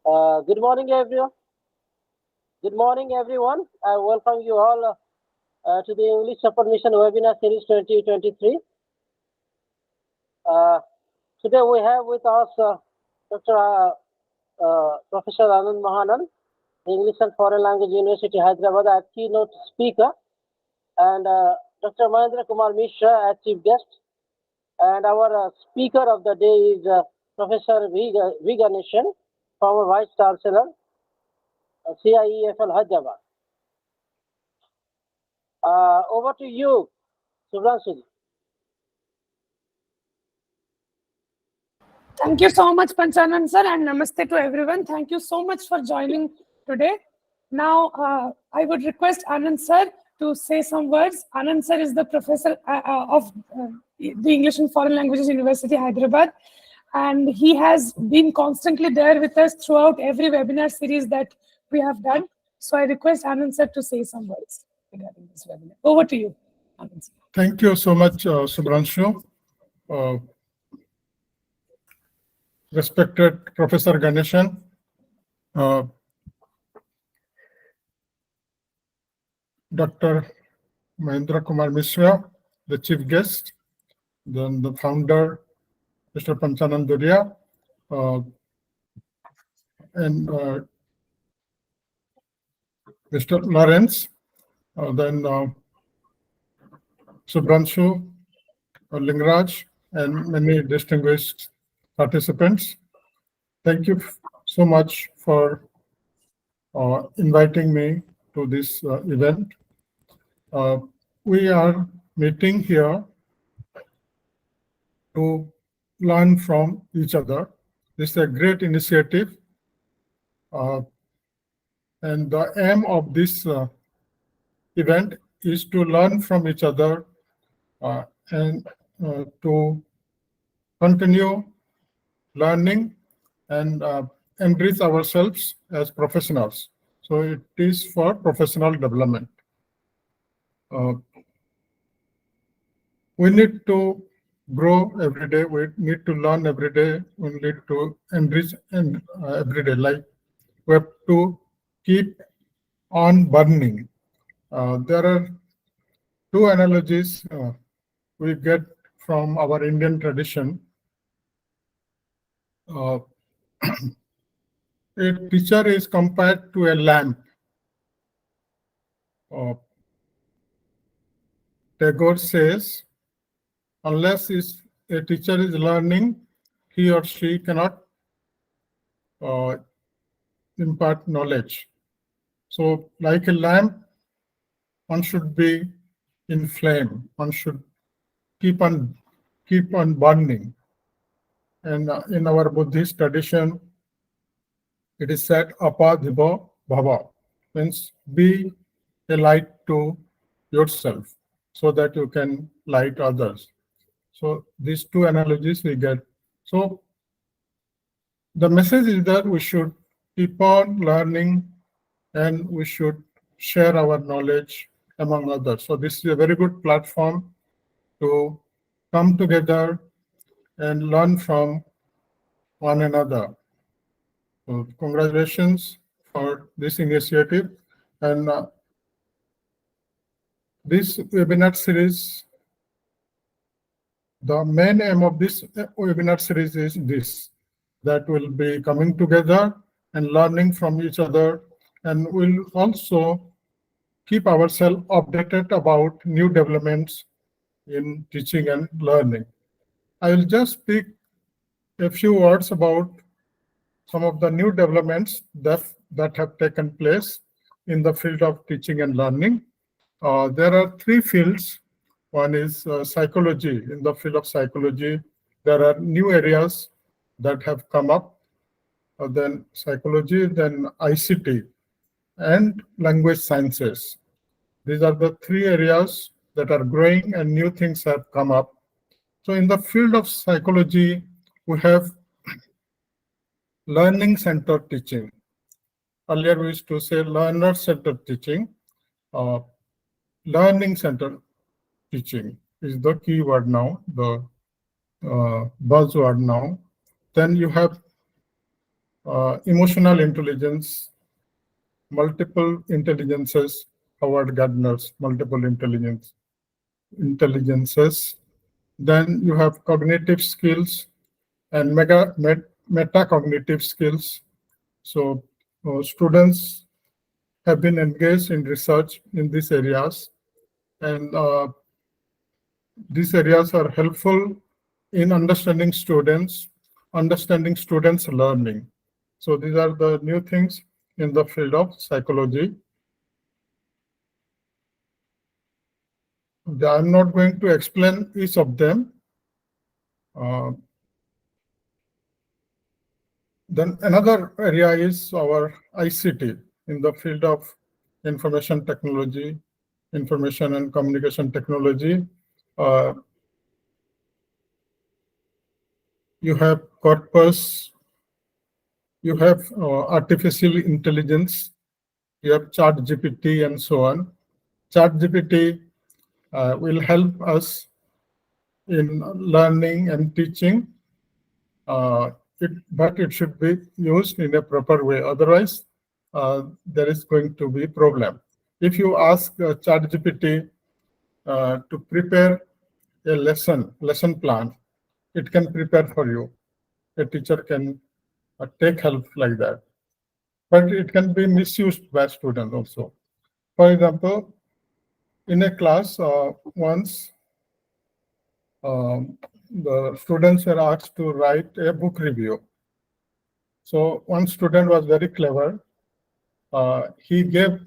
Good morning, everyone. Good morning, everyone. I welcome you all to the English Support Mission Webinar Series 2023. Today we have with us Dr. Professor Anand Mahanan, English and Foreign Language University, Hyderabad, as keynote speaker, and Dr. Mahendra Kumar Mishra as chief guest. And our speaker of the day is Professor V. Ganeshan, former Vice Chancellor, CIEFL Hyderabad. Over to you, Subhanshu. Thank you so much, Panchanan sir, and namaste to everyone. Thank you so much for joining today. Now, I would request Anand sir to say some words. Anand sir is the professor of the English and Foreign Languages University, Hyderabad, and he has been constantly there with us throughout every webinar series that we have done. So I request Anand sir to say some words regarding this webinar. Over to you, Anand sir. Thank you so much, Subhanshu. Respected Professor Ganeshan, Dr. Mahendra Kumar Mishra, the chief guest, then the founder, Mr. Panchanan Duria, and Mr. Lawrence, then Subhanshu, Lingraj, and many distinguished participants. Thank you so much for inviting me to this event. We are meeting here to learn from each other. This is a great initiative. And the aim of this event is to learn from each other and to continue learning and enrich ourselves as professionals. So it is for professional development. We need to grow every day. We need to learn every day. We need to enrich every day. Like we have to keep on burning. There are two analogies we get from our Indian tradition. A teacher is compared to a lamp. Tagore says, unless a teacher is learning, he or she cannot impart knowledge. So, like a lamp, one should be in flame. One should keep on burning. And in our Buddhist tradition, it is said, apadhibo bhava, means be a light to yourself so that you can light others. So these two analogies we get. So the message is that we should keep on learning and we should share our knowledge among others. So this is a very good platform to come together and learn from one another. So congratulations for this initiative. And this webinar series, the main aim of this webinar series is this, that we'll be coming together and learning from each other, and we'll also keep ourselves updated about new developments in teaching and learning. I will just speak a few words about some of the new developments that have taken place in the field of teaching and learning. There are three fields. One is psychology. In the field of psychology, there are new areas that have come up. Then psychology, then ICT, and language sciences. These are the three areas that are growing and new things have come up. So in the field of psychology, we have learning-centered teaching. Earlier we used to say learner-centered teaching. Learning-centered teaching is the key word now, the buzzword now. Then you have emotional intelligence, multiple intelligences, Howard Gardner's multiple intelligences. Then you have cognitive skills and metacognitive skills. So students have been engaged in research in these areas, and these areas are helpful in understanding students' learning. So these are the new things in the field of psychology. I'm not going to explain each of them. Then another area is our ICT in the field of information technology, information and communication technology. You have corpus, you have artificial intelligence, you have ChatGPT and so on. ChatGPT will help us in learning and teaching, but it should be used in a proper way. Otherwise, there is going to be a problem. If you ask ChatGPT to prepare a lesson plan, it can prepare for you. A teacher can take help like that. But it can be misused by students also. For example, in a class, once the students were asked to write a book review. So one student was very clever. He gave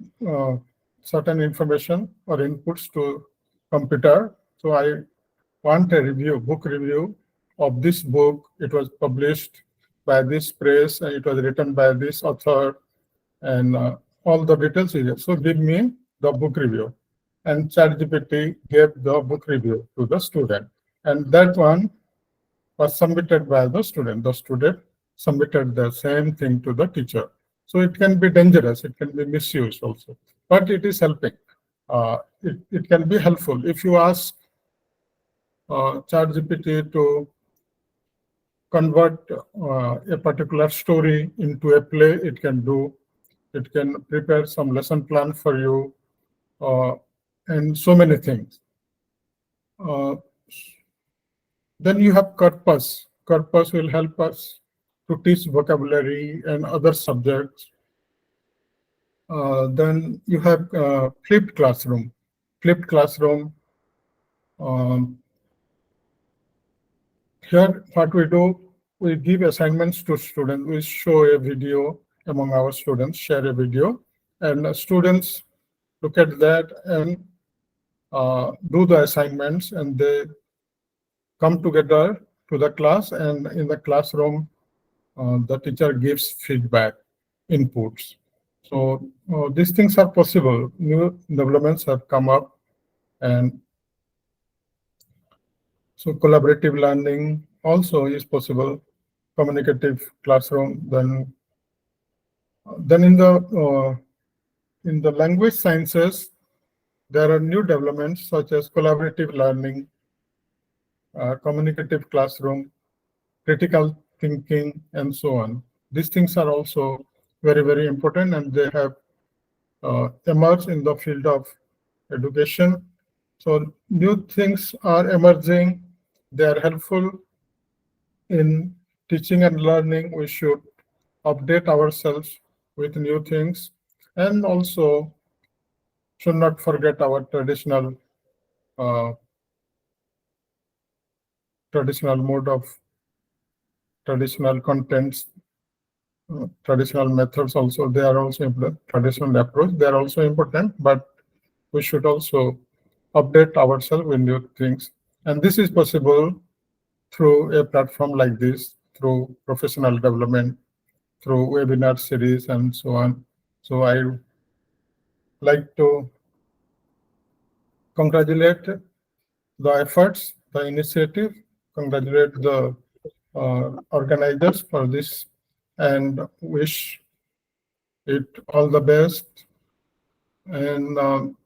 certain information or inputs to computer. So I want a book review of this book. It was published by this press, and it was written by this author, and all the details here. So give me the book review. And ChatGPT gave the book review to the student. And that one was submitted by the student. The student submitted the same thing to the teacher. So it can be dangerous. It can be misused also. But it is helping. It can be helpful. If you ask ChatGPT to convert a particular story into a play, it can do. It can prepare some lesson plan for you, and so many things. Then you have corpus. Corpus will help us to teach vocabulary and other subjects. Then you have flipped classroom. Flipped classroom. Here, what we do, we give assignments to students. We show a video among our students, share a video, and students look at that and do the assignments, and they come together to the class, and in the classroom, the teacher gives feedback, inputs. So these things are possible. New developments have come up, and so collaborative learning also is possible. Communicative classroom. Then in the language sciences, there are new developments such as collaborative learning, communicative classroom, critical thinking, and so on. These things are also very, very important, and they have emerged in the field of education. So new things are emerging. They are helpful in teaching and learning. We should update ourselves with new things, and also should not forget our traditional mode of traditional contents, traditional methods also. They are also important. Traditional approach, they are also important, but we should also update ourselves with new things. And this is possible through a platform like this, through professional development, through webinar series, and so on. So I like to congratulate the efforts, the initiative, congratulate the organizers for this, and wish it all the best. And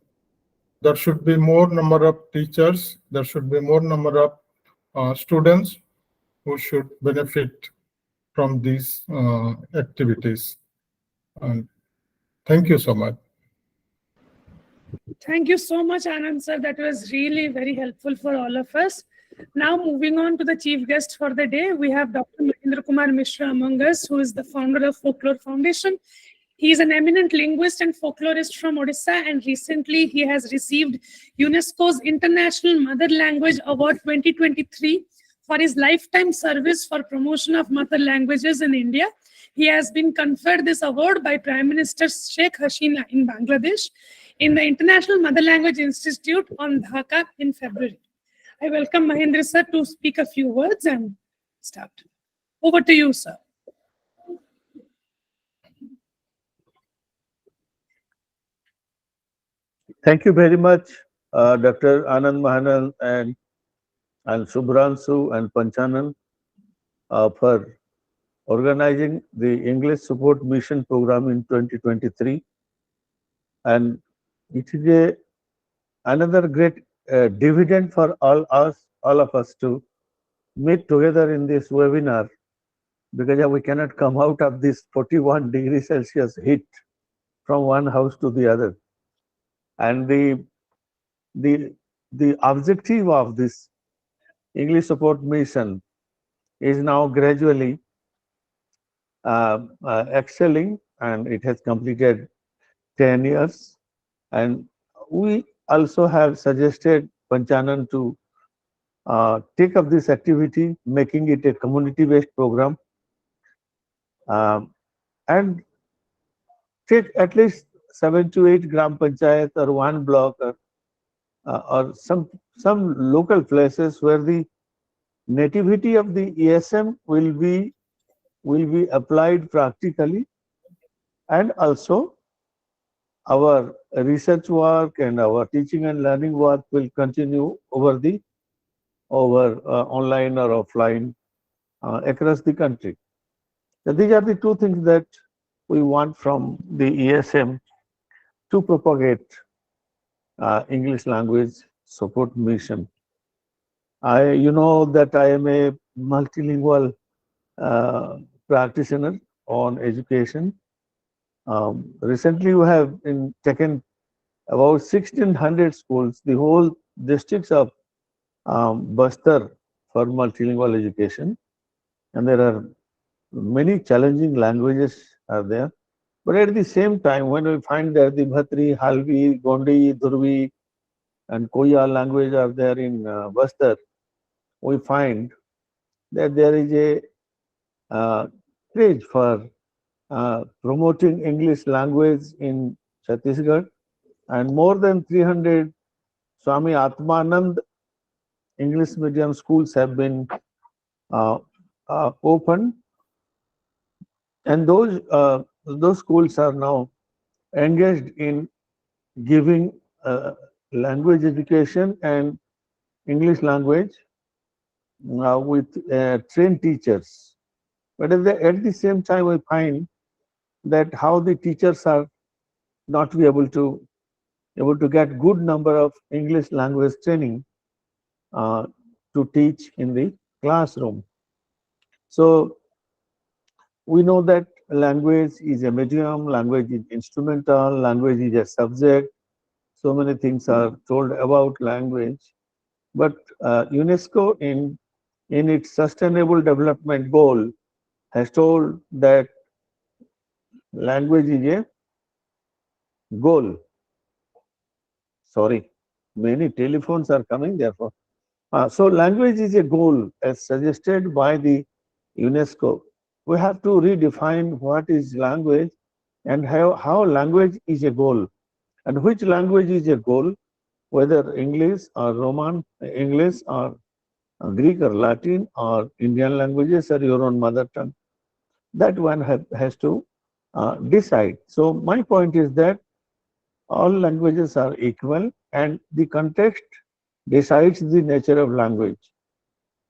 there should be more number of teachers, there should be more number of students who should benefit from these activities. And thank you so much. Thank you so much, Anand sir. That was really very helpful for all of us. Now, moving on to the chief guest for the day, we have Dr. Mahendra Kumar Mishra among us, who is the founder of Folklore Foundation. He is an eminent linguist and folklorist from Odisha, and recently he has received UNESCO's International Mother Language Award 2023 for his lifetime service for promotion of mother languages in India. He has been conferred this award by Prime Minister Sheikh Hasina in Bangladesh in the International Mother Language Institute on Dhaka in February. I welcome Mahendra sir to speak a few words and start. Over to you, sir. Thank you very much, Dr. Anand Mahanan and Subhranshu and Panchanan for organizing the English Support Mission Program in 2023. And it is another great dividend for all of us to meet together in this webinar, because we cannot come out of this 41 degrees Celsius heat from one house to the other. And the objective of this English Support Mission is now gradually excelling, and it has completed 10 years. And we also have suggested Panchanan to take up this activity, making it a community-based program, and take at least 7 to 8 gram panchayat or one block or some local places where the nativity of the ESM will be applied practically, and also our research work and our teaching and learning work will continue over online or offline across the country. So these are the two things that we want from the ESM to propagate English language support mission. You know that I am a multilingual practitioner on education. Recently, we have taken about 1,600 schools, the whole districts of Bastar, for multilingual education, and there are many challenging languages are there. But at the same time, when we find that the Bhatri, Halvi, Gondi, Durvi, and Koya language are there in Bastar, we find that there is a craze for promoting English language in Chhattisgarh, and more than 300 Swami Atmanand English medium schools have been opened, and those schools are now engaged in giving language education and English language with trained teachers. But at the same time, we find that how the teachers are not be able to get good number of English language training to teach in the classroom. So we know that language is a medium, language is instrumental, language is a subject. So many things are told about language. But UNESCO in its sustainable development goal has told that language is a goal. Sorry, many telephones are coming therefore. So language is a goal as suggested by the UNESCO. We have to redefine what is language and how language is a goal, and which language is a goal, whether English or Roman English or Greek or Latin or Indian languages or your own mother tongue. That one has to decide. So my point is that all languages are equal, and the context decides the nature of language.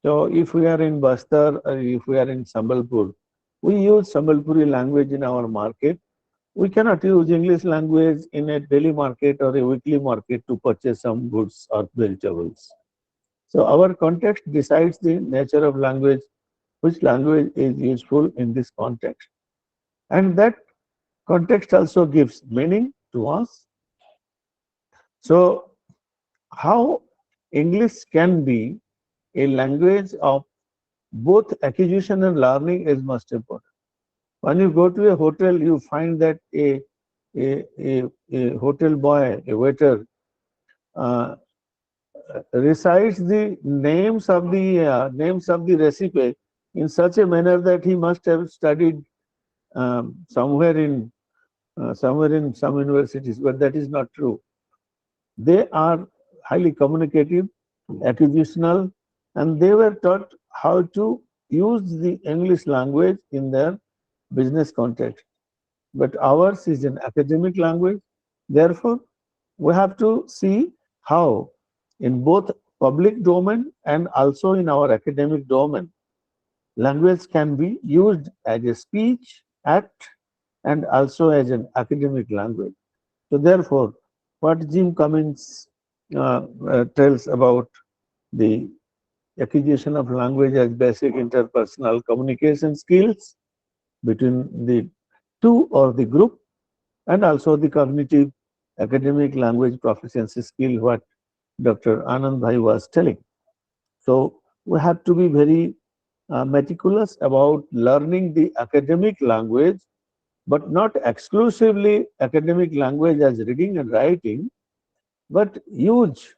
So if we are in Bastar or if we are in Sambalpur, we use Sambalpuri language in our market. We cannot use English language in a daily market or a weekly market to purchase some goods or vegetables. So our context decides the nature of language which language is useful in this context. And that context also gives meaning to us. So, how English can be a language of both acquisition and learning is most important. When you go to a hotel, you find that a hotel boy, a waiter, uh, recites the names of the recipe in such a manner that he must have studied somewhere in some universities, but that is not true. They are highly communicative, acquisitional, and they were taught how to use the English language in their business context. But ours is an academic language. Therefore, we have to see how in both public domain and also in our academic domain, language can be used as a speech, act, and also as an academic language. So therefore, what Jim Cummins tells about the acquisition of language as basic interpersonal communication skills between the two or the group, and also the cognitive academic language proficiency skill, what Dr. Anand Bhai was telling. So we have to be very meticulous about learning the academic language, but not exclusively academic language as reading and writing, but use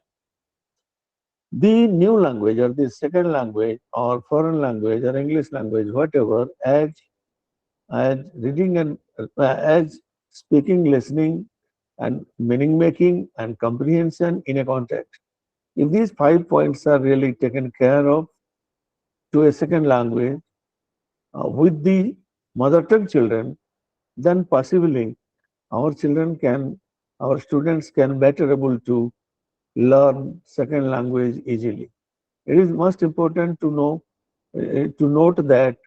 the new language or the second language or foreign language or English language, whatever, as reading and as speaking, listening, and meaning making and comprehension in a context. If these 5 points are really taken care of to a second language with the mother tongue children, then possibly our students can better able to learn second language easily. It is most important to note that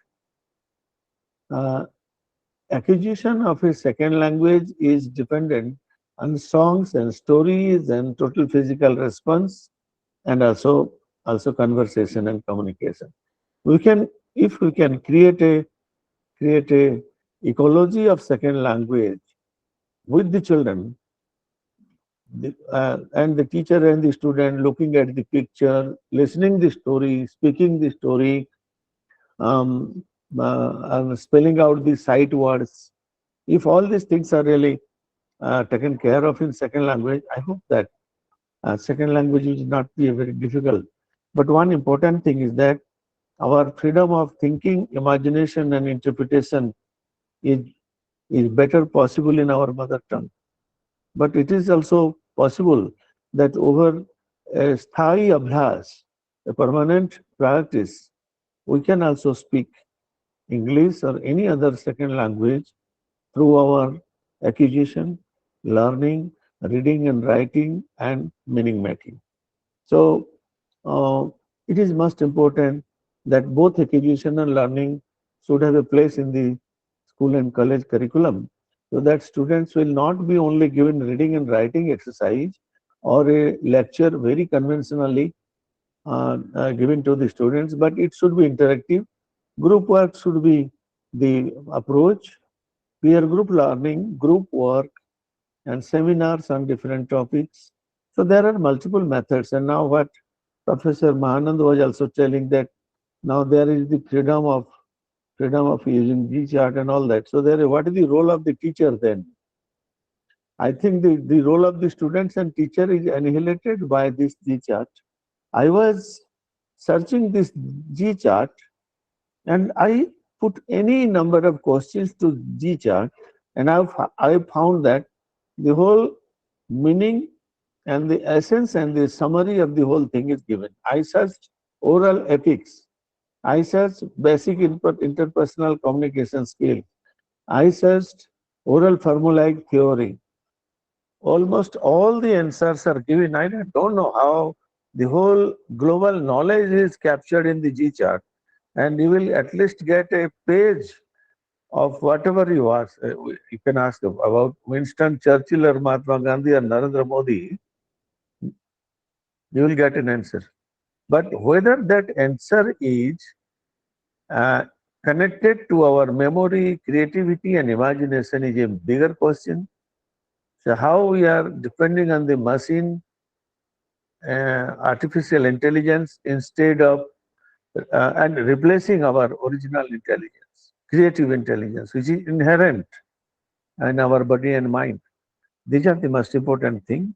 acquisition of a second language is dependent on songs and stories and total physical response, and also conversation and communication. If we can create a ecology of second language with the children, and the teacher and the student looking at the picture, listening the story, speaking the story, and spelling out the sight words. If all these things are really taken care of in second language, I hope that second language will not be very difficult. But one important thing is that our freedom of thinking, imagination, and interpretation is better possible in our mother tongue. But it is also possible that over a sthayi abhyas, a permanent practice, we can also speak English or any other second language through our acquisition, learning, reading and writing, and meaning making. So it is most important that both acquisition and learning should have a place in the school and college curriculum, so that students will not be only given reading and writing exercise or a lecture very conventionally given to the students, but it should be interactive. Group work should be the approach, peer group learning, group work, and seminars on different topics. So there are multiple methods. And now what Professor Mahanand was also telling, that now there is the freedom of using G-chart and all that. So what is the role of the teacher then? I think the role of the students and teacher is annihilated by this G-chart. I was searching this G-chart and I put any number of questions to G-chart, and I found that the whole meaning and the essence and the summary of the whole thing is given. I searched oral ethics. I searched basic interpersonal communication skills. I searched oral formulaic theory. Almost all the answers are given. I don't know how the whole global knowledge is captured in the G-chart, and you will at least get a page of whatever you ask. You can ask about Winston Churchill or Mahatma Gandhi or Narendra Modi, you will get an answer. But whether that answer is connected to our memory, creativity, and imagination is a bigger question. So how we are depending on the machine, artificial intelligence instead of and replacing our original intelligence, creative intelligence, which is inherent in our body and mind. These are the most important thing.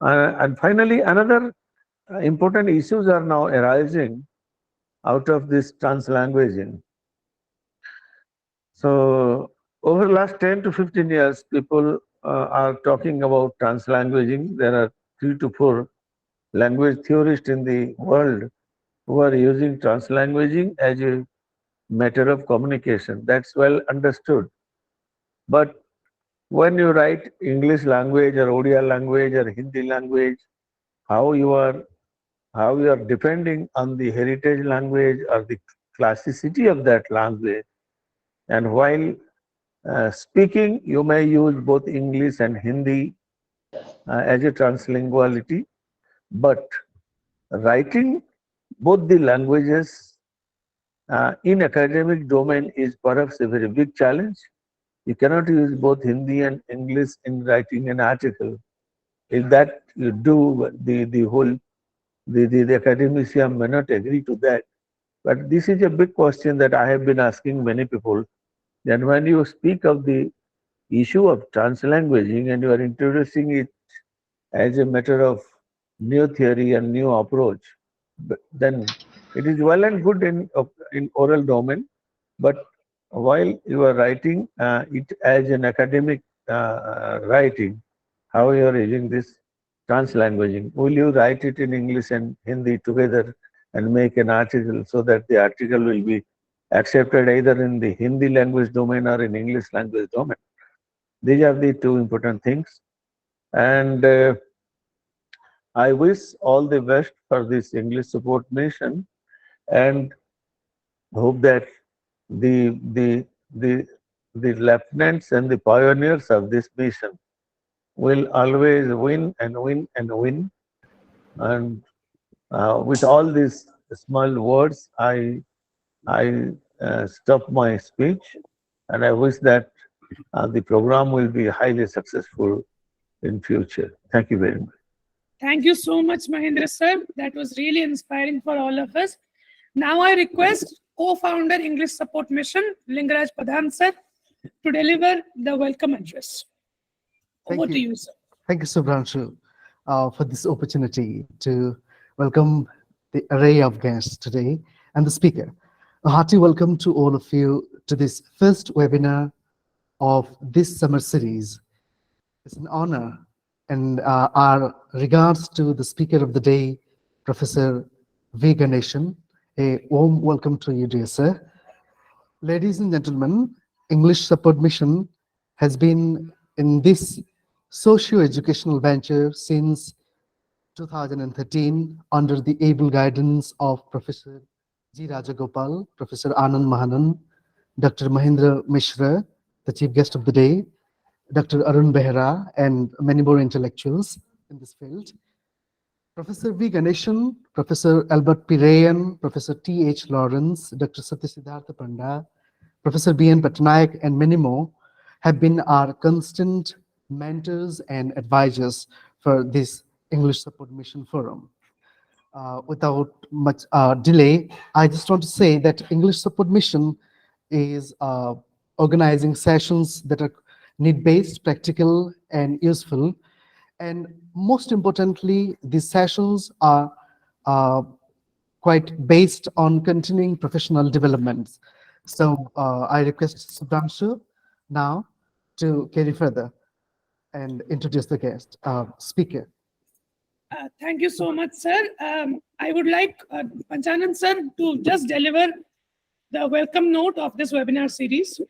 And finally, another important issues are now arising out of this translanguaging. So over the last 10 to 15 years, people are talking about translanguaging. There are 3 to 4 language theorists in the world who are using translanguaging as a matter of communication. That's well understood. But when you write English language or Odia language or Hindi language, how you are depending on the heritage language or the classicity of that language. And while speaking, you may use both English and Hindi as a translinguality, but writing both the languages in academic domain is perhaps a very big challenge. You cannot use both Hindi and English in writing an article. If that you do, the academician may not agree to that. But this is a big question that I have been asking many people. That when you speak of the issue of translanguaging and you are introducing it as a matter of new theory and new approach, then it is well and good in oral domain. But while you are writing it as an academic writing, how you are using this translanguaging? Will you write it in English and Hindi together and make an article so that the article will be accepted either in the Hindi language domain or in English language domain? These are the 2 important things. And I wish all the best for this English support mission, and hope that the lieutenants and the pioneers of this mission will always win and win and win. And with all these small words, I stop my speech, and I wish that the program will be highly successful in future. Thank you very much. Thank you so much, Mahendra sir. That was really inspiring for all of us. Now I request co-founder English Support Mission, Lingaraj Pradhan sir, to deliver the welcome address. Over to you, sir. Thank you, Subhranshu, for this opportunity to welcome the array of guests today and the speaker. A hearty welcome to all of you to this first webinar of this summer series. It's an honor, and our regards to the speaker of the day, Professor V. Ganeshan. A warm welcome to you, dear sir. Ladies and gentlemen, English Support Mission has been in this socio-educational venture since 2013 under the able guidance of Professor G. Rajagopal, Professor Anand Mahanan, Dr. Mahendra Mishra, the chief guest of the day, Dr. Arun Behra, and many more intellectuals in this field. Professor V. Ganeshan, Professor Albert P. Rayan, Professor T.H. Lawrence, Dr. Satyasiddhartha Panda, Professor B.N. Patnaik, and many more have been our constant mentors and advisors for this English Support Mission Forum. Without much delay, I just want to say that English Support Mission is organizing sessions that are need-based, practical, and useful. And most importantly, these sessions are quite based on continuing professional developments. So I request Subhranshu now to carry further and introduce the guest speaker. Thank you so much, sir. I would like Panchanan sir to just deliver the welcome note of this webinar series.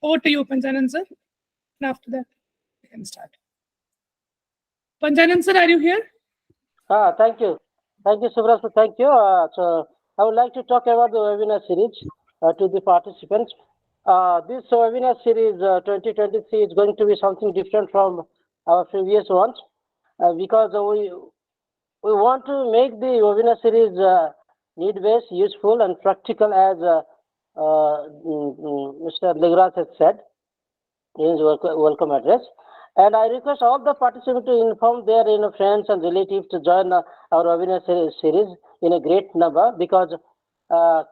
Over to you, Panchanan sir. And after that, we can start. Panchanan sir, are you here? Thank you. Thank you, Subhranshu. Thank you. So I would like to talk about the webinar series to the participants. This webinar series 2023 is going to be something different from our previous ones because we want to make the webinar series need-based, useful, and practical as Mr. Ligras has said in his welcome address. And I request all the participants to inform their friends and relatives to join our webinar series in a great number, because the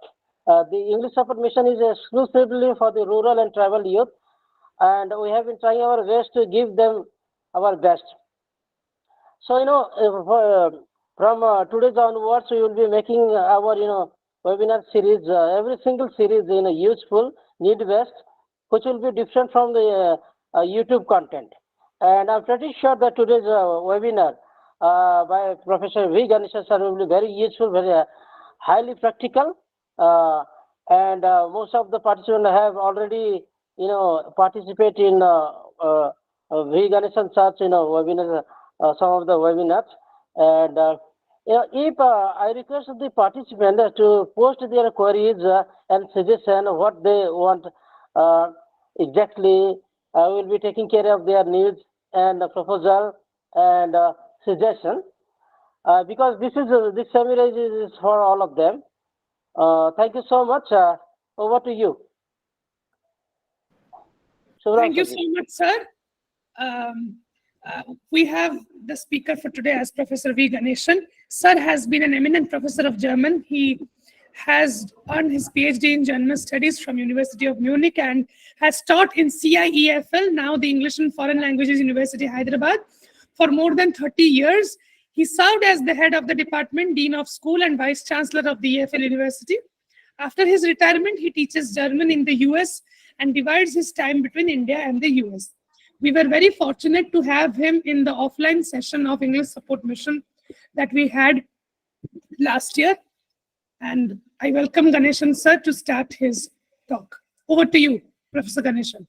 English Support Mission is exclusively for the rural and tribal youth, and we have been trying our best to give them our best. So, from today's onwards, we will be making our, webinar series, every single series, useful, need-based, which will be different from the YouTube content. And I'm pretty sure that today's webinar by Professor V. Ganeshan sir will be very useful, very highly practical, and most of the participants have already, participate in V. Ganeshan sir's, webinar, some of the webinars. And if I request the participants to post their queries and suggestion what they want exactly, I will be taking care of their needs and proposal and suggestion, because this seminar is for all of them. Thank you so much. Over to you. Thank you so much, sir. We have the speaker for today as Professor V. Ganeshan. Sir has been an eminent professor of German. He has earned his Ph.D. in German Studies from University of Munich and has taught in CIEFL, now the English and Foreign Languages University, Hyderabad, for more than 30 years. He served as the head of the department, Dean of School, and Vice Chancellor of the ESM University. After his retirement, he teaches German in the US and divides his time between India and the US. We were very fortunate to have him in the offline session of English Support Mission that we had last year. And I welcome Ganeshan sir to start his talk. Over to you, Professor Ganeshan.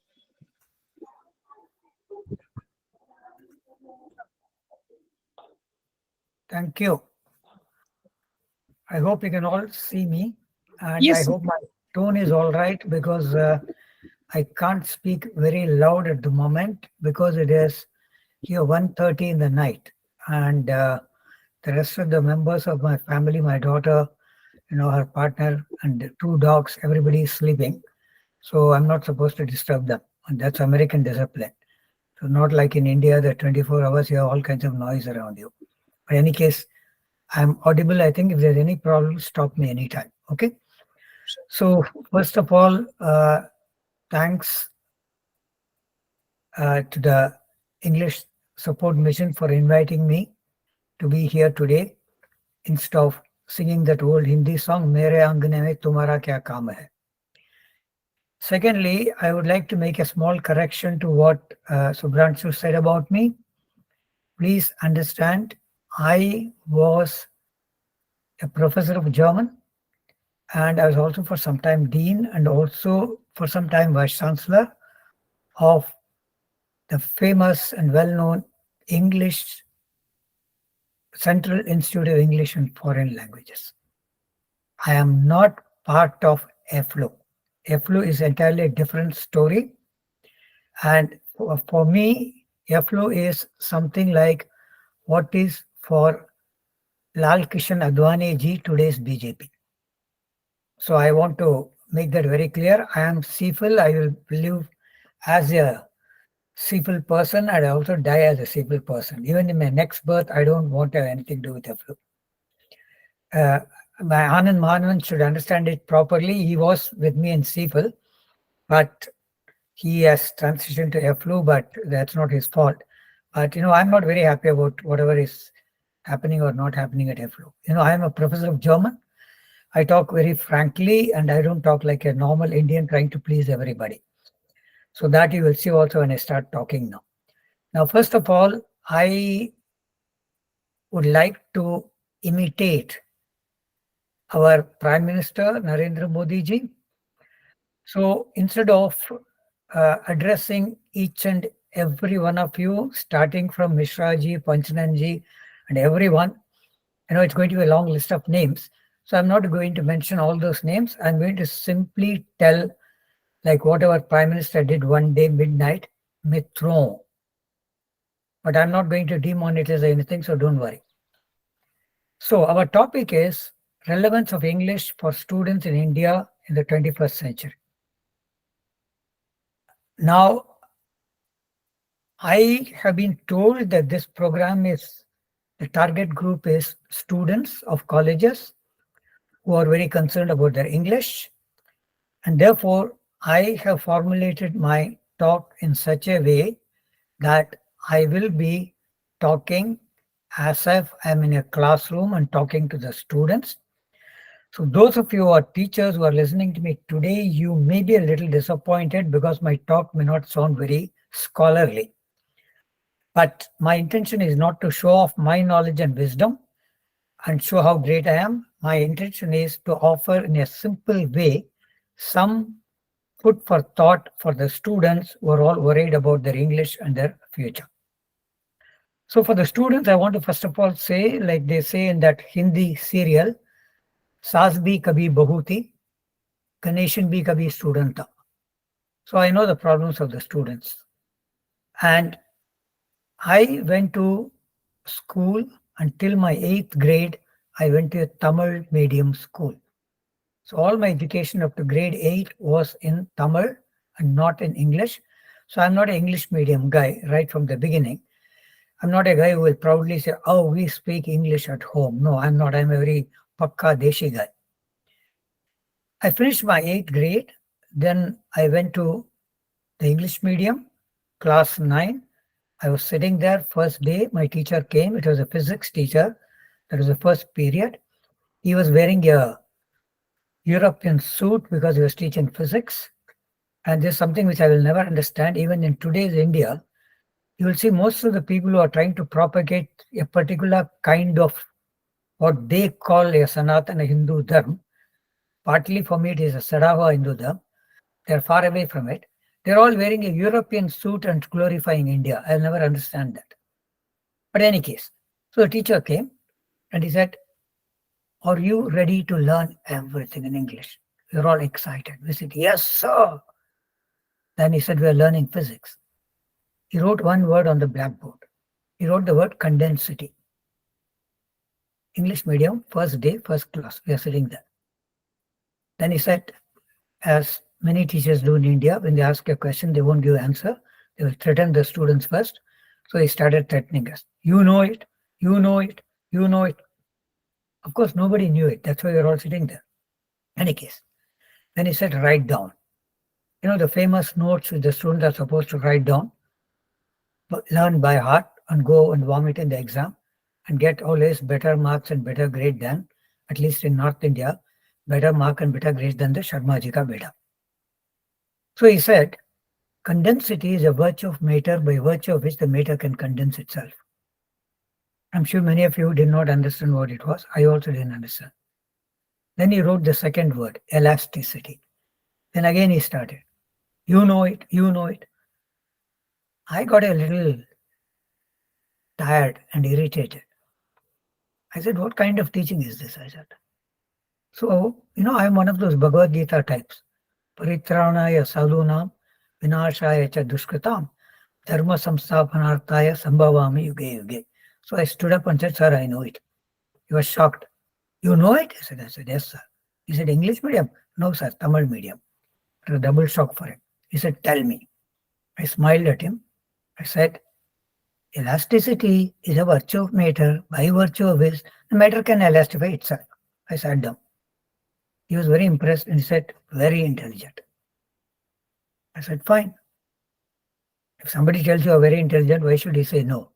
Thank you. I hope you can all see me, and Yes, I hope my tone is all right, because I can't speak very loud at the moment because it is here 1:30 in the night, and the rest of the members of my family, my daughter, her partner and 2 dogs, everybody is sleeping. So I'm not supposed to disturb them, and that's American discipline. So not like in India, that 24 hours you have all kinds of noise around you. But in any case, I'm audible. I think if there's any problem, stop me anytime. Okay. So first of all, thanks to the English Support Mission for inviting me to be here today instead of singing that old Hindi song, Mere Angane Mein Tumhara Kya Kaam Hai. Secondly, I would like to make a small correction to what Subhranshu said about me. Please understand, I was a professor of German, and I was also for some time Dean, and also for some time Vice Chancellor of the famous and well-known English Central Institute of English and Foreign Languages. I am not part of EFLO. EFLO is entirely a different story. And for me, EFLO is something like what is for Lal Kishan Advani ji, today's BJP. So I want to make that very clear. I am CIEFL. I will live as a CIEFL person, and I also die as a CIEFL person. Even in my next birth, I don't want to have anything to do with EFLO. My Anand Mahanan should understand it properly. He was with me in CIEFL, but he has transitioned to EFLO, but that's not his fault. But, I'm not very happy about whatever is happening or not happening at EFLO. I am a professor of German. I talk very frankly, and I don't talk like a normal Indian trying to please everybody. So that you will see also when I start talking now. Now, first of all, I would like to imitate our Prime Minister, Narendra Modi ji. So instead of addressing each and every one of you, starting from Mishra ji, Panchanan ji, and everyone, it's going to be a long list of names. So I'm not going to mention all those names. I'm going to simply tell, like whatever Prime Minister did one day midnight, Mitron. But I'm not going to demonetize anything, so don't worry. So our topic is relevance of English for students in India in the 21st century. Now, I have been told that this program is, the target group is students of colleges who are very concerned about their English. And therefore, I have formulated my talk in such a way that I will be talking as if I'm in a classroom and talking to the students. So those of you who are teachers who are listening to me today, you may be a little disappointed because my talk may not sound very scholarly. But my intention is not to show off my knowledge and wisdom and show how great I am. My intention is to offer in a simple way some food for thought for the students who are all worried about their English and their future. So for the students, I want to first of all say, like they say in that Hindi serial, Saas bhi kabhi bahu thi, Ganeshan bhi kabhi student tha. So I know the problems of the students. And I went to school until my 8th grade. I went to a Tamil medium school. So all my education up to grade 8 was in Tamil and not in English. So I'm not an English medium guy right from the beginning. I'm not a guy who will proudly say, oh, we speak English at home. No, I'm not. I'm a very pakka deshi guy. I finished my 8th grade. Then I went to the English medium, class 9. I was sitting there first day. My teacher came. It was a physics teacher. That was the first period. He was wearing a European suit because he was teaching physics. And there's something which I will never understand. Even in today's India, you will see most of the people who are trying to propagate a particular kind of what they call a Sanatana Hindu Dharma. Partly for me, it is a Sadhava Hindu Dharma. They're far away from it. They're all wearing a European suit and glorifying India. I'll never understand that. But in any case, so the teacher came and he said, are you ready to learn everything in English? We're all excited. We said, yes, sir. Then he said, we're learning physics. He wrote one word on the blackboard. He wrote the word condensity. English medium, first day, first class. We are sitting there. Then he said, as many teachers do in India, when they ask a question, they won't give an answer. They will threaten the students first. So he started threatening us. You know it, you know it, you know it. Of course, nobody knew it. That's why we're all sitting there. In any case, then he said, write down. You know, the famous notes which the students are supposed to write down, but learn by heart and go and vomit in the exam and get always better marks and better grade than, at least in North India, better mark and better grade than the Sharma ji ka beta. So he said, condensity is a virtue of matter by virtue of which the matter can condense itself. I'm sure many of you did not understand what it was. I also didn't understand. Then he wrote the second word, elasticity. Then again he started, you know it, you know it. I got a little tired and irritated. I said, what kind of teaching is this? I said. So, you know, I'm one of those Bhagavad Gita types. Paritranaya sadhunam, vinashaya cha dushkritam, dharma samsthapanarthaya sambhavami yuge yuge. So I stood up and said, sir, I know it. He was shocked. You know it? I said, yes, sir. He said, English medium? No, sir, Tamil medium. It was a double shock for him. He said, tell me. I smiled at him. I said, elasticity is a virtue of matter by virtue of which the matter can elastify itself. I sat down. He was very impressed and he said, very intelligent. I said, fine. If somebody tells you are very intelligent, why should he say no?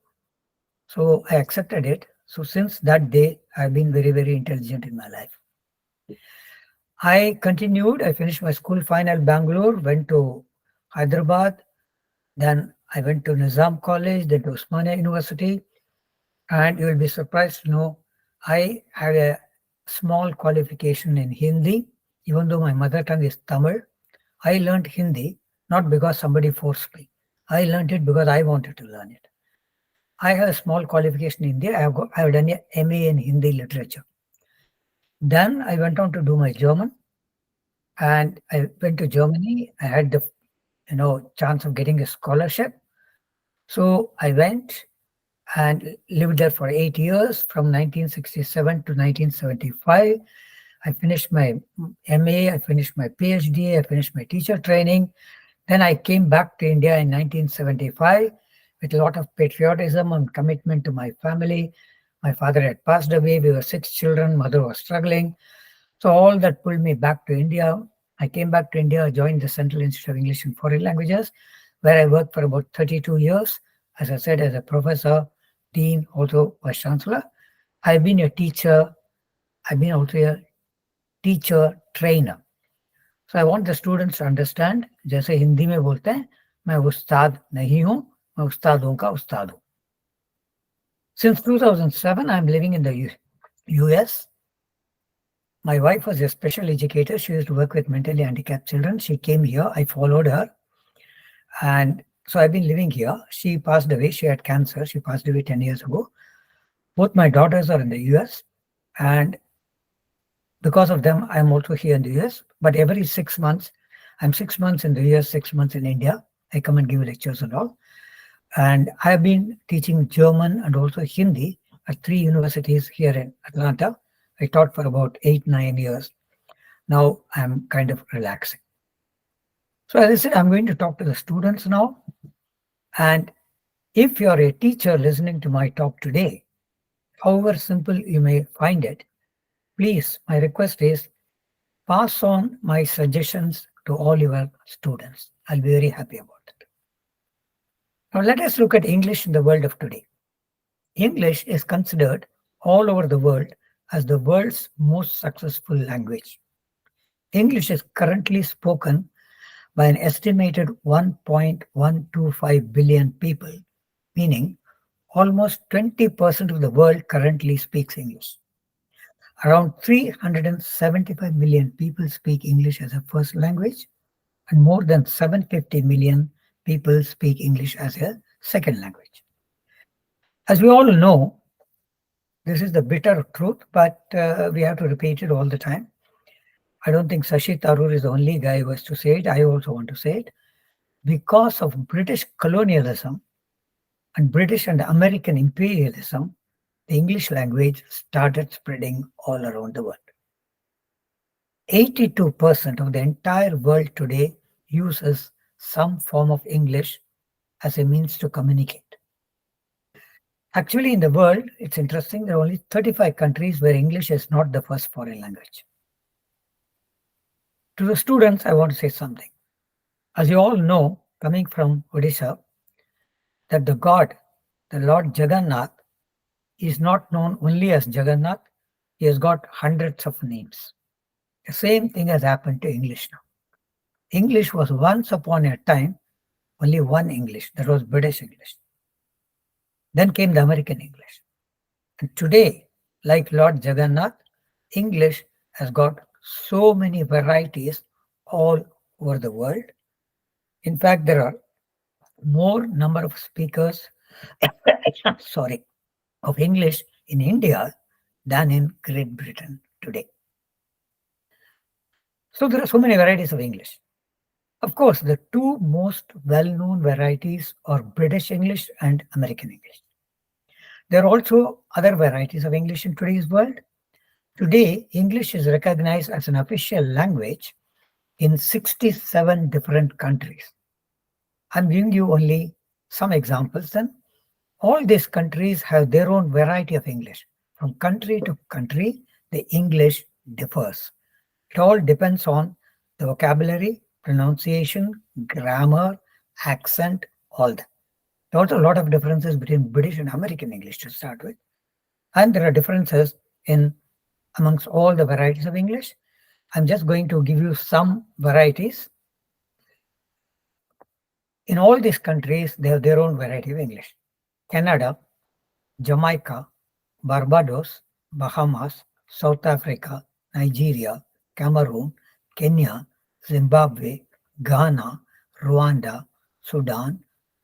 So I accepted it. So since that day, I've been very, very intelligent in my life. I continued. I finished my school final Bangalore, went to Hyderabad. Then I went to Nizam College, then to Osmania University. And you will be surprised to know I have a small qualification in Hindi, even though my mother tongue is Tamil. I learned Hindi not because somebody forced me. I learned it because I wanted to learn it. I have a small qualification in Hindi. I have done a MA in Hindi literature. Then I went on to do my German, and I went to Germany. I had the chance of getting a scholarship. So I went and lived there for 8 years, from 1967 to 1975. I finished my MA, I finished my PhD, I finished my teacher training. Then I came back to India in 1975 with a lot of patriotism and commitment to my family. My father had passed away. We were 6 children. Mother was struggling. So all that pulled me back to India. I came back to India, joined the Central Institute of English and Foreign Languages, where I worked for about 32 years. As I said, as a professor, dean, also vice chancellor. I've been a teacher. I've been also a teacher trainer. So I want the students to understand, जैसे हिंदी में बोलते हैं, मैं उस्ताद नहीं हूँ, मैं उस्तादों का उस्ताद हूँ. Since 2007, I'm living in the US. My wife was a special educator. She used to work with mentally handicapped children. She came here. I followed her. And so I've been living here. She passed away. She had cancer. She passed away 10 years ago. Both my daughters are in the US. And because of them, I'm also here in the US. But every 6 months, I'm 6 months in the US, 6 months in India. I come and give lectures and all. And I've been teaching German and also Hindi at 3 universities here in Atlanta. I taught for about 8-9 years. Now I'm kind of relaxing. So as I said, I'm going to talk to the students now. And if you're a teacher listening to my talk today, however simple you may find it, please, my request is pass on my suggestions to all your students. I'll be very happy about it. Now let us look at English in the world of today. English is considered all over the world as the world's most successful language. English is currently spoken by an estimated 1.125 billion people, meaning almost 20% of the world currently speaks English. Around 375 million people speak English as a first language, and more than 750 million people speak English as a second language. As we all know, this is the bitter truth, but we have to repeat it all the time. I don't think Shashi Tharoor is the only guy who has to say it. I also want to say it. Because of British colonialism and British and American imperialism, the English language started spreading all around the world. 82% of the entire world today uses some form of English as a means to communicate. Actually, in the world, it's interesting, there are only 35 countries where English is not the first foreign language. To the students, I want to say something. As you all know, coming from Odisha, that the God, the Lord Jagannath, is not known only as Jagannath. He has got hundreds of names. The same thing has happened to English now. English was once upon a time only one English, that was British English. Then came the American English. And today, like Lord Jagannath, English has got so many varieties all over the world. In fact, there are more number of speakers sorry, of English in India than in Great Britain today. So there are so many varieties of English. Of course, the two most well-known varieties are British English and American English. There are also other varieties of English in today's world. Today, English is recognized as an official language in 67 different countries. I'm giving you only some examples then. All these countries have their own variety of English. From country to country, the English differs. It all depends on the vocabulary, pronunciation, grammar, accent, all that. There are also a lot of differences between British and American English to start with. And there are differences amongst all the varieties of English. I'm just going to give you some varieties. In all these countries, they have their own variety of English. Canada, Jamaica, Barbados, Bahamas, South Africa, Nigeria, Cameroon, Kenya, Zimbabwe, Ghana, Rwanda, Sudan,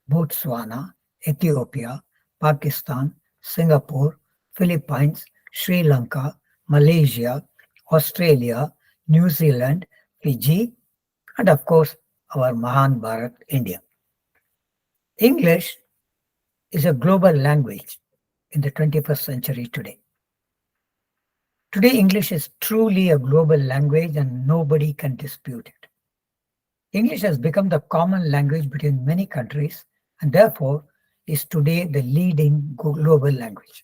Botswana, Ethiopia, Pakistan, Singapore, Philippines, Sri Lanka, Malaysia, Australia, New Zealand, Fiji, and of course, our Mahan Bharat, India. English is a global language in the 21st century today. Today, English is truly a global language and nobody can dispute it. English has become the common language between many countries and therefore is today the leading global language.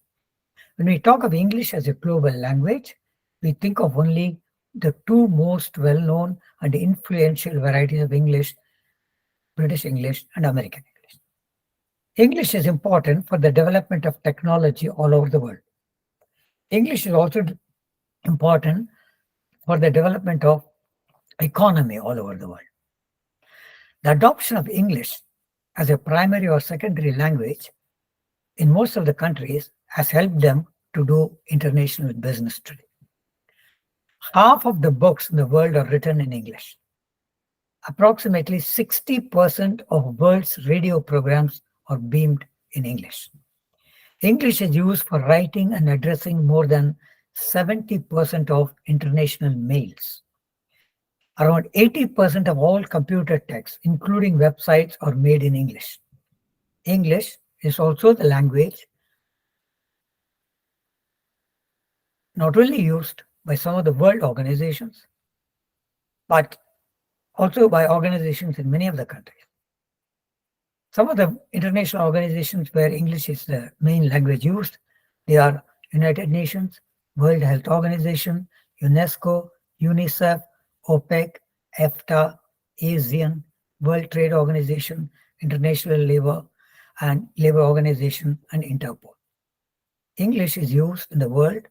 When we talk of English as a global language, we think of only the two most well-known and influential varieties of English, British English and American English. English is important for the development of technology all over the world. English is also important for the development of economy all over the world. The adoption of English as a primary or secondary language in most of the countries has helped them to do international business today. Half of the books in the world are written in English. Approximately 60% of world's radio programs are beamed in English. English is used for writing and addressing more than 70% of international mails. Around 80% of all computer texts, including websites, are made in English. English is also the language not only used by some of the world organizations, but also by organizations in many of the countries. Some of the international organizations where English is the main language used, they are United Nations, World Health Organization, UNESCO, UNICEF, OPEC, EFTA, ASEAN, World Trade Organization, International Labour Organization, and Interpol. English is used in the world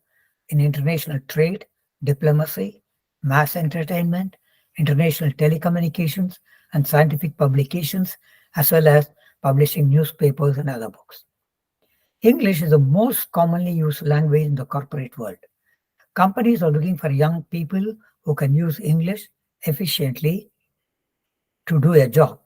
in international trade, diplomacy, mass entertainment, international telecommunications, and scientific publications, as well as publishing newspapers and other books. English is the most commonly used language in the corporate world. Companies are looking for young people who can use English efficiently to do a job.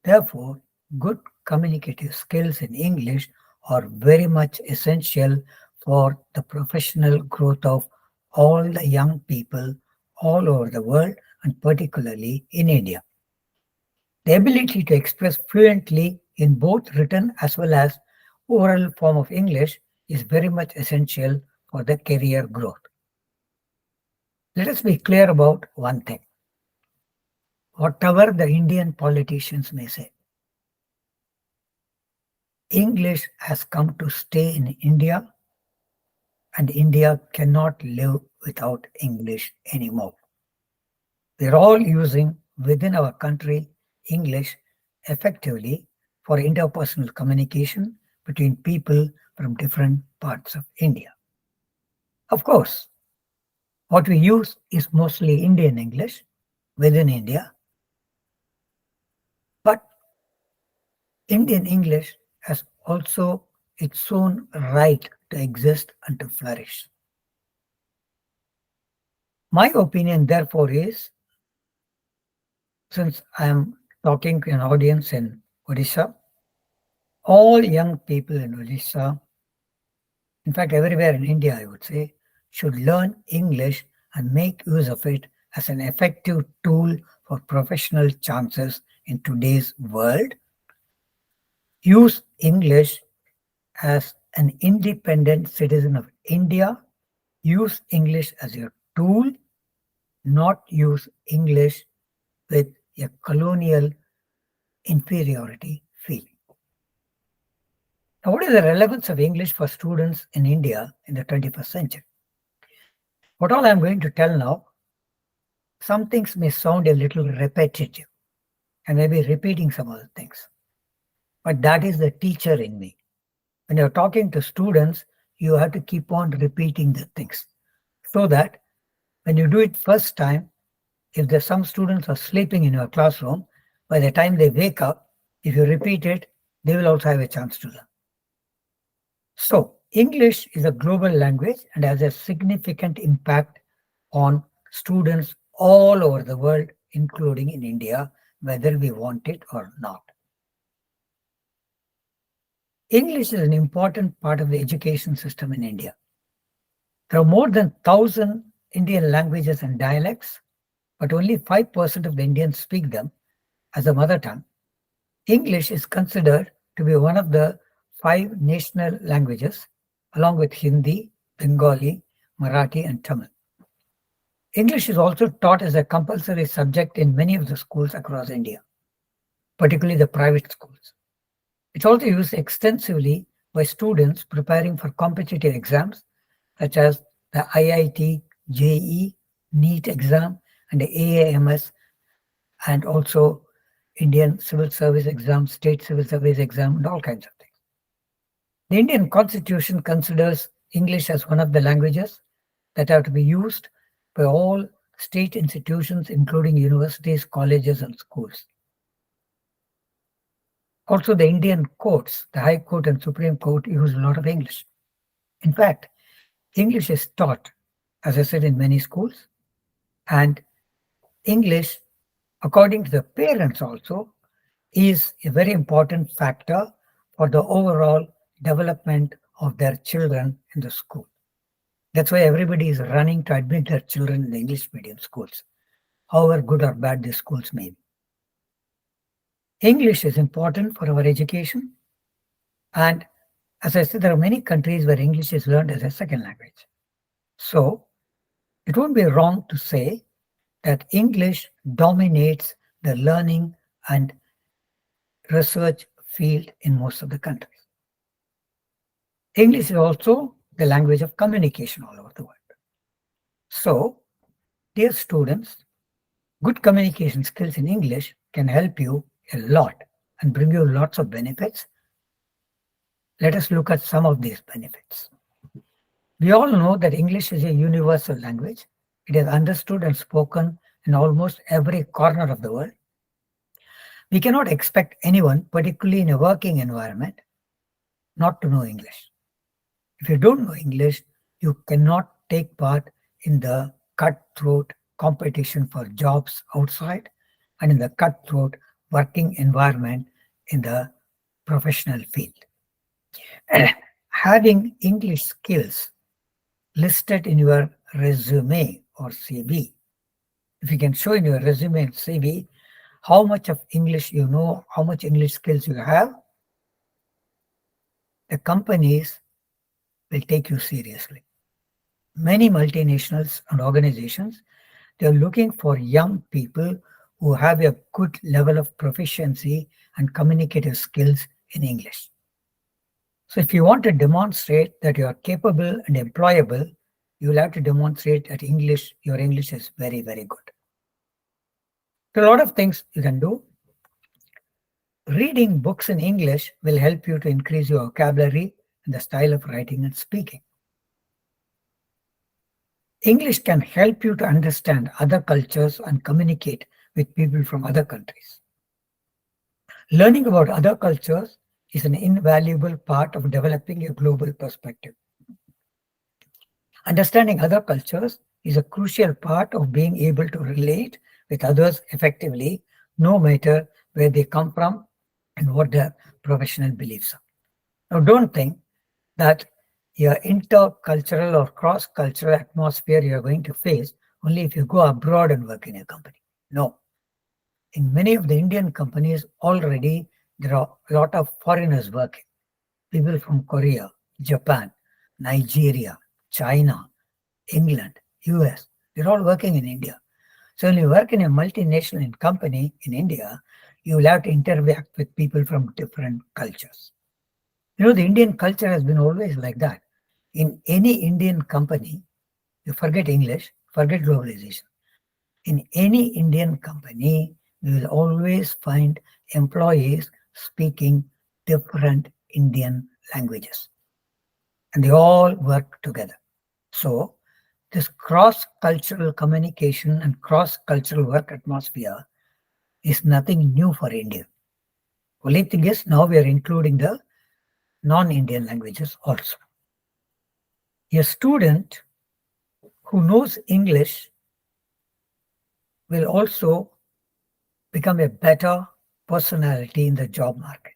Therefore, good communicative skills in English are very much essential for the professional growth of all the young people all over the world, and particularly in India. The ability to express fluently in both written as well as oral form of English is very much essential for the career growth. Let us be clear about one thing. Whatever the Indian politicians may say, English has come to stay in India, and India cannot live without English anymore. We're all using within our country English effectively for interpersonal communication between people from different parts of India. Of course, what we use is mostly Indian English within India, but Indian English has also its own right to exist and to flourish. My opinion, therefore, is, since I am talking to an audience in Odisha, all young people in Odisha, in fact everywhere in India I would say, should learn English and make use of it as an effective tool for professional chances in today's world. Use English as an independent citizen of India. Use English as your tool, not use English with a colonial inferiority feeling. Now, what is the relevance of English for students in India in the 21st century? What all I'm going to tell now, some things may sound a little repetitive and maybe repeating some other things, but that is the teacher in me. When you're talking to students, you have to keep on repeating the things so that when you do it first time, if there's some students are sleeping in your classroom, by the time they wake up, if you repeat it, they will also have a chance to learn. So English is a global language and has a significant impact on students all over the world, including in India, whether we want it or not. English is an important part of the education system in India. There are more than 1,000 Indian languages and dialects, but only 5% of the Indians speak them as a mother tongue. English is considered to be one of the 5 national languages, along with Hindi, Bengali, Marathi, and Tamil. English is also taught as a compulsory subject in many of the schools across India, particularly the private schools. It's also used extensively by students preparing for competitive exams such as the IIT, JEE, NEET exam, and the AAMS, and also Indian Civil Service exam, State Civil Service exam, and all kinds of things. The Indian Constitution considers English as one of the languages that are to be used by all state institutions, including universities, colleges, and schools. Also, the Indian courts, the High Court and Supreme Court, use a lot of English. In fact, English is taught, as I said, in many schools, and English, according to the parents also, is a very important factor for the overall development of their children in the school. That's why everybody is running to admit their children in the English medium schools, however good or bad the schools may be. English is important for our education. And as I said, there are many countries where English is learned as a second language. So it won't be wrong to say that English dominates the learning and research field in most of the countries. English is also the language of communication all over the world. So, dear students, good communication skills in English can help you a lot and bring you lots of benefits. Let us look at some of these benefits. We all know that English is a universal language. It is understood and spoken in almost every corner of the world. We cannot expect anyone, particularly in a working environment, not to know English. If you don't know English, you cannot take part in the cutthroat competition for jobs outside and in the cutthroat working environment in the professional field. Having English skills listed in your resume or CV, if you can show in your resume and CV how much of English you know, how much English skills you have, the companies will take you seriously. Many multinationals and organizations, they're looking for young people who have a good level of proficiency and communicative skills in English. So if you want to demonstrate that you are capable and employable, you will have to demonstrate that your English is very, very good. There are a lot of things you can do. Reading books in English will help you to increase your vocabulary and the style of writing and speaking. English can help you to understand other cultures and communicate with people from other countries. Learning about other cultures is an invaluable part of developing a global perspective. Understanding other cultures is a crucial part of being able to relate with others effectively, no matter where they come from and what their professional beliefs are. Now, don't think that your intercultural or cross-cultural atmosphere you're going to face only if you go abroad and work in a company. No. In many of the Indian companies already, there are a lot of foreigners working. People from Korea, Japan, Nigeria, China, England, US, they're all working in India. So when you work in a multinational company in India, you will have to interact with people from different cultures. You know, the Indian culture has been always like that. In any Indian company, you forget English, forget globalization. In any Indian company, you will always find employees speaking different Indian languages. And they all work together. So this cross-cultural communication and cross-cultural work atmosphere is nothing new for India. Only thing is, now we are including the non-Indian languages also. A student who knows English will also become a better personality in the job market.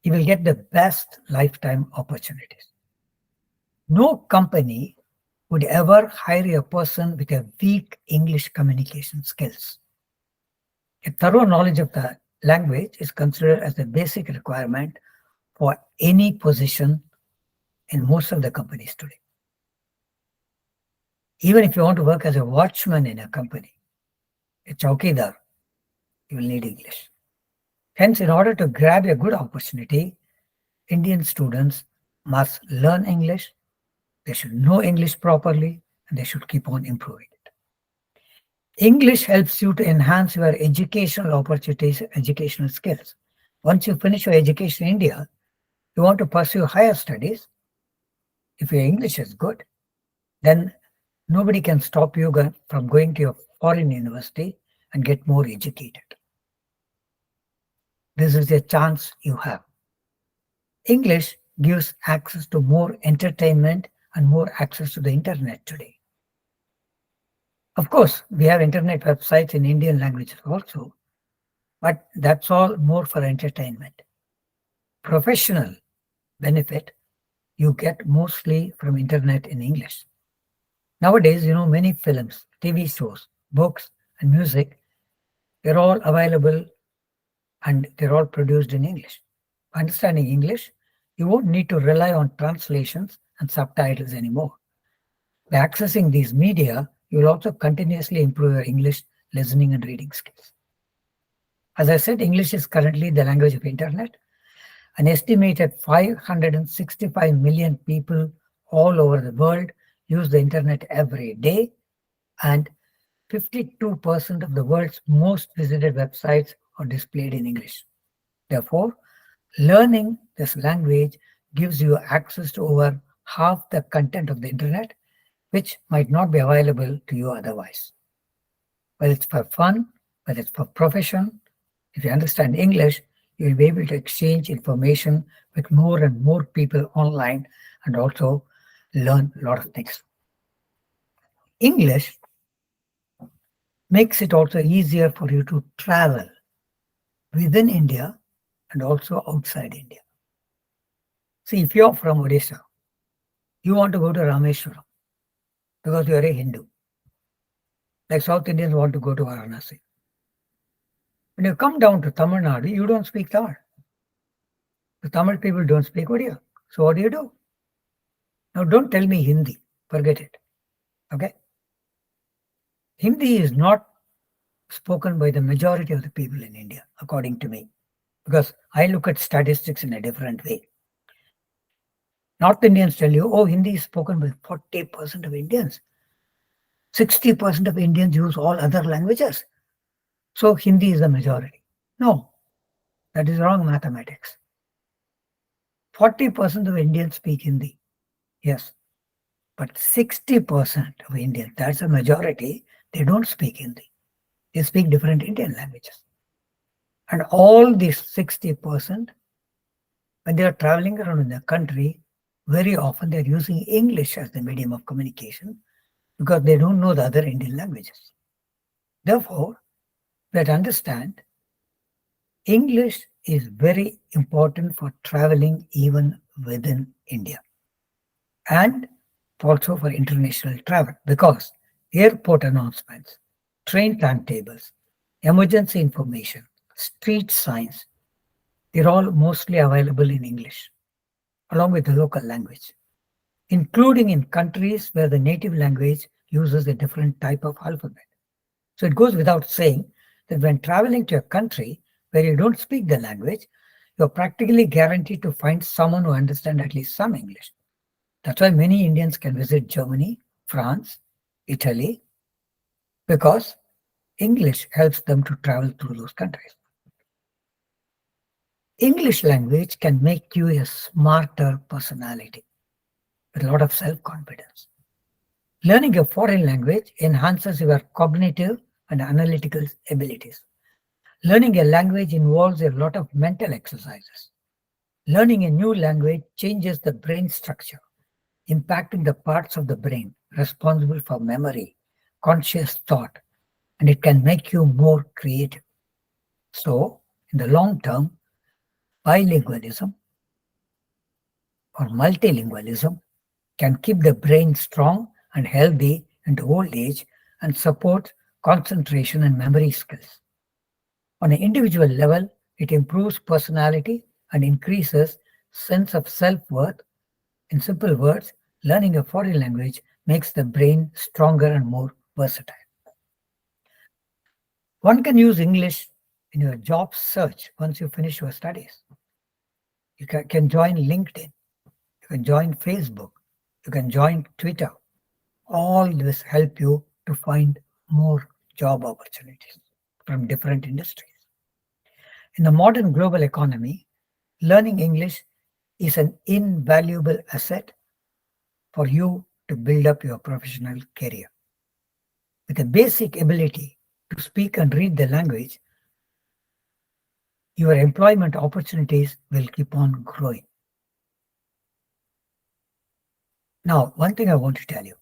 He will get the best lifetime opportunities. No company would ever hire a person with a weak English communication skills. A thorough knowledge of the language is considered as a basic requirement for any position in most of the companies today. Even if you want to work as a watchman in a company, a chowkidar, you will need English. Hence, in order to grab a good opportunity, Indian students must learn English, they should know English properly, and they should keep on improving it. English helps you to enhance your educational opportunities, educational skills. Once you finish your education in India, you want to pursue higher studies. If your English is good, then nobody can stop you from going to a foreign university and get more educated. This is a chance you have. English gives access to more entertainment and more access to the internet today. Of course, we have internet websites in Indian languages also, but that's all more for entertainment. Professional benefit you get mostly from internet in English. Nowadays, many films, TV shows, books, and music, they're all available and they're all produced in English. Understanding English, you won't need to rely on translations and subtitles anymore. By accessing these media, you will also continuously improve your English listening and reading skills. As I said, English is currently the language of internet. An estimated 565 million people all over the world use the internet every day, and 52% of the world's most visited websites are displayed in English. Therefore, learning this language gives you access to over half the content of the internet, which might not be available to you otherwise. Whether it's for fun, whether it's for profession, if you understand English, you will be able to exchange information with more and more people online and also learn a lot of things. English makes it also easier for you to travel within India and also outside India. See, if you're from Odisha, you want to go to Rameshwaram because you're a Hindu. Like South Indians want to go to Varanasi. When you come down to Tamil Nadu, you don't speak Tamil. The Tamil people don't speak Odia. So what do? Now don't tell me Hindi. Forget it. Okay? Hindi is not spoken by the majority of the people in India, according to me, because I look at statistics in a different way. North Indians tell you, oh, Hindi is spoken by 40% of Indians. 60% of Indians use all other languages. So Hindi is the majority. No, that is wrong mathematics. 40% of Indians speak Hindi. Yes. But 60% of Indians, that's a majority, they don't speak Hindi. They speak different Indian languages. And all these 60%, when they are traveling around in the country, very often they're using English as the medium of communication because they don't know the other Indian languages. Therefore, we have to understand English is very important for traveling even within India and also for international travel, because airport announcements, train timetables, emergency information, street signs, they're all mostly available in English along with the local language, including in countries where the native language uses a different type of alphabet. So it goes without saying that when traveling to a country where you don't speak the language, you're practically guaranteed to find someone who understands at least some English. That's why many Indians can visit Germany, France, Italy, because English helps them to travel through those countries. English language can make you a smarter personality with a lot of self-confidence. Learning a foreign language enhances your cognitive and analytical abilities. Learning a language involves a lot of mental exercises. Learning a new language changes the brain structure, impacting the parts of the brain responsible for memory, conscious thought, and it can make you more creative. So, in the long term, bilingualism or multilingualism can keep the brain strong and healthy into old age and support concentration and memory skills. On an individual level, it improves personality and increases sense of self-worth. In simple words, learning a foreign language makes the brain stronger and more versatile. One can use English in your job search once you finish your studies. You can join LinkedIn, you can join Facebook, you can join Twitter. All this help you to find more job opportunities from different industries. In the modern global economy, learning English is an invaluable asset for you to build up your professional career. With a basic ability to speak and read the language, your employment opportunities will keep on growing. Now, one thing I want to tell you.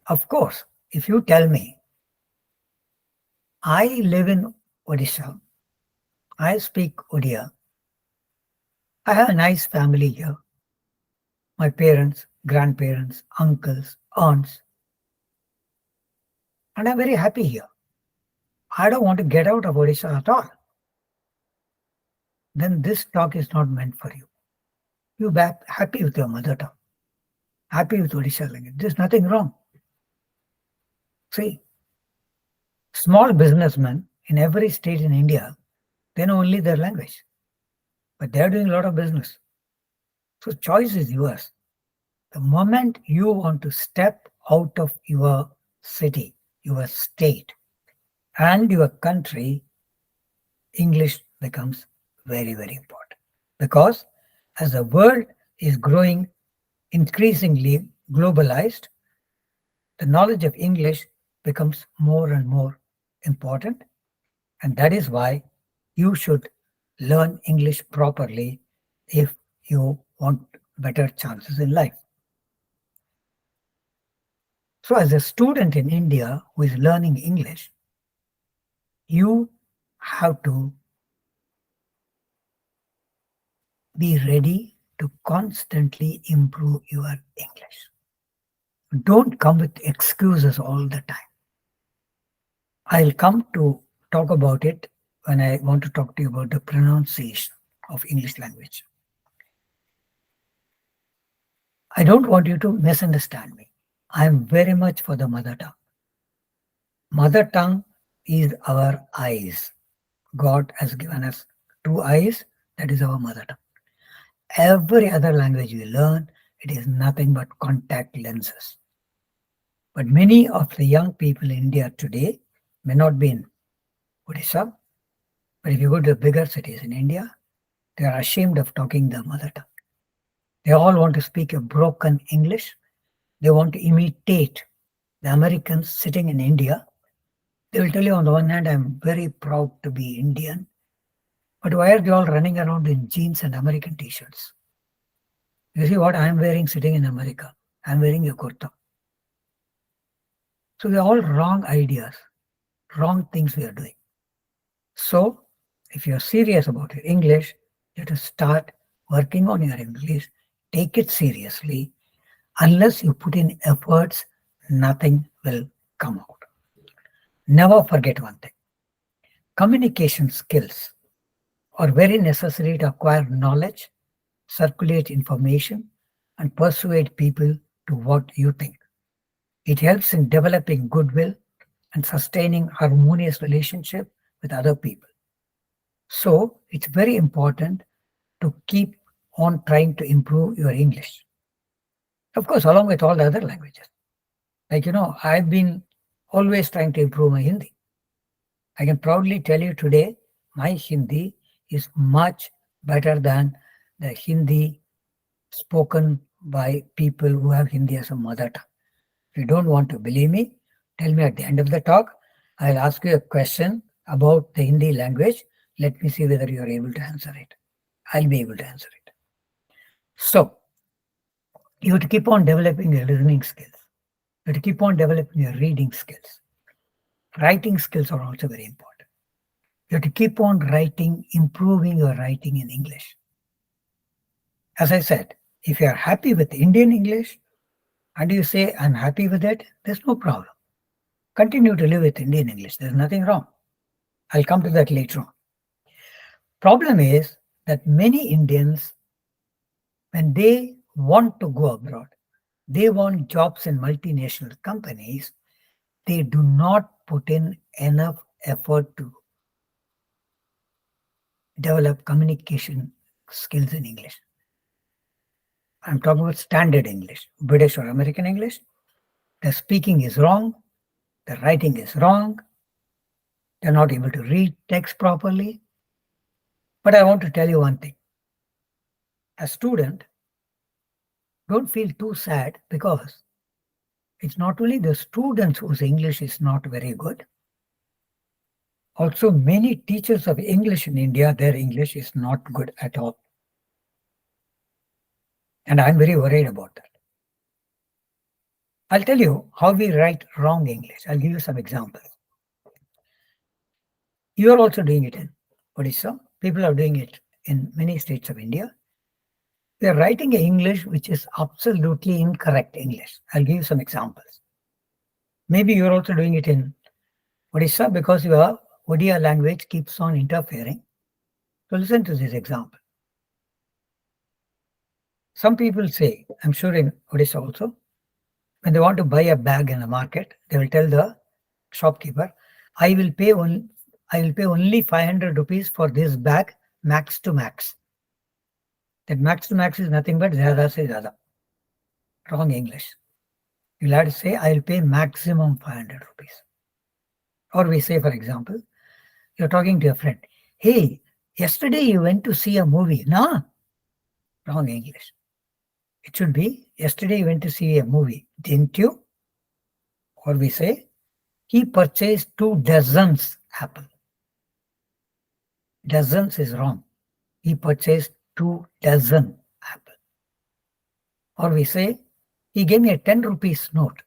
Of course, if you tell me, I live in Odisha, I speak Odia, I have a nice family here, my parents, grandparents, uncles, aunts, and I'm very happy here. I don't want to get out of Odisha at all. Then this talk is not meant for you. You're happy with your mother tongue, happy with Odisha language. There's nothing wrong. See, small businessmen in every state in India, they know only their language, but they're doing a lot of business. So choice is yours. The moment you want to step out of your city, your state, and your country, English becomes very, very important. Because as the world is growing increasingly globalized, the knowledge of English becomes more and more important. And that is why you should learn English properly if you want better chances in life. So as a student in India who is learning English, you have to be ready to constantly improve your English. Don't come with excuses all the time. I'll come to talk about it when I want to talk to you about the pronunciation of English language. I don't want you to misunderstand me. I am very much for the mother tongue. Mother tongue is our eyes. God has given us 2 eyes, that is our mother tongue. Every other language we learn, it is nothing but contact lenses. But many of the young people in India today may not be in Odisha, but if you go to the bigger cities in India, they are ashamed of talking their mother tongue. They all want to speak a broken English. They want to imitate the Americans sitting in India. They will tell you on the one hand, I'm very proud to be Indian, but why are they all running around in jeans and American t-shirts? You see what I'm wearing sitting in America? I'm wearing a kurta. So they're all wrong ideas, wrong things we are doing. So if you're serious about your English, you have to start working on your English. Take it seriously. Unless you put in efforts, nothing will come out. Never forget one thing. Communication skills are very necessary to acquire knowledge, circulate information, and persuade people to what you think. It helps in developing goodwill and sustaining harmonious relationship with other people. So it's very important to keep on trying to improve your English. Of course, along with all the other languages. Like, I've been always trying to improve my Hindi. I can proudly tell you today, my Hindi is much better than the Hindi spoken by people who have Hindi as a mother tongue. If you don't want to believe me, tell me at the end of the talk. I'll ask you a question about the Hindi language. Let me see whether you are able to answer it. I'll be able to answer it. So, you have to keep on developing your listening skills. You have to keep on developing your reading skills. Writing skills are also very important. You have to keep on writing, improving your writing in English. As I said, if you are happy with Indian English and you say, I'm happy with it, there's no problem. Continue to live with Indian English. There's nothing wrong. I'll come to that later on. Problem is that many Indians, when they want to go abroad, they want jobs in multinational companies, they do not put in enough effort to develop communication skills in English. I'm talking about standard English, British or American English. The speaking is wrong, the writing is wrong, they're not able to read text properly. But I want to tell you one thing. As a student, don't feel too sad, because it's not only the students whose English is not very good. Also, many teachers of English in India, their English is not good at all. And I'm very worried about that. I'll tell you how we write wrong English. I'll give you some examples. You are also doing it in Odisha. People are doing it in many states of India. We are writing English which is absolutely incorrect English. I'll give you some examples. Maybe you're also doing it in Odisha because your Odia language keeps on interfering. So listen to this example. Some people say, I'm sure in Odisha also, when they want to buy a bag in the market, they will tell the shopkeeper, I will pay only 500 rupees for this bag, max to max. That max to max is nothing but zyada se zyada. Wrong English. You'll have to say, I'll pay maximum 500 rupees. Or we say, for example, you're talking to a friend. Hey, yesterday you went to see a movie. No. Wrong English. It should be, yesterday you went to see a movie, didn't you? Or we say, he purchased 2 dozens apple. Dozens is wrong. He purchased 2 dozen apple. Or we say, he gave me a 10 rupees note.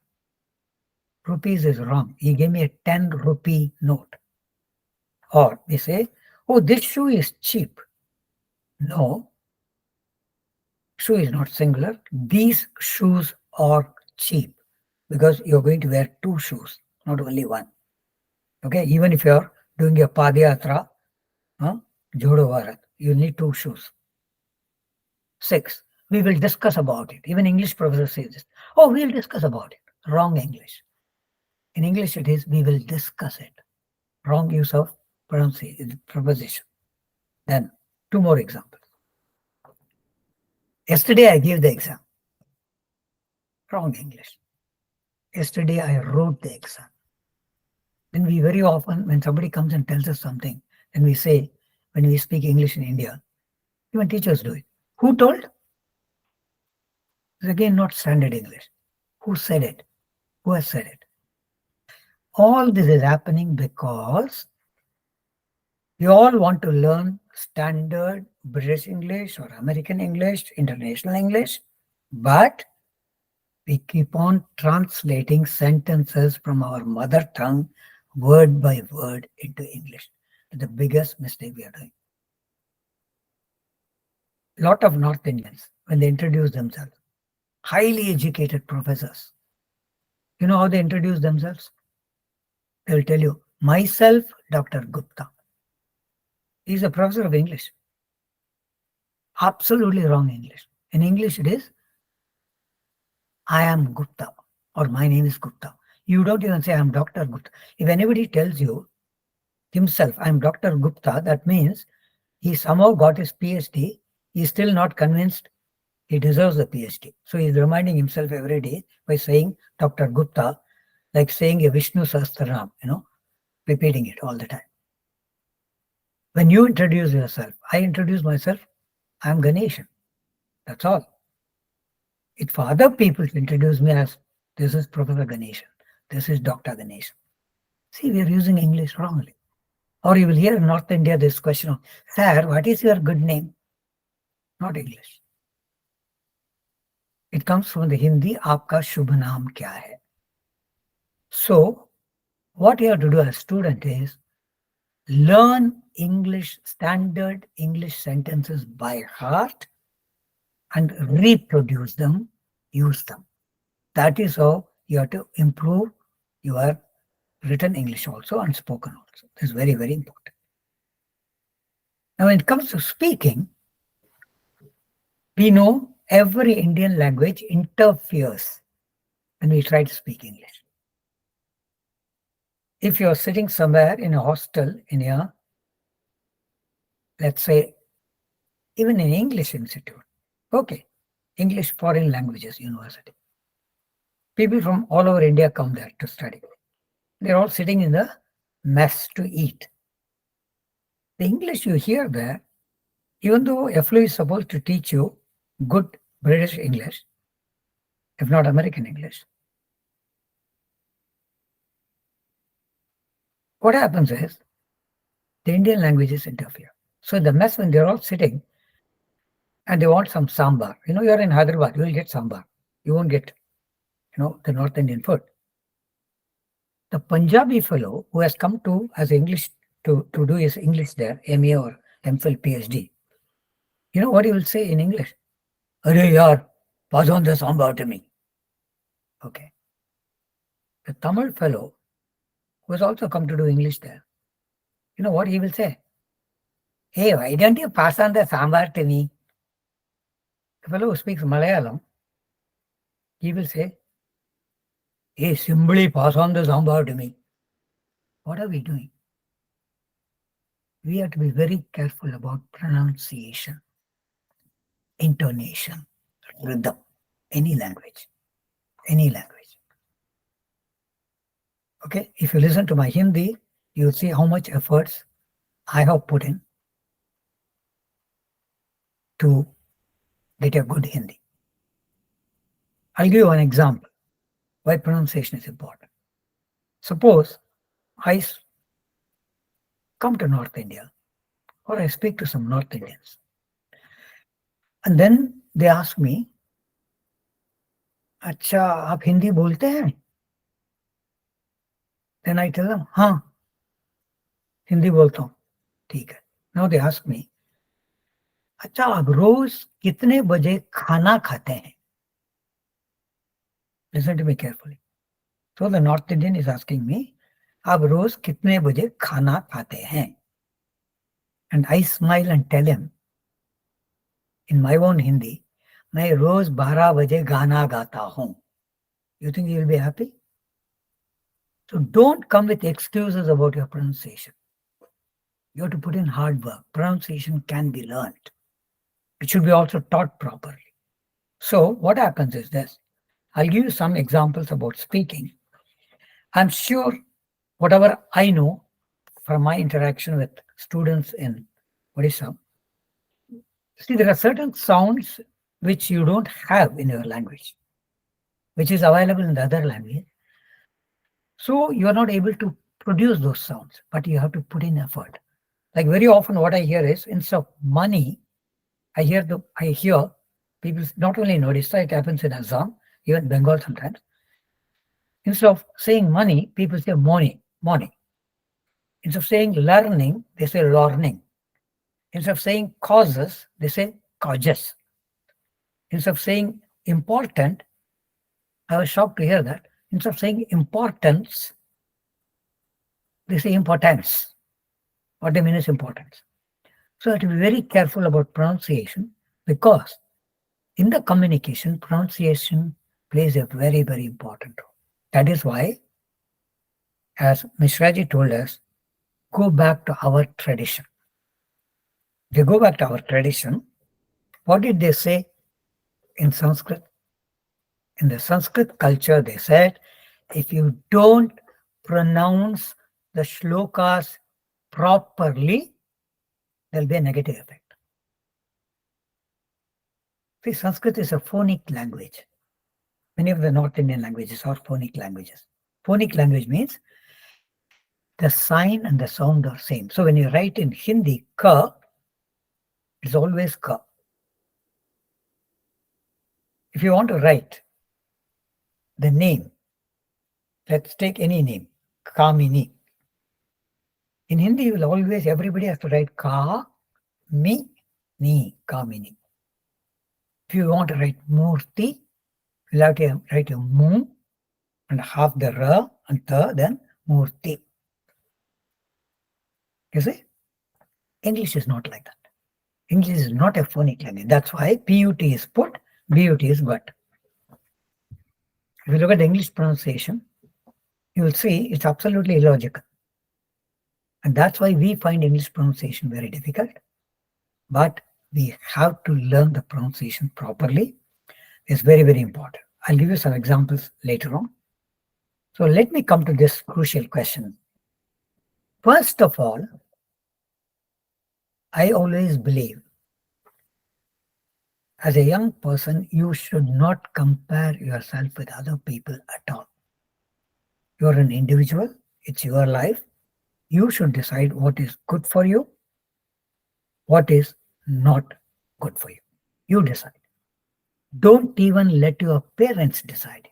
Rupees is wrong. He gave me a 10 rupee note. Or we say, oh, this shoe is cheap. No. Shoe is not singular. These shoes are cheap, because you're going to wear 2 shoes, not only 1. Okay, even if you're doing a Padayatra, Jodo Varat, you need 2 shoes. 6, we will discuss about it. Even English professor says this. Oh, we'll discuss about it. Wrong English. In English it is, we will discuss it. Wrong use of pronunciation, preposition. Then 2 more examples. Yesterday I gave the exam. Wrong English. Yesterday I wrote the exam. Then we very often, when somebody comes and tells us something, then we say, when we speak English in India, even teachers do it. Who told? It's again not standard English. Who said it? Who has said it? All this is happening because we all want to learn standard British English or American English, international English, but we keep on translating sentences from our mother tongue word by word into English. It's the biggest mistake we are doing. A lot of North Indians, when they introduce themselves, highly educated professors, you know how they introduce themselves? They will tell you, myself, Dr. Gupta. He's a professor of English. Absolutely wrong English. In English it is, I am Gupta, or my name is Gupta. You don't even say I am Dr. Gupta. If anybody tells you himself, I am Dr. Gupta, that means he somehow got his PhD. He's still not convinced he deserves the PhD. So he's reminding himself every day by saying Dr. Gupta, like saying a Vishnu Sahasranam, repeating it all the time. When you introduce yourself, I introduce myself, I am Ganeshan. That's all. It's for other people to introduce me as, this is Professor Ganeshan, this is Dr. Ganeshan. See, we are using English wrongly. Or you will hear in North India this question of, sir, what is your good name? Not English. It comes from the Hindi, aapka shubh naam kya hai? So, what you have to do as a student is, learn English, standard English sentences by heart and reproduce them, use them. That is how you have to improve your written English also and spoken also. This is very, very important. Now, when it comes to speaking, we know every Indian language interferes when we try to speak English. If you're sitting somewhere in a hostel in a, let's say, even an English institute, okay, English foreign languages university. People from all over India come there to study. They're all sitting in the mess to eat. The English you hear there, even though EFLU is supposed to teach you good British English, if not American English, what happens is the Indian languages interfere. So in the mess, when they're all sitting and they want some sambar, you're in Hyderabad, you will get sambar. You won't get, the North Indian food. The Punjabi fellow who has come to as English to do his English there, MA or MPhil, PhD, you know what he will say in English? Arey yaar, pass on the sambar to me. Okay. The Tamil fellow who has also come to do English there, you know what he will say? Hey, why don't you pass on the sambar to me? The fellow who speaks Malayalam, he will say, hey, simply pass on the sambar to me. What are we doing? We have to be very careful about pronunciation, intonation, rhythm, any language. Okay, if you listen to my Hindi, you'll see how much efforts I have put in to get a good Hindi. I'll give you an example why pronunciation is important. Suppose I come to North India or I speak to some North Indians and then they ask me, अच्छा आप हिंदी बोलते हैं? Then I tell them, हाँ हिंदी बोलता हूँ. ठीक है. Now they ask me, अच्छा आप रोज कितने बजे खाना खाते हैं? Listen to me carefully. So the North Indian is asking me, आप रोज कितने बजे खाना खाते हैं? And I smile and tell him in my own Hindi, मैं रोज 12 बजे गाना गाता हूँ. You think he will be happy? So don't come with excuses about your pronunciation. You have to put in hard work. Pronunciation can be learned. It should be also taught properly. So what happens is this. I'll give you some examples about speaking. I'm sure whatever I know from my interaction with students in Odisha, see, there are certain sounds which you don't have in your language, which is available in the other language. So you are not able to produce those sounds, but you have to put in effort. Like very often what I hear is, instead of money, I hear people, not only in Odisha, it happens in Assam, even Bengal sometimes. Instead of saying money, people say money. Instead of saying learning, they say learning. Instead of saying causes, they say causes. Instead of saying important, I was shocked to hear that. Instead of saying importance, they say importance. What they mean is importance. So you have to be very careful about pronunciation, because in the communication, pronunciation plays a very, very important role. That is why, as Mishraji told us, go back to our tradition. If you go back to our tradition, what did they say in Sanskrit? In the Sanskrit culture, they said, if you don't pronounce the shlokas properly, there'll be a negative effect. See, Sanskrit is a phonic language. Many of the North Indian languages are phonic languages. Phonic language means the sign and the sound are same. So when you write in Hindi, ka, it's always ka. If you want to write the name, let's take any name, Kamini. In Hindi, you will always, everybody has to write ka, mi, ni, Kamini. If you want to write Murti, you'll have to write a mu and half the ra and ta, then Murti. You see? English is not like that. English is not a phonic language. That's why PUT is put beauties, but if you look at the English pronunciation, you will see it's absolutely illogical. And that's why we find English pronunciation very difficult. But we have to learn the pronunciation properly. It's very, very important. I'll give you some examples later on. So let me come to this crucial question. First of all, I always believe as a young person, you should not compare yourself with other people at all. You're an individual. It's your life. You should decide what is good for you, what is not good for you. You decide. Don't even let your parents decide it.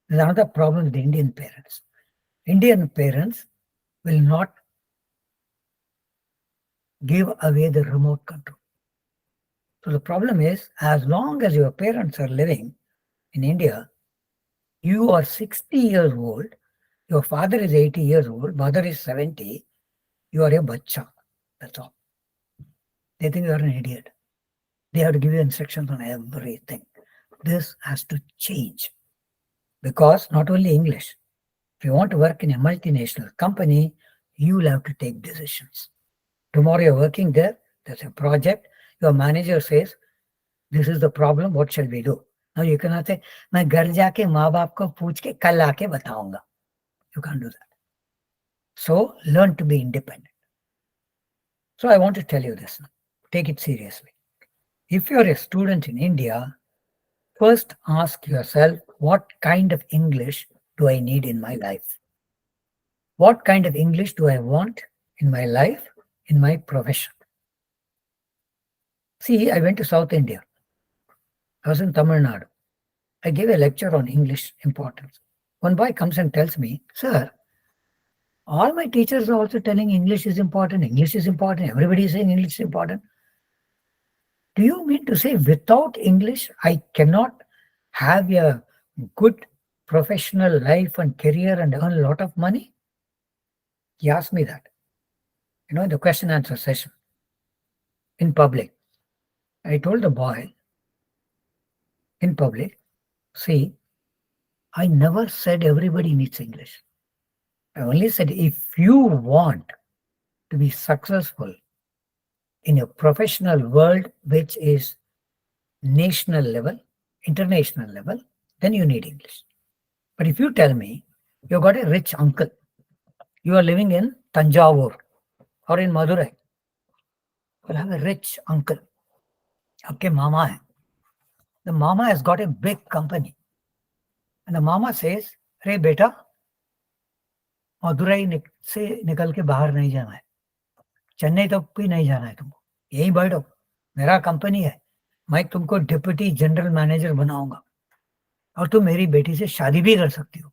There's another problem with the Indian parents. Indian parents will not give away the remote control. So the problem is, as long as your parents are living in India, you are 60 years old, your father is 80 years old, mother is 70, you are a bacha. That's all. They think you are an idiot. They have to give you instructions on everything. This has to change. Because not only English, if you want to work in a multinational company, you will have to take decisions. Tomorrow you're working there, there's a project, your manager says, this is the problem, what shall we do? Now you cannot say, मैं घर जाके माँ बाप को पूछ के कल आके बताऊंगा. You can't do that. So learn to be independent. So I want to tell you this now. Take it seriously. If you're a student in India, first ask yourself, what kind of English do I need in my life? What kind of English do I want in my life, in my profession? See, I went to South India. I was in Tamil Nadu. I gave a lecture on English importance. One boy comes and tells me, sir, all my teachers are also telling English is important, everybody is saying English is important. Do you mean to say without English, I cannot have a good professional life and career and earn a lot of money? He asked me that, in the question answer session in public. I told the boy in public, see, I never said everybody needs English. I only said if you want to be successful in a professional world which is national level, international level, then you need English. But if you tell me you've got a rich uncle, you are living in Tanjavur or in Madurai, you'll have a rich uncle. Okay, mama hai. The mama has got a big company. And the mama says, "Hey beta, Madurai से निकल के बाहर नहीं जाना है, चेन्नई तक भी नहीं जाना है तुमको, यही बैठो, मेरा कंपनी है, मैं तुमको डिप्टी जनरल मैनेजर बनाऊंगा और तुम मेरी बेटी से शादी भी कर सकती हो."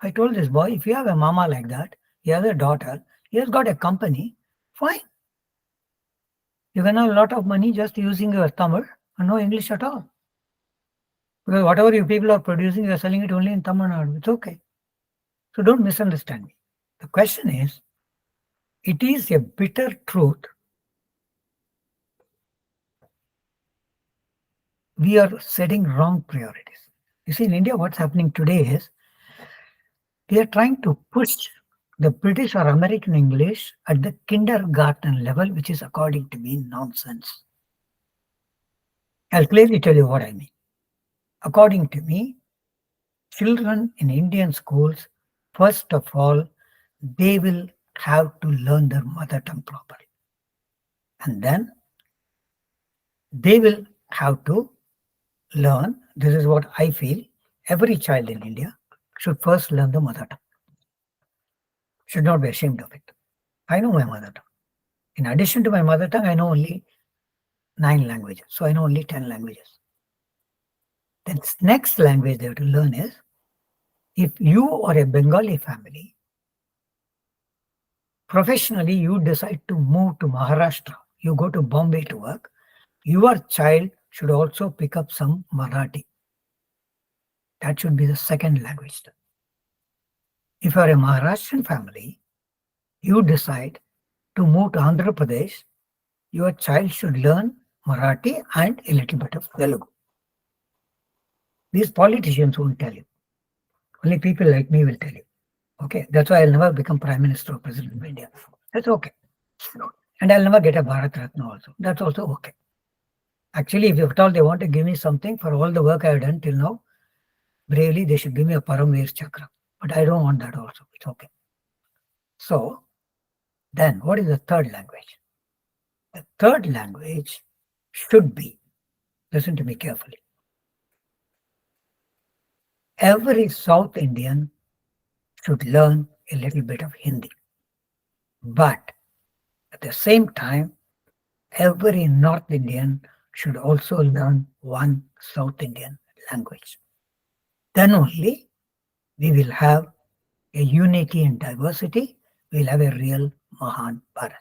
I told this boy, if you have a mama like that, he has a daughter, he has got a company, fine. You can have a lot of money just using your Tamil and no English at all. Because whatever you people are producing, you are selling it only in Tamil Nadu. It's okay. So don't misunderstand me. The question is, it is a bitter truth. We are setting wrong priorities. You see, in India, what's happening today is, we are trying to push the British or American English at the kindergarten level, which is, according to me, nonsense. I'll clearly tell you what I mean. According to me, children in Indian schools, first of all, they will have to learn their mother tongue properly. And then they will have to learn, this is what I feel, every child in India should first learn the mother tongue. Should not be ashamed of it. I know my mother tongue. In addition to my mother tongue, I know only 9 languages. So I know only 10 languages. The next language they have to learn is, if you are a Bengali family, professionally you decide to move to Maharashtra, you go to Bombay to work, your child should also pick up some Marathi. That should be the second language. If you are a Maharashtrian family, you decide to move to Andhra Pradesh, your child should learn Marathi and a little bit of Telugu. These politicians won't tell you. Only people like me will tell you. Okay, that's why I'll never become Prime Minister or President of India. That's okay. And I'll never get a Bharat Ratna also. That's also okay. Actually, if at all they want to give me something for all the work I've done till now, bravely they should give me a Paramveer Chakra. But I don't want that also. It's okay. So, then what is the third language? The third language should be, listen to me carefully, every South Indian should learn a little bit of Hindi. But at the same time, every North Indian should also learn one South Indian language. Then only we will have a unity in diversity, we will have a real Mahan Bharat.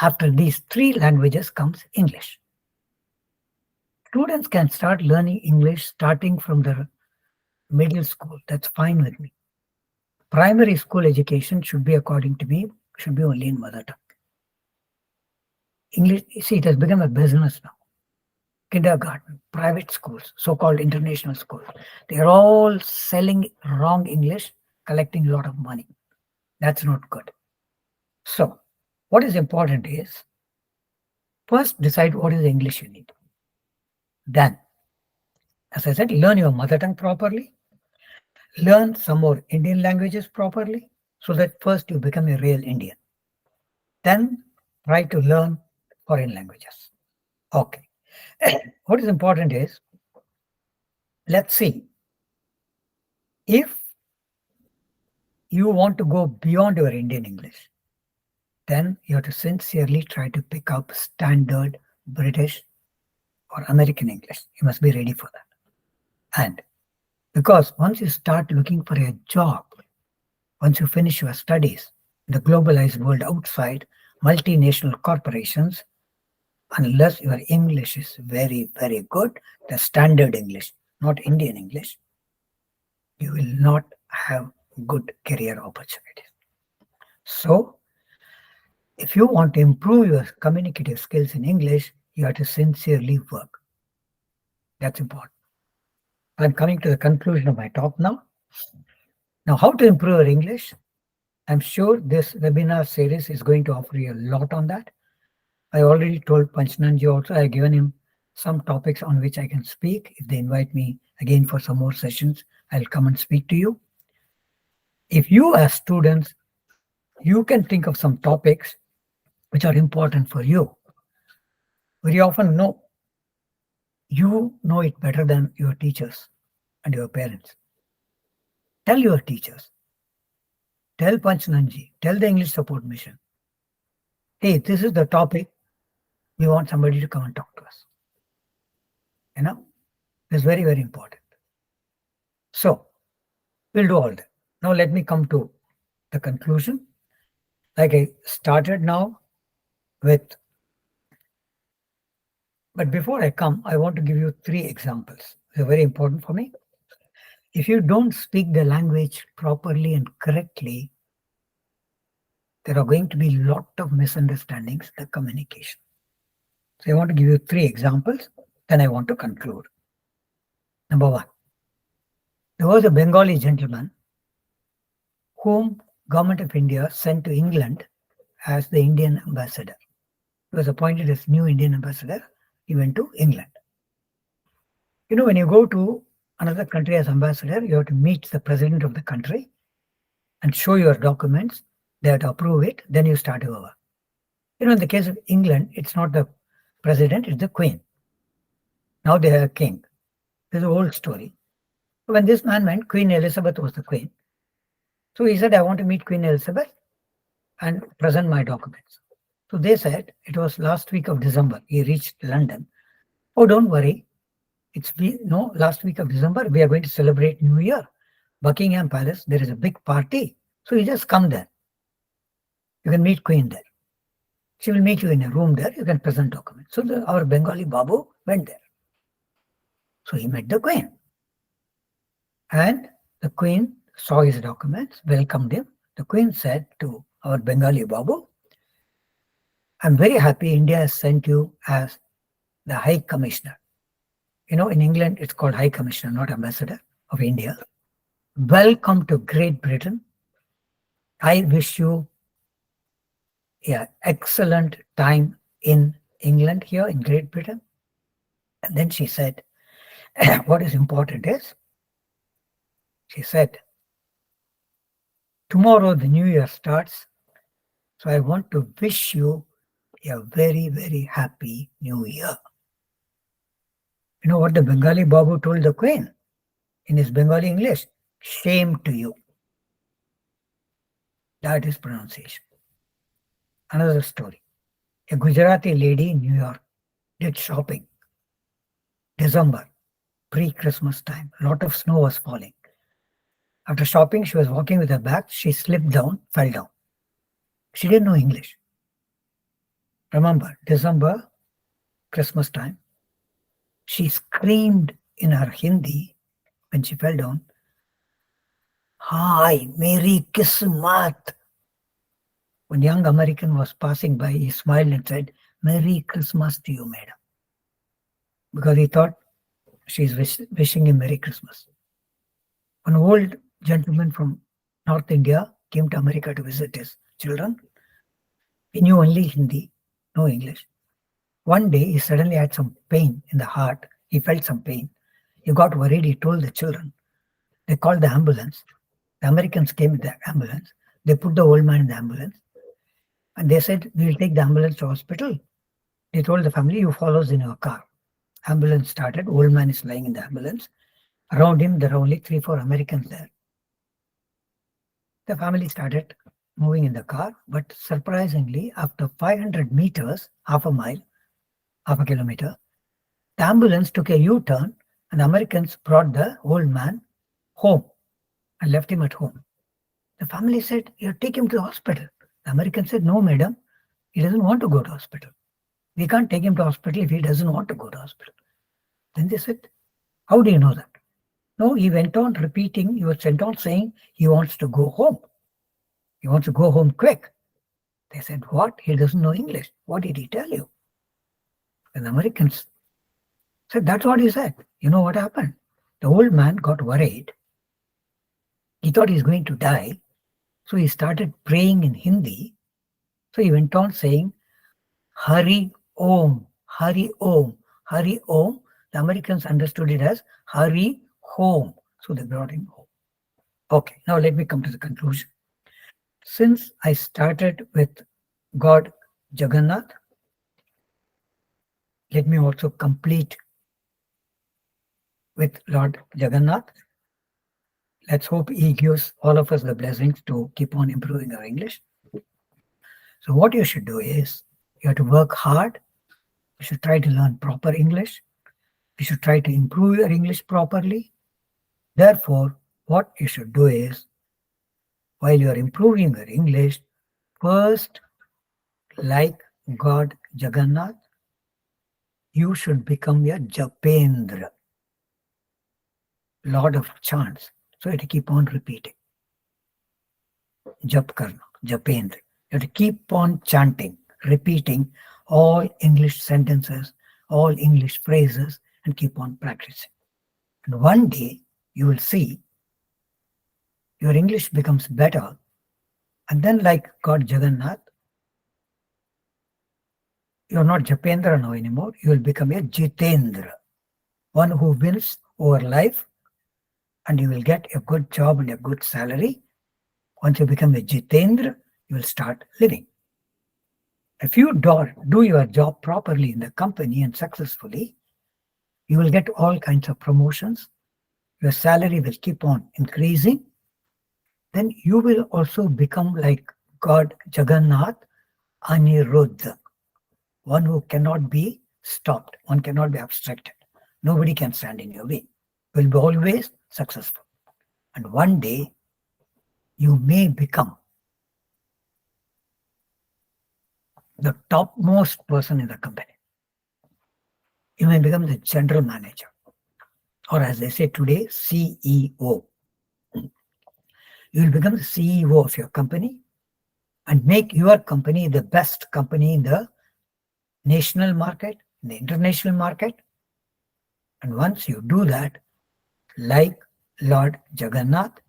After these three languages comes English. Students can start learning English starting from the middle school. That's fine with me. Primary school education should be, according to me, should be only in mother tongue. English, you see, it has become a business now. Kindergarten, private schools, so-called international schools, they are all selling wrong English, collecting a lot of money. That's not good. So, what is important is, first decide what is the English you need. Then, as I said, learn your mother tongue properly, learn some more Indian languages properly, so that first you become a real Indian. Then, try to learn foreign languages. Okay. What is important is, let's see, if you want to go beyond your Indian English, then you have to sincerely try to pick up standard British or American English. You must be ready for that. And because once you start looking for a job, once you finish your studies in the globalized world outside, multinational corporations, unless your English is very, very good, the standard English, not Indian English, you will not have good career opportunities. So, if you want to improve your communicative skills in English, you have to sincerely work. That's important. I'm coming to the conclusion of my talk now. Now, how to improve your English? I'm sure this webinar series is going to offer you a lot on that. I already told Panchananji also, I've given him some topics on which I can speak. If they invite me again for some more sessions, I'll come and speak to you. If you as students, you can think of some topics which are important for you. Very often, you know it better than your teachers and your parents. Tell your teachers, tell Panchananji, tell the English Support Mission, hey, this is the topic, we want somebody to come and talk to us. You know, it's very, very important. So, we'll do all that. Now, let me come to the conclusion. Like I started now with, but before I come, I want to give you 3 examples. They're very important for me. If you don't speak the language properly and correctly, there are going to be a lot of misunderstandings in the communication. So I want to give you 3 examples, then I want to conclude. Number 1, there was a Bengali gentleman whom Government of India sent to England as the Indian ambassador. He was appointed as new Indian ambassador. He went to England. You know, when you go to another country as ambassador, you have to meet the president of the country and show your documents. They have to approve it. Then you start over. You know, in the case of England, it's not the president, it's the queen. Now they have a king. There's an old story. When this man went, Queen Elizabeth was the queen. So he said, I want to meet Queen Elizabeth and present my documents. So they said, it was last week of December. He reached London. Oh, don't worry. Last week of December, we are going to celebrate New Year. Buckingham Palace, there is a big party. So you just come there. You can meet Queen there. She will meet you in a room there. You can present documents. So our Bengali Babu went there. So he met the Queen. And the Queen saw his documents, welcomed him. The Queen said to our Bengali Babu, I'm very happy India has sent you as the High Commissioner. You know, in England, it's called High Commissioner, not Ambassador of India. Welcome to Great Britain. I wish you an excellent time in England here in Great Britain. And then she said, what is important is, she said, tomorrow the new year starts. So I want to wish you a very, very happy new year. You know what the Bengali Babu told the Queen in his Bengali English? Shame to you. That is pronunciation. Another story. A Gujarati lady in New York did shopping. December, pre-Christmas time. A lot of snow was falling. After shopping, she was walking with her bag. She slipped down, fell down. She didn't know English. Remember, December, Christmas time. She screamed in her Hindi when she fell down, "Hi, Merry Kismat." When young American was passing by, he smiled and said, "Merry Christmas to you, madam." Because he thought she's wishing him Merry Christmas. An old gentleman from North India came to America to visit his children. He knew only Hindi, no English. One day, he suddenly had some pain in the heart. He felt some pain. He got worried. He told the children. They called the ambulance. The Americans came with the ambulance. They put the old man in the ambulance. And they said, "We'll take the ambulance to hospital." They told the family, "You follow us in your car." Ambulance started. Old man is lying in the ambulance. Around him, there are only 3-4 Americans there. The family started moving in the car. But surprisingly, after 500 meters, half a kilometer, the ambulance took a U-turn and the Americans brought the old man home and left him at home. The family said, "You take him to the hospital." The American said, "No, madam, he doesn't want to go to hospital. We can't take him to hospital if he doesn't want to go to hospital." Then they said, "How do you know that?" No, he went on repeating, he was sent on saying he wants to go home. He wants to go home quick. They said, "What? He doesn't know English. What did he tell you?" And the Americans said, "That's what he said." You know what happened? The old man got worried. He thought he's going to die. So he started praying in Hindi. So he went on saying, "Hari Om, Hari Om, Hari Om." The Americans understood it as Hari Home. So they brought him home. Okay, now let me come to the conclusion. Since I started with God Jagannath, let me also complete with Lord Jagannath. Let's hope he gives all of us the blessings to keep on improving our English. So what you should do is, you have to work hard. You should try to learn proper English. You should try to improve your English properly. Therefore, what you should do is, while you are improving your English, first, like God Jagannath, you should become a Japendra, Lord of chants. So you have to keep on repeating. Jap karna, Japendra. You have to keep on chanting, repeating all English sentences, all English phrases, and keep on practicing. And one day, you will see your English becomes better. And then, like God Jagannath, you're not Japendra now anymore. You will become a Jitendra, one who wins over life, and you will get a good job and a good salary. Once you become a Jitendra, you will start living. If you do your job properly in the company and successfully, you will get all kinds of promotions. Your salary will keep on increasing. Then you will also become like God Jagannath, Aniruddha, one who cannot be stopped, one cannot be obstructed. Nobody can stand in your way. You will be always successful. And one day, you may become the topmost person in the company. You may become the general manager, or as they say today, CEO. You will become the CEO of your company and make your company the best company in the national market, in the international market. And once you do that, like Lord Jagannath,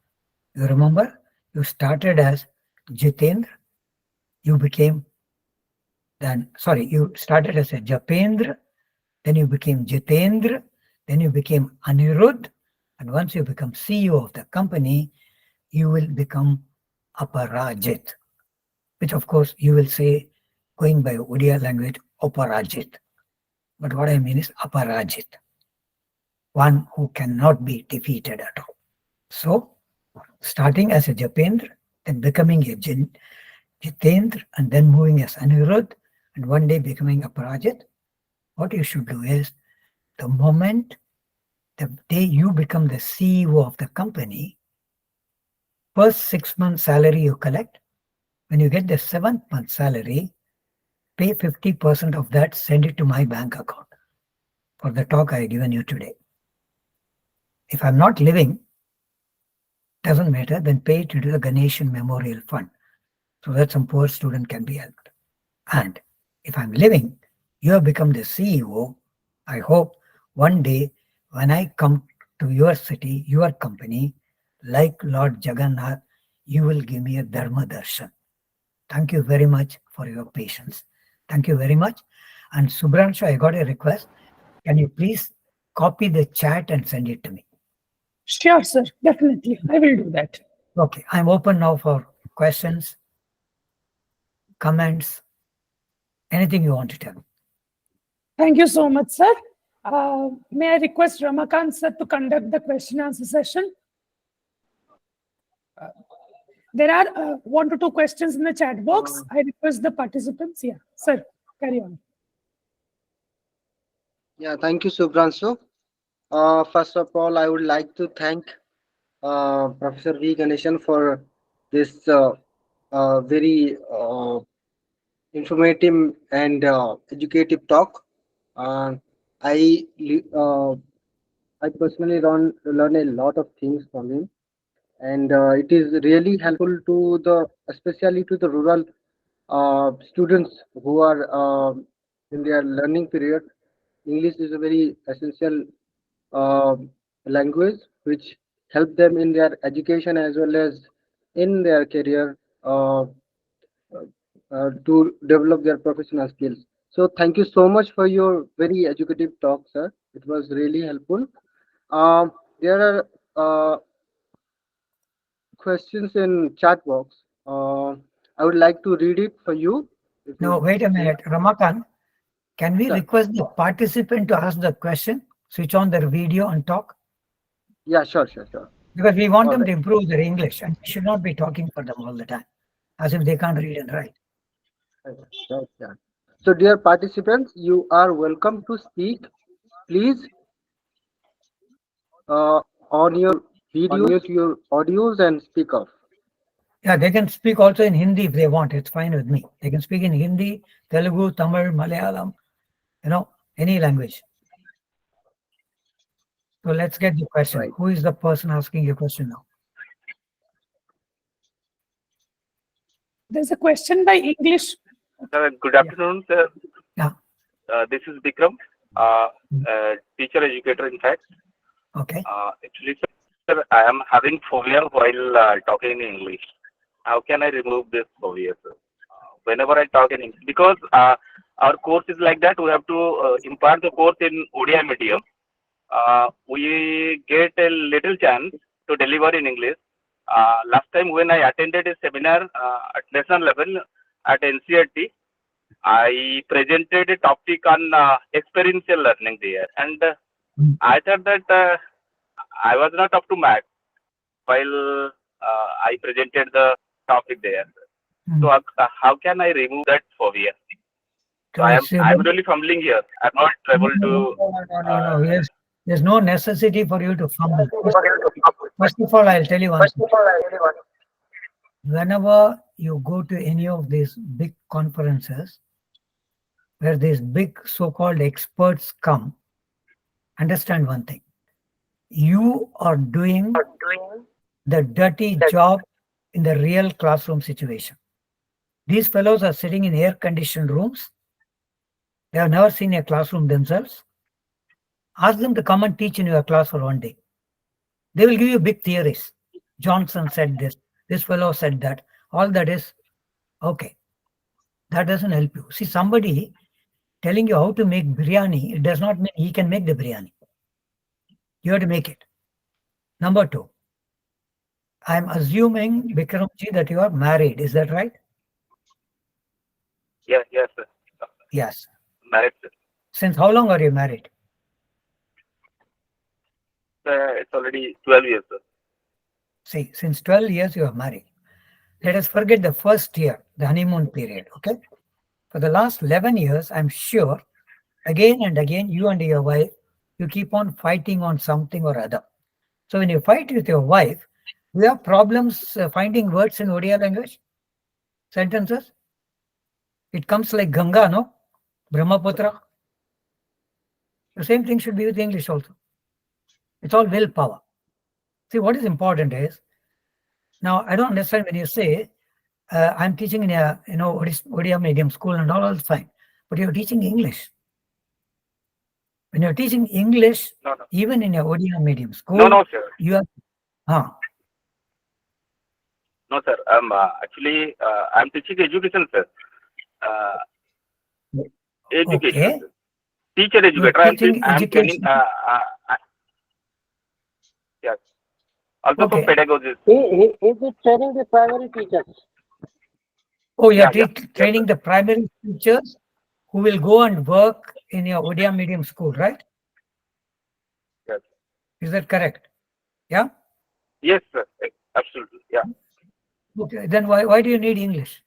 you remember, you started as Jitendra, you became you started as a Japendra, then you became Jitendra, then you became Anirudh, and once you become CEO of the company, you will become Aparajit, which of course you will say, going by Odia language, Aparajit. But what I mean is Aparajit, one who cannot be defeated at all. So, starting as a Japendra, then becoming a Jitendra, and then moving as Anirudh, and one day becoming Aparajit, what you should do is, the day you become the CEO of the company, first 6 months salary you collect, when you get the 7th month salary, pay 50% of that, send it to my bank account for the talk I have given you today. If I'm not living, doesn't matter, then pay it into the Ganeshan Memorial Fund so that some poor student can be helped. And if I'm living, you have become the CEO. I hope one day when I come to your city, your company, like Lord Jagannath, you will give me a Dharma Darshan. Thank you very much for your patience. Thank you very much. And Subhranshu, I got a request. Can you please copy the chat and send it to me? Sure, sir. Definitely. I will do that. Okay. I'm open now for questions, comments, anything you want to tell me. Thank you so much, sir. May I request Ramakant sir to conduct the question answer session? There are 1 to 2 questions in the chat box. I request the participants. Yeah, sir, carry on. Yeah, thank you, Subhranshu. First of all, I would like to thank Professor V. Ganeshan for this very informative and educative talk. I personally learn a lot of things from him, and it is really helpful to especially to the rural students who are in their learning period. English is a very essential language which help them in their education as well as in their career to develop their professional skills. So thank you so much for your very educative talk, sir. It was really helpful. There are questions in chat box. I would like to read it for you. No, wait a minute. Ramakant, can we Sir. request the participant to ask the question, switch on their video and talk? Yeah, sure. Because we want All them right. to improve their English, and we should not be talking for them all the time, as if they can't read and write. Right, yeah. So, dear participants, you are welcome to speak. Please, on your video, unmute your audios and speak off. Yeah, they can speak also in Hindi if they want. It's fine with me. They can speak in Hindi, Telugu, Tamil, Malayalam, any language. So let's get the question. Right. Who is the person asking your question now? There's a question by English. Good afternoon, sir. Yeah. This is Bikram, teacher educator, in fact. Okay. Actually, sir, I am having phobia while talking in English. How can I remove this phobia, sir? Whenever I talk in English, because our course is like that, we have to impart the course in ODI medium. We get a little chance to deliver in English. Last time when I attended a seminar at national level at NCRT, I presented a topic on experiential learning there, and I thought that I was not up to match while I presented the topic there. So how can I remove that phobia? So I'm really fumbling here. I'm not able to. No. Yes. There's no necessity for you to fumble. First of all, I'll tell you one thing. Whenever you go to any of these big conferences, where these big so-called experts come, understand one thing. You are doing the dirty job in the real classroom situation. These fellows are sitting in air-conditioned rooms. They have never seen a classroom themselves. Ask them to come and teach in your class for one day. They will give you big theories. Johnson said this fellow said that. All that is okay. That doesn't help you. See, somebody telling you how to make biryani, it does not mean he can make the biryani. You have to make it. Number 2, I'm assuming, Bikramji, that you are married. Is that right? Yes, sir. Yes. Married, sir. Since how long are you married? It's already 12 years, sir. See, since 12 years you are married. Let us forget the first year, the honeymoon period, okay? For the last 11 years, I'm sure, again and again, you and your wife, you keep on fighting on something or other. So when you fight with your wife, you have problems finding words in Odia language, sentences. It comes like Ganga, no? Brahmaputra. The same thing should be with English also. It's all willpower. See, what is important is, now I don't understand when you say, I'm teaching in a Odia medium school and all fine, but you're teaching English. When you're teaching English, No. even in a Odia medium school, No, sir. you are. No, sir. I'm teaching education, sir. Education. Okay. Sir. Teacher educator. I'm teaching training. Yes. Also Okay. some pedagogies. He is training the primary teachers. Oh, you're Yeah. training the primary teachers who will go and work in your Odia medium school, right? Yes. Is that correct? Yeah? Yes, sir. Absolutely. Yeah. Okay. Then why do you need English?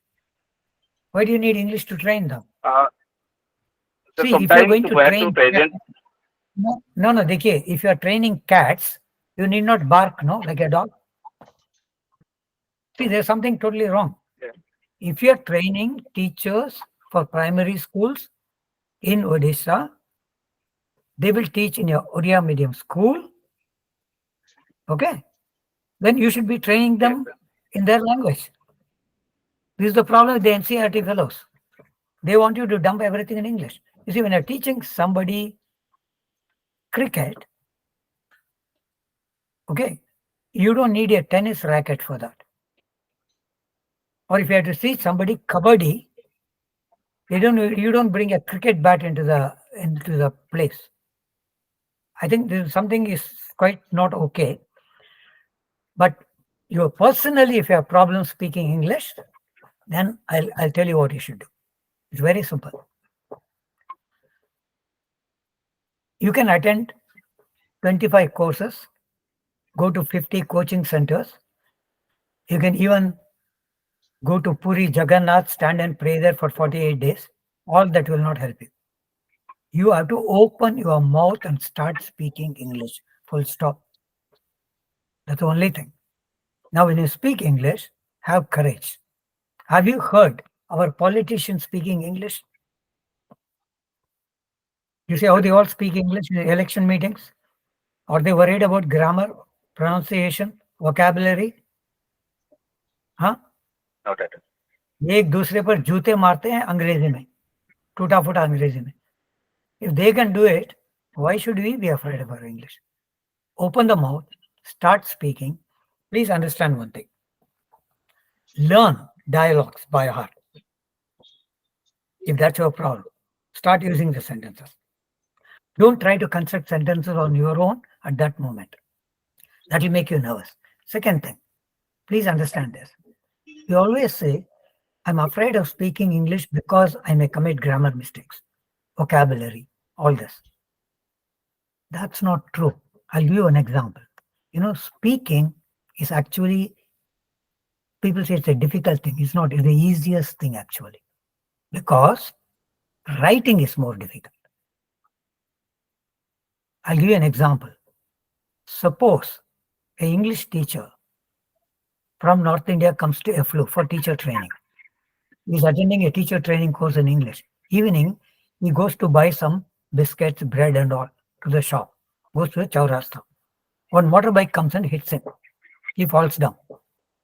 Why do you need English to train them? So See, if you're sometimes going we to have train to present. no, Dekhe, if you're training cats, you need not bark, no, like a dog. See, there's something totally wrong. Yeah. If you're training teachers for primary schools in Odisha, they will teach in your Odia medium school. Okay. Then you should be training them in their language. This is the problem with the NCERT fellows. They want you to dump everything in English. You see, when you're teaching somebody cricket, okay, you don't need a tennis racket for that. Or if you have to teach somebody kabaddi, you don't bring a cricket bat into the place. I think something is quite not okay. But you personally, if you have problems speaking English, then I'll tell you what you should do. It's very simple. You can attend 25 courses, go to 50 coaching centers. You can even go to Puri Jagannath, stand and pray there for 48 days. All that will not help you. You have to open your mouth and start speaking English. Full stop. That's the only thing. Now, when you speak English, have courage. Have you heard our politicians speaking English? You see how they all speak English in the election meetings? Are they worried about grammar, pronunciation, vocabulary? हाँ? Not at all. एक दूसरे पर जूते मारते हैं अंग्रेजी में, टूटा फूटा अंग्रेजी में. If they can do it, why should we be afraid of our English? Open the mouth, start speaking. Please understand one thing. Learn dialogues by heart. If that's your problem, start using the sentences. Don't try to construct sentences on your own at that moment. That will make you nervous. Second thing, please understand this. You always say, I'm afraid of speaking English because I may commit grammar mistakes, vocabulary, all this. That's not true. I'll give you an example. Speaking is actually, people say it's a difficult thing. It's not. It's the easiest thing actually. Because writing is more difficult. I'll give you an example. Suppose an English teacher from North India comes to EFLU for teacher training. He's attending a teacher training course in English. Evening, he goes to buy some biscuits, bread and all to the shop. Goes to the Chaurasta. One motorbike comes and hits him. He falls down.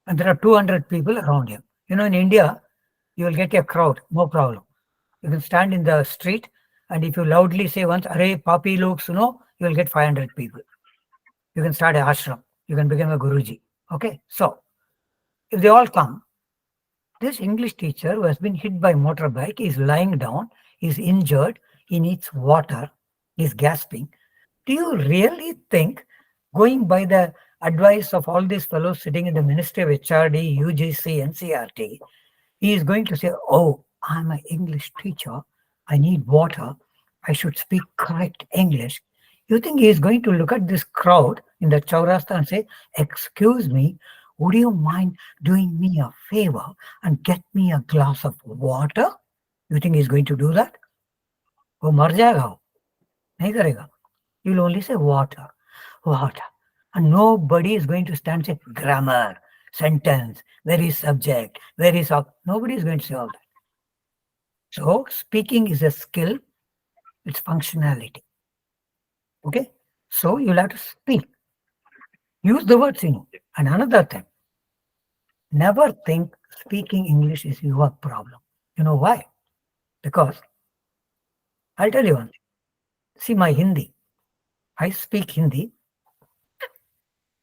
And there are 200 people around him. In India, you will get a crowd, no problem. You can stand in the street and if you loudly say once, "Arey, papi looks," you will get 500 people. You can start an ashram. You can become a Guruji. Okay. So if they all come, this English teacher who has been hit by motorbike is lying down, is injured, he needs water, he's gasping. Do you really think, going by the advice of all these fellows sitting in the Ministry of HRD, UGC, NCRT, he is going to say, oh, I'm an English teacher, I need water, I should speak correct English. You think he is going to look at this crowd in the Chaurasta and say, excuse me, would you mind doing me a favor and get me a glass of water? You think he's going to do that? Oh, mar jayega wo. Nahi karega. He will only say water, water. And nobody is going to stand and say grammar, sentence, where is subject, where is all. Nobody is going to say all that. So speaking is a skill, it's functionality. Okay? So you'll have to speak. Use the words in it. And another thing, never think speaking English is your problem. You know why? Because I'll tell you one thing. See my Hindi. I speak Hindi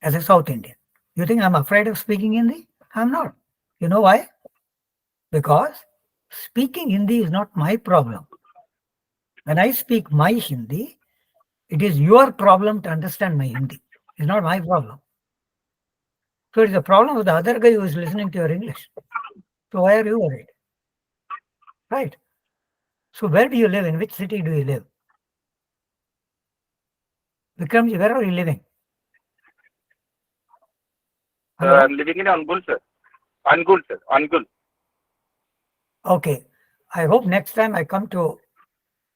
as a South Indian. You think I'm afraid of speaking Hindi? I'm not. You know why? Because speaking Hindi is not my problem. When I speak my Hindi, it is your problem to understand my Hindi. It's not my problem. So it's a problem of the other guy who is listening to your English. So why are you worried? Right? So where do you live? In which city do you live? Vikramji, where are you living? I'm living in Angul, sir. Angul, sir. Angul. Okay. I hope next time I come to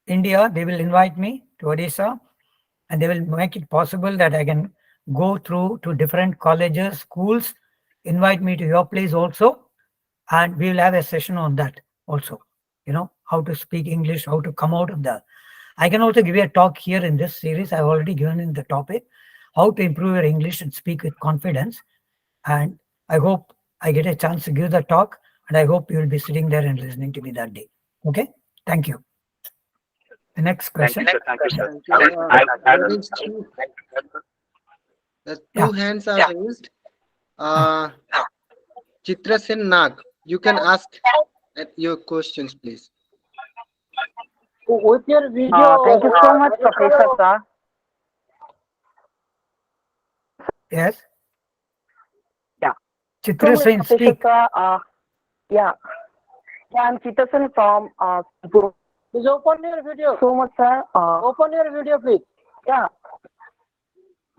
India, they will invite me to Odisha and they will make it possible that I can go through to different colleges, schools, invite me to your place also, and we will have a session on that also. You know, how to speak English, how to come out of the... I can also give you a talk here in this series. I've already given in the topic, how to improve your English and speak with confidence. And I hope I get a chance to give the talk, and I hope you will be sitting there and listening to me that day. Okay? Thank you. The next question. Thank you, sir. The two hands are raised. Chitra Sen Nag, you can ask your questions, please. With your video. Thank you so much, Professor sir. Yes? Yeah. Chitra So, Sen, Professor speak. sir, yeah, I'm Chitra Sen from Guru. Please open your video. So much, sir. Open your video, please. Yeah,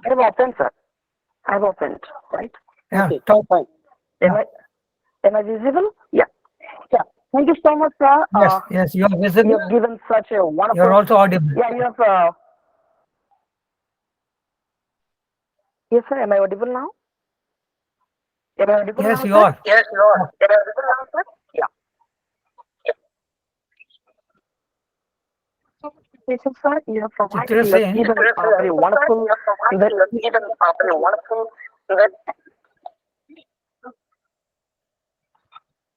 I've opened, sir. I've opened, right? Yeah, Okay, talk. fine. Am I visible? Yeah. Yeah. Thank you so much, sir. Yes, yes, you are You visible. have given such a wonderful. You are also audible. Yeah, you have. Yes, sir. Am I audible now? Am I audible Yes, now, you sir? are. Yes, you are. Am I audible now, sir? Yeah. Yes, sir. You have provided. Chitra You Sen. have given a very wonderful.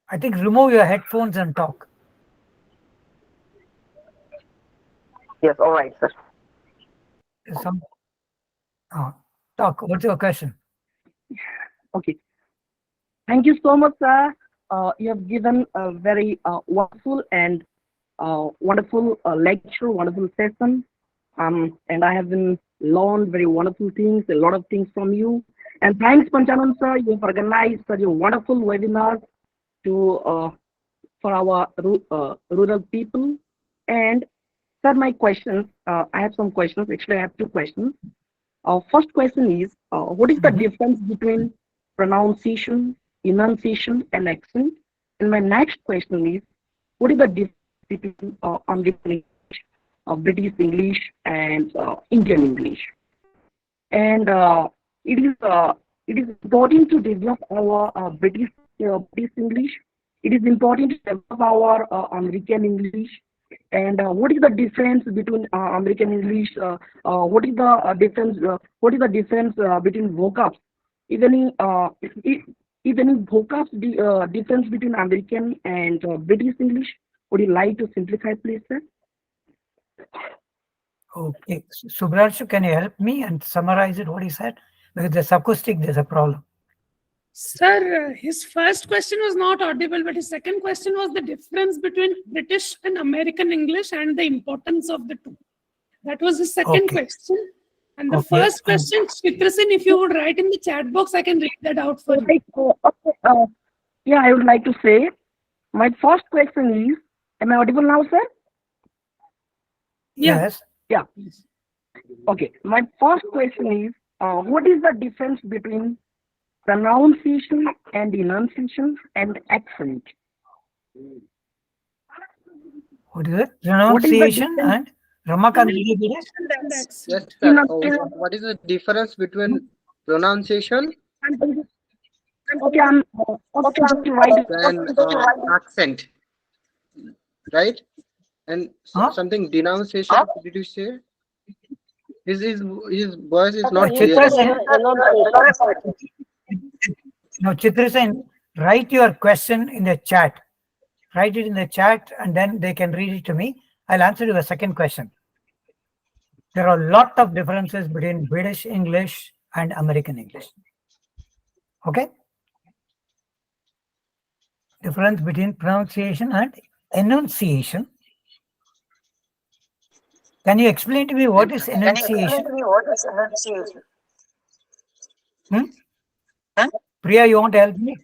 I think remove your headphones and talk. Yes. All right, sir. Some, talk. What's your question? Okay. Thank you so much, sir. You have given a very wonderful and wonderful lecture, wonderful session. And I have been learned very wonderful things, a lot of things from you. And thanks, Panchanan, sir. You have organized such a wonderful webinar to for our rural people. And sir, my questions. I have some questions. Actually, I have two questions. First question is, what is the difference between pronunciation, enunciation, and accent? And my next question is, what is the difference between American English, British English, and Indian English? And it is important to develop our British English. It is important to develop our American English. And what is the difference between American English? What is the difference? What is the difference between vocabs? If any vocabs difference between American and British English? Would you like to simplify, please, sir? Okay. Subramshu, can you help me and summarize it, what he said? Because there's acoustic, there's a problem. Sir, his first question was not audible, but his second question was the difference between British and American English and the importance of the two. That was his second Okay. question. And the Okay. first question, Chitrasen, if you would write in the chat box, I can read that out for you. Right. Yeah, I would like to say, my first question is, am I audible now, sir? Yeah. Yes. Yeah. Okay. My first question is, what is the difference between pronunciation and enunciation and accent? What is it? What is the Pronunciation difference? and Ramakant. Yes, sir. Enunciation. What is the difference between pronunciation Okay, I'm just writing. and accent, right? And Huh? something denunciation. Did you say? His voice is not He clear. said enunciation. No, Chitrasen, write your question in the chat. Write it in the chat and then they can read it to me. I'll answer you the second question. There are a lot of differences between British English and American English. Okay? Difference between pronunciation and enunciation. Can you explain to me what is enunciation? Priya, you want to help me?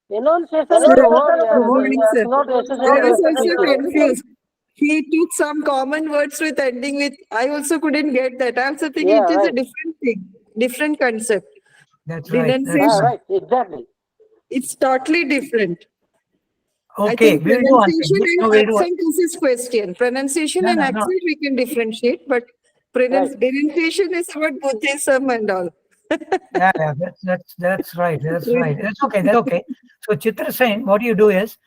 Enunciation Sir, is more, good morning, sir. not I necessarily was also speaking. confused. He took some common words with ending with, I also couldn't get that. I also think Yeah, it is right. a different thing, different concept. That's right. That's Renunciation. Right, exactly. It's totally different. I okay. think We'll do one thing. pronunciation No, and we'll do one- accent is his question. Pronunciation No, and no, no. accent we can differentiate, but denunciation is about Buddhism and all. Yeah, that's right. That's right. That's okay. That's okay. So Chitra Sen, what you do is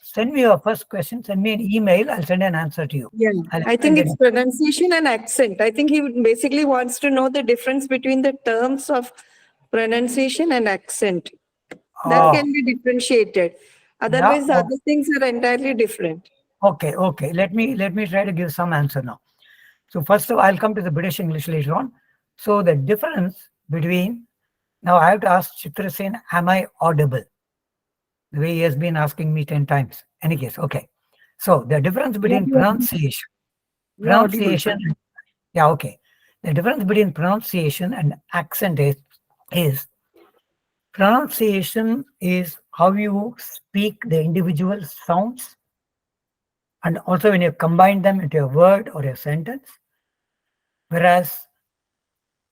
send me your first question, send me an email, I'll send an answer to you. Yeah, I'll I think explain it's pronunciation and accent. I think he basically wants to know the difference between the terms of pronunciation and accent. That Oh. can be differentiated. Otherwise, the Yeah, other things are entirely different. Okay. Let me try to give some answer now. So first of all, I'll come to the British English later on. So the difference between, now I have to ask Chitra Sen, am I audible? The way he has been asking me 10 times. Any case, okay. So the difference between pronunciation. Yeah, okay. The difference between pronunciation and accent is pronunciation is how you speak the individual sounds, and also when you combine them into a word or a sentence, whereas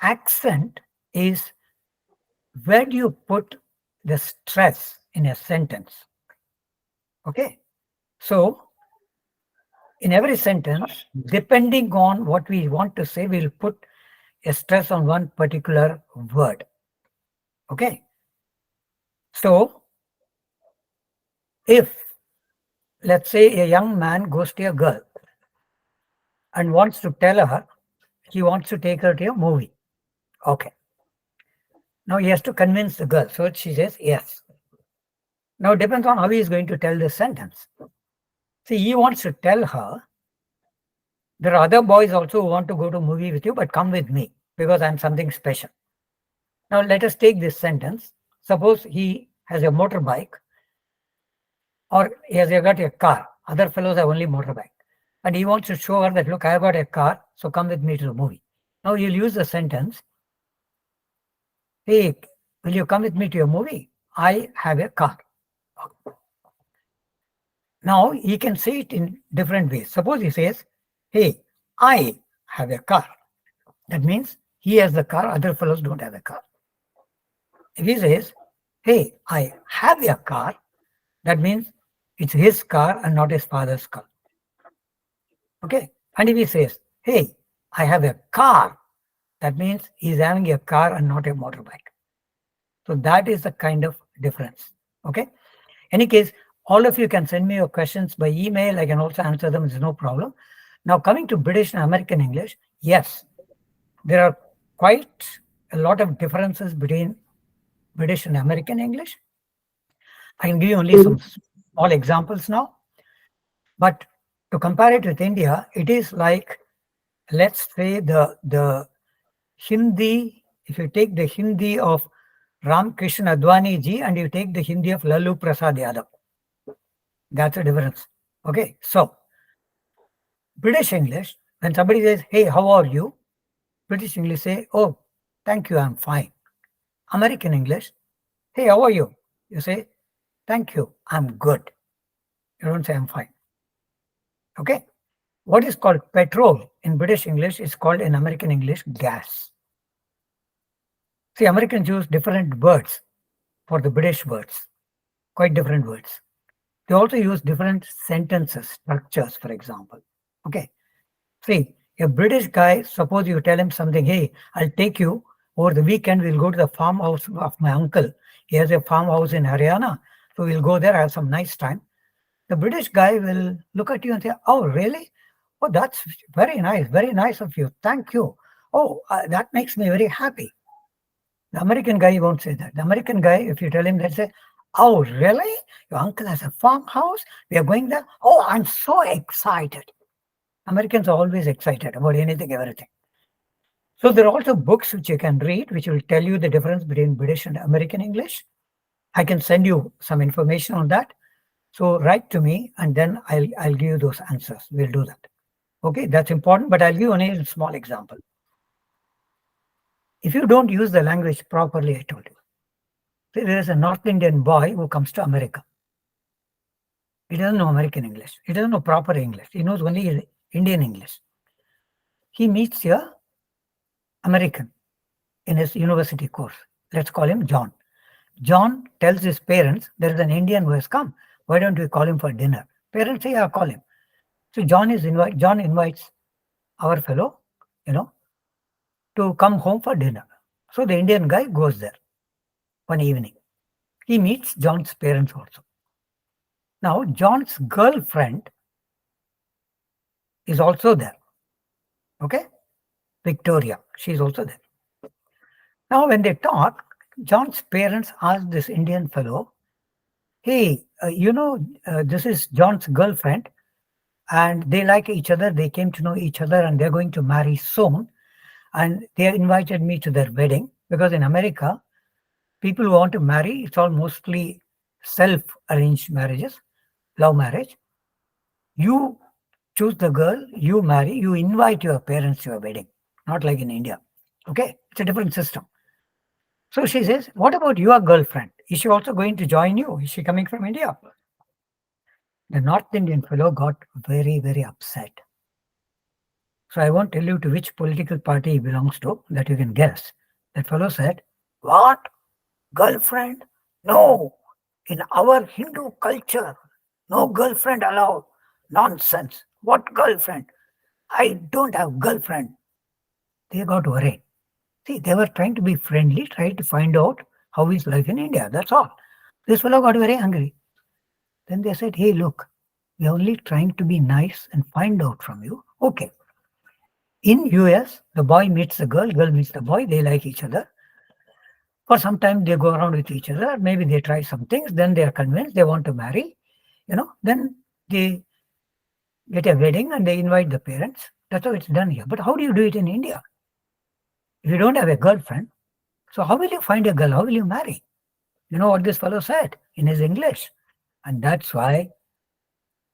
accent is where do you put the stress in a sentence. Okay, so in every sentence, depending on what we want to say, we'll put a stress on one particular word. Okay, so if, let's say, a young man goes to a girl and wants to tell her he wants to take her to a movie. Okay. Now he has to convince the girl. So she says yes. Now it depends on how he is going to tell this sentence. See, he wants to tell her, there are other boys also who want to go to a movie with you, but come with me because I'm something special. Now let us take this sentence. Suppose he has a motorbike or he has got a car. Other fellows have only motorbike. And he wants to show her that, look, I have got a car, so come with me to the movie. Now you'll use the sentence, hey, will you come with me to a movie? I have a car. Now he can say it in different ways. Suppose he says, hey, I have a car. That means he has the car, other fellows don't have a car. If he says, hey, I have a car, that means it's his car and not his father's car. Okay. And if he says, hey, I have a car, that means he's having a car and not a motorbike. So that is the kind of difference. Okay. Any case, all of you can send me your questions by email. I can also answer them. There's no problem. Now coming to British and American English, yes, there are quite a lot of differences between British and American English. I can give you only some small examples now. But To compare it with India, it is like, let's say the Hindi, if you take the Hindi of Ram Krishna Advani ji and you take the Hindi of Lalu Prasad Yadav, that's the difference. Okay, so British English, when somebody says, hey, how are you? British English say, oh, thank you, I'm fine. American English, hey, how are you? You say, thank you, I'm good. You don't say I'm fine. Okay. What is called petrol in British English is called in American English gas. See, Americans use different words for the British words, quite different words. They also use different sentences, structures, for example. Okay. See, a British guy, suppose you tell him something, hey, I'll take you over the weekend, we'll go to the farmhouse of my uncle. He has a farmhouse in Haryana. So we'll go there, have some nice time. The British guy will look at you and say, oh, really? Oh, that's very nice of you. Thank you. Oh, that makes me very happy. The American guy won't say that. The American guy, if you tell him that, say, oh, really? Your uncle has a farmhouse? We are going there? Oh, I'm so excited. Americans are always excited about anything, everything. So there are also books which you can read, which will tell you the difference between British and American English. I can send you some information on that. So write to me and then I'll give you those answers. We'll do that. Okay, that's important, but I'll give you only a small example. If you don't use the language properly, I told you. There is a North Indian boy who comes to America. He doesn't know American English. He doesn't know proper English. He knows only Indian English. He meets here American in his university course. Let's call him John. John tells his parents, there is an Indian who has come. Why don't we call him for dinner? Parents say, yeah, call him. So John invites our fellow, to come home for dinner. So the Indian guy goes there one evening. He meets John's parents also. Now, John's girlfriend is also there. Okay? Victoria, she's also there. Now, when they talk, John's parents ask this Indian fellow, hey, this is John's girlfriend and they like each other. They came to know each other and they're going to marry soon. And they invited me to their wedding because in America, people who want to marry, it's all mostly self-arranged marriages, love marriage. You choose the girl, you marry, you invite your parents to your wedding, not like in India. Okay, it's a different system. So she says, what about your girlfriend? Is she also going to join you? Is she coming from India? The North Indian fellow got very, very upset. So I won't tell you to which political party he belongs to, that you can guess. That fellow said, what? Girlfriend? No. In our Hindu culture, no girlfriend allowed. Nonsense. What girlfriend? I don't have girlfriend. They got worried. See, they were trying to be friendly, trying to find out how is life in India. That's all. This fellow got very angry. Then they said, hey, look, we're only trying to be nice and find out from you. Okay. In US, the boy meets the girl meets the boy, they like each other. For some time, they go around with each other. Maybe they try some things. Then they are convinced they want to marry. Then they get a wedding and they invite the parents. That's how it's done here. But how do you do it in India? If you don't have a girlfriend, so how will you find a girl? How will you marry? You know what this fellow said in his English? And that's why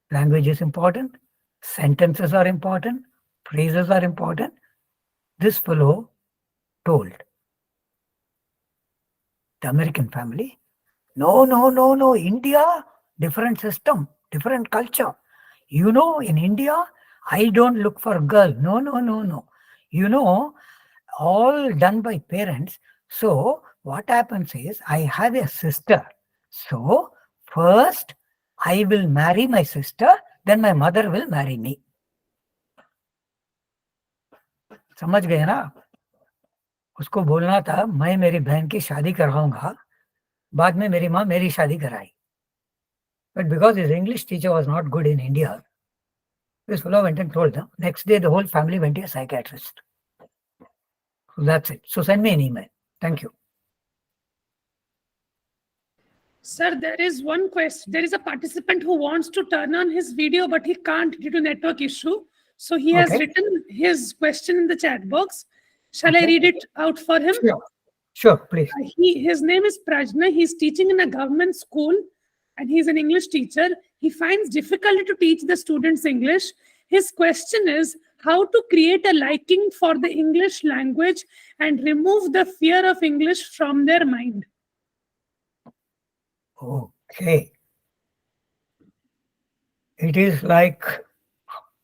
language is important. Sentences are important. Phrases are important. This fellow told the American family, no, India, different system, different culture. In India, I don't look for a girl. No. All done by parents. So what happens is, I have a sister. So first, I will marry my sister, then my mother will marry me. समझ गए ना? उसको बोलना था मैं मेरी बहन की शादी कराऊंगा, बाद में मेरी माँ मेरी शादी कराई. But because his English teacher was not good in India, this fellow went and told them. Next day, the whole family went to a psychiatrist. So that's it. So send me an email. Thank you. Sir, there is one question. There is a participant who wants to turn on his video, but he can't due to network issue. So he has Okay. written his question in the chat box. Shall I Okay. read it out for him? Sure. Sure, please. His name is Prajna. He's teaching in a government school and he's an English teacher. He finds difficulty to teach the students English. His question is how to create a liking for the English language and remove the fear of English from their mind. Okay. It is like,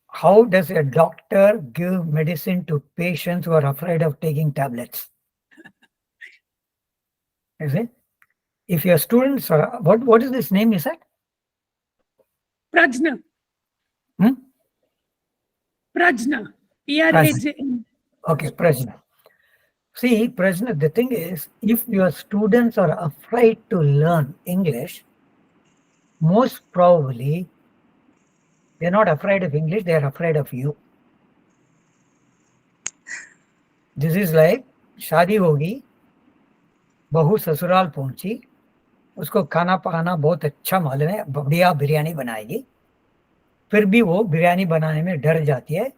how does a doctor give medicine to patients who are afraid of taking tablets? Is it? If your students are, what is this name, you said? Prajna. Hmm? Prajna. P-R-A-J-N. Okay, Prajna. See, Prajna, the thing is, if your students are afraid to learn English, most probably they're not afraid of English, they're afraid of you. This is like, शादी होगी, बहू ससुराल पहुंची, उसको खाना पकाना बहुत अच्छा मालूम है, बढ़िया बिरयानी बनाएगी, फिर भी वो बिरयानी बनाने में डर जाती है.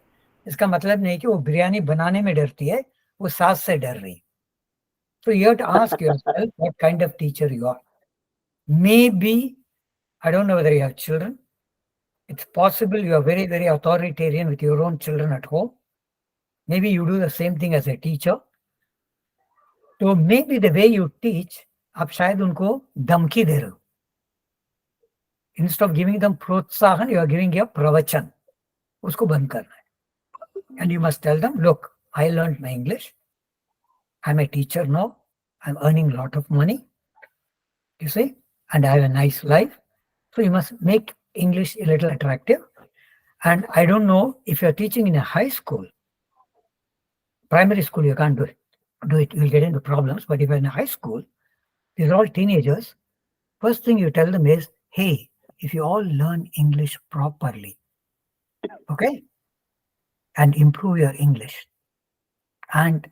इसका मतलब नहीं कि वो बिरयानी बनाने में डरती है, वो सास से डर रही. So you have to ask yourself what kind of teacher you are. Maybe, I don't know whether you have children. It's possible you are very, very authoritarian with your own children at home. Maybe you do the same thing as a teacher. So maybe the way you teach, आप शायद उनको धमकी दे रहे हो. Instead of giving them प्रोत्साहन, you are giving a प्रवचन. उसको बंद करना है. And you must tell them, look, I learned my English. I'm a teacher now. I'm earning a lot of money. You see, and I have a nice life. So you must make English a little attractive. And I don't know if you're teaching in a high school, primary school, you can't do it. You'll get into problems. But if you're in a high school, these are all teenagers. First thing you tell them is, hey, if you all learn English properly, okay, and improve your English, and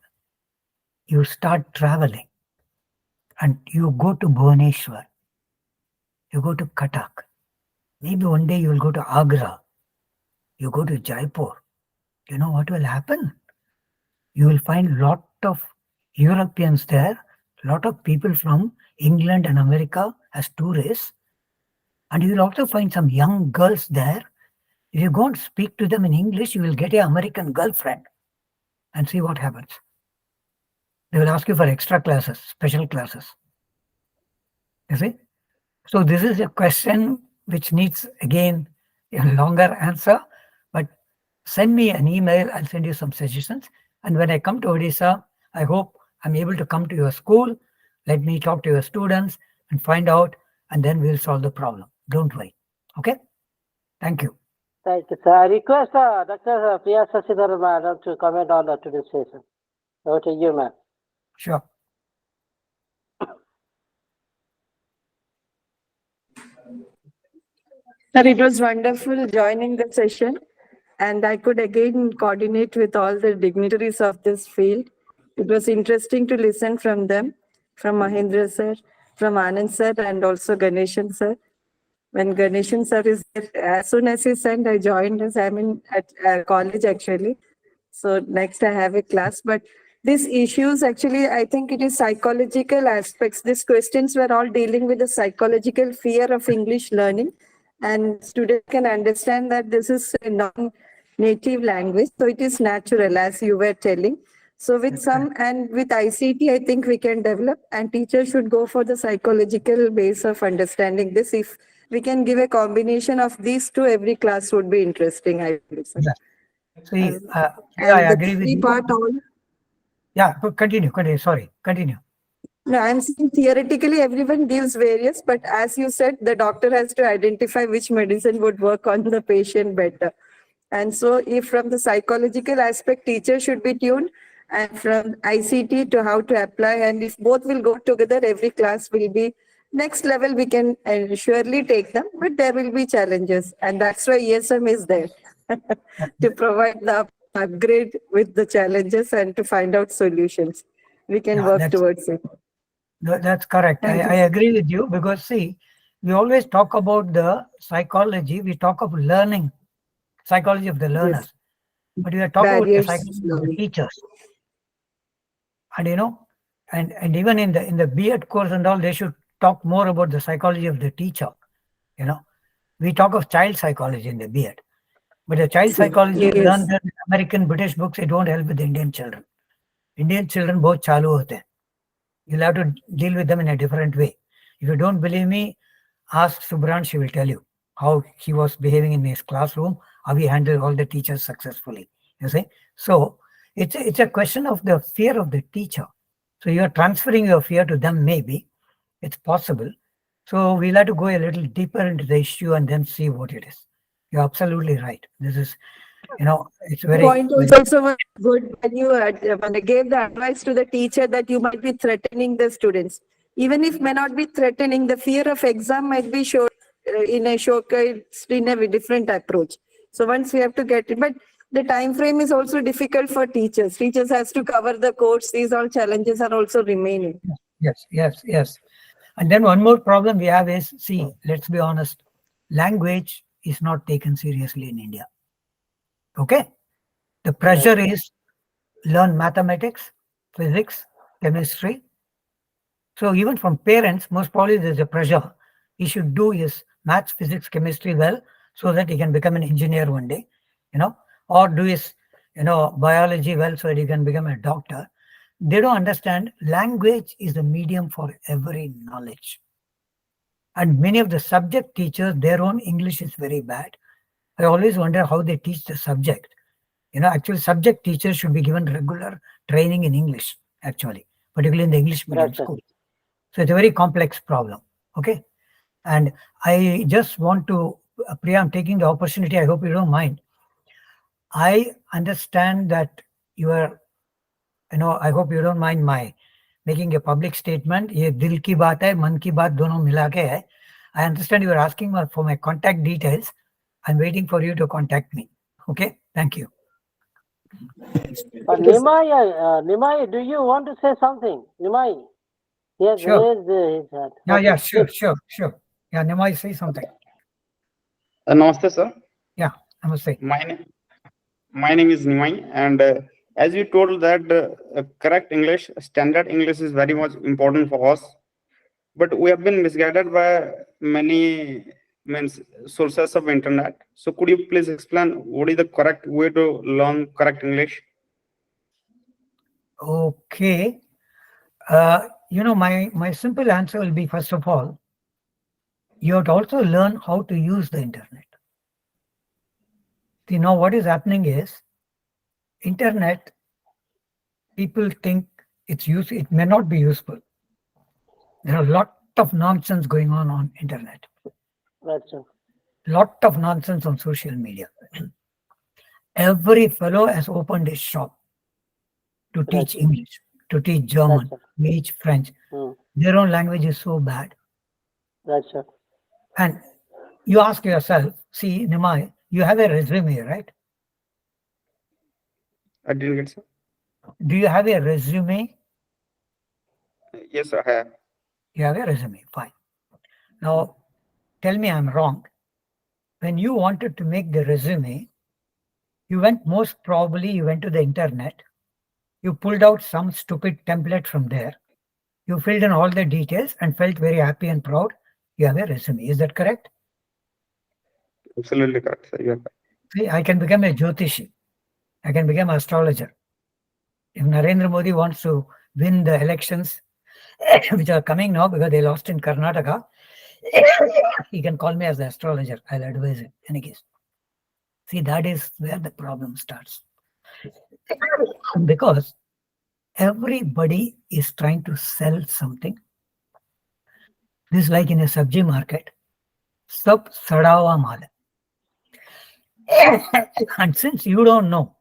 you start traveling, and you go to Bhubaneswar, you go to Cuttack, maybe one day you will go to Agra, you go to Jaipur, you know what will happen? You will find lot of Europeans there, lot of people from England and America as tourists, and you will also find some young girls there. If you go and speak to them in English, you will get an American girlfriend, and see what happens. They will ask you for extra classes, special classes. You see? So this is a question which needs, again, a longer answer, but send me an email, I'll send you some suggestions. And when I come to Odisha, I hope I'm able to come to your school, let me talk to your students and find out, and then we'll solve the problem. Don't worry. Okay? Thank you. Thank you, sir. I request Dr. Priya Sasidhar madam to comment on today's session. Over to you, ma'am. Sure. Sir, it was wonderful joining the session, and I could again coordinate with all the dignitaries of this field. It was interesting to listen from them, from Mahendra sir, from Anand sir, and also Ganeshan sir. When Ganeshan sir is there, as soon as he sent, I joined us. I'm at college actually. So next I have a class, but these issues actually, I think it is psychological aspects. These questions were all dealing with the psychological fear of English learning, and students can understand that this is a non-native language. So it is natural, as you were telling. So with some, and with ICT, I think we can develop, and teachers should go for the psychological base of understanding this. If we can give a combination of these two, every class would be interesting, I believe. Yeah. See, I And agree with you. part all. Yeah, continue. Sorry, continue. No, I'm saying theoretically everyone gives various, but as you said, the doctor has to identify which medicine would work on the patient better. And so if from the psychological aspect, teacher should be tuned, and from ICT to how to apply, and if both will go together, every class will be next level. We can surely take them, but there will be challenges, and that's why ESM is there to provide the upgrade with the challenges and to find out solutions. We can work towards it. That's correct. I agree with you, because see, we always talk about the psychology. We talk of learning, psychology of the learners, but we are talking about the Barriers. psychology of the teachers. And and even in the B.Ed course and all, they should talk more about the psychology of the teacher. We talk of child psychology in the B.Ed, but the child psychology learned in American, British books, it won't help with the Indian children. Indian children both chalu hote hain. You'll have to deal with them in a different way. If you don't believe me, ask Subran, she will tell you how he was behaving in his classroom, how he handled all the teachers successfully. You see? So it's a question of the fear of the teacher. So you're transferring your fear to them, maybe. It's possible. So we'll have to go a little deeper into the issue and then see what it is. You're absolutely right. This is, it's very... Point was also good when you gave the advice to the teacher that you might be threatening the students. Even if may not be threatening, the fear of exam might be shown in a different approach. So once we have to get it, but the time frame is also difficult for teachers. Teachers has to cover the course. These all challenges are also remaining. Yes. And then one more problem we have is, see, let's be honest, language is not taken seriously in India. Okay? The pressure is learn mathematics, physics, chemistry. So even from parents, most probably there's a pressure. He should do his maths, physics, chemistry well so that he can become an engineer one day, or do his, biology well so that he can become a doctor. They don't understand language is the medium for every knowledge. And many of the subject teachers, their own English is very bad. I always wonder how they teach the subject. Actually, subject teachers should be given regular training in English, actually, particularly in the English medium school. So it's a very complex problem. Okay. And I just want to, Priya, I'm taking the opportunity, I hope you don't mind. I understand that you are, I hope you don't mind my making a public statement. Ye dil ki baat hai, man ki baat dono mila ke hai. I understand you are asking for my contact details. I'm waiting for you to contact me. Okay, thank you. Nimai, do you want to say something? Nimai? Yes, sure. His hand. Yeah, sure. Yeah, Nimai, say something. Namaste, sir. Yeah, namaste. My name is Nimai, and as you told that correct English, standard English is very much important for us, but we have been misguided by many sources of internet. So could you please explain what is the correct way to learn correct English? Okay. My simple answer will be, first of all, you have to also learn how to use the internet. See, now what is happening is, internet, people think it may not be useful. There are a lot of nonsense going on internet. That's true. Lot of nonsense on social media. Every fellow has opened his shop to teach English, to teach German, to teach French. Their own language is so bad. That's right. And you ask yourself, see, Nimai, you have a resume, right? I didn't get, sir. Do you have a resume? Yes, sir, I have. You have a resume, fine. Now, tell me I'm wrong. When you wanted to make the resume, you went to the internet, you pulled out some stupid template from there, you filled in all the details and felt very happy and proud. You have a resume. Is that correct? Absolutely correct, sir. You are correct. See, I can become a Jyotishi. I can become an astrologer. If Narendra Modi wants to win the elections, which are coming now because they lost in Karnataka, he can call me as the astrologer. I'll advise him in any case. See, that is where the problem starts. Because everybody is trying to sell something. This is like in a sabji market. Sab sadawa maal. And since you don't know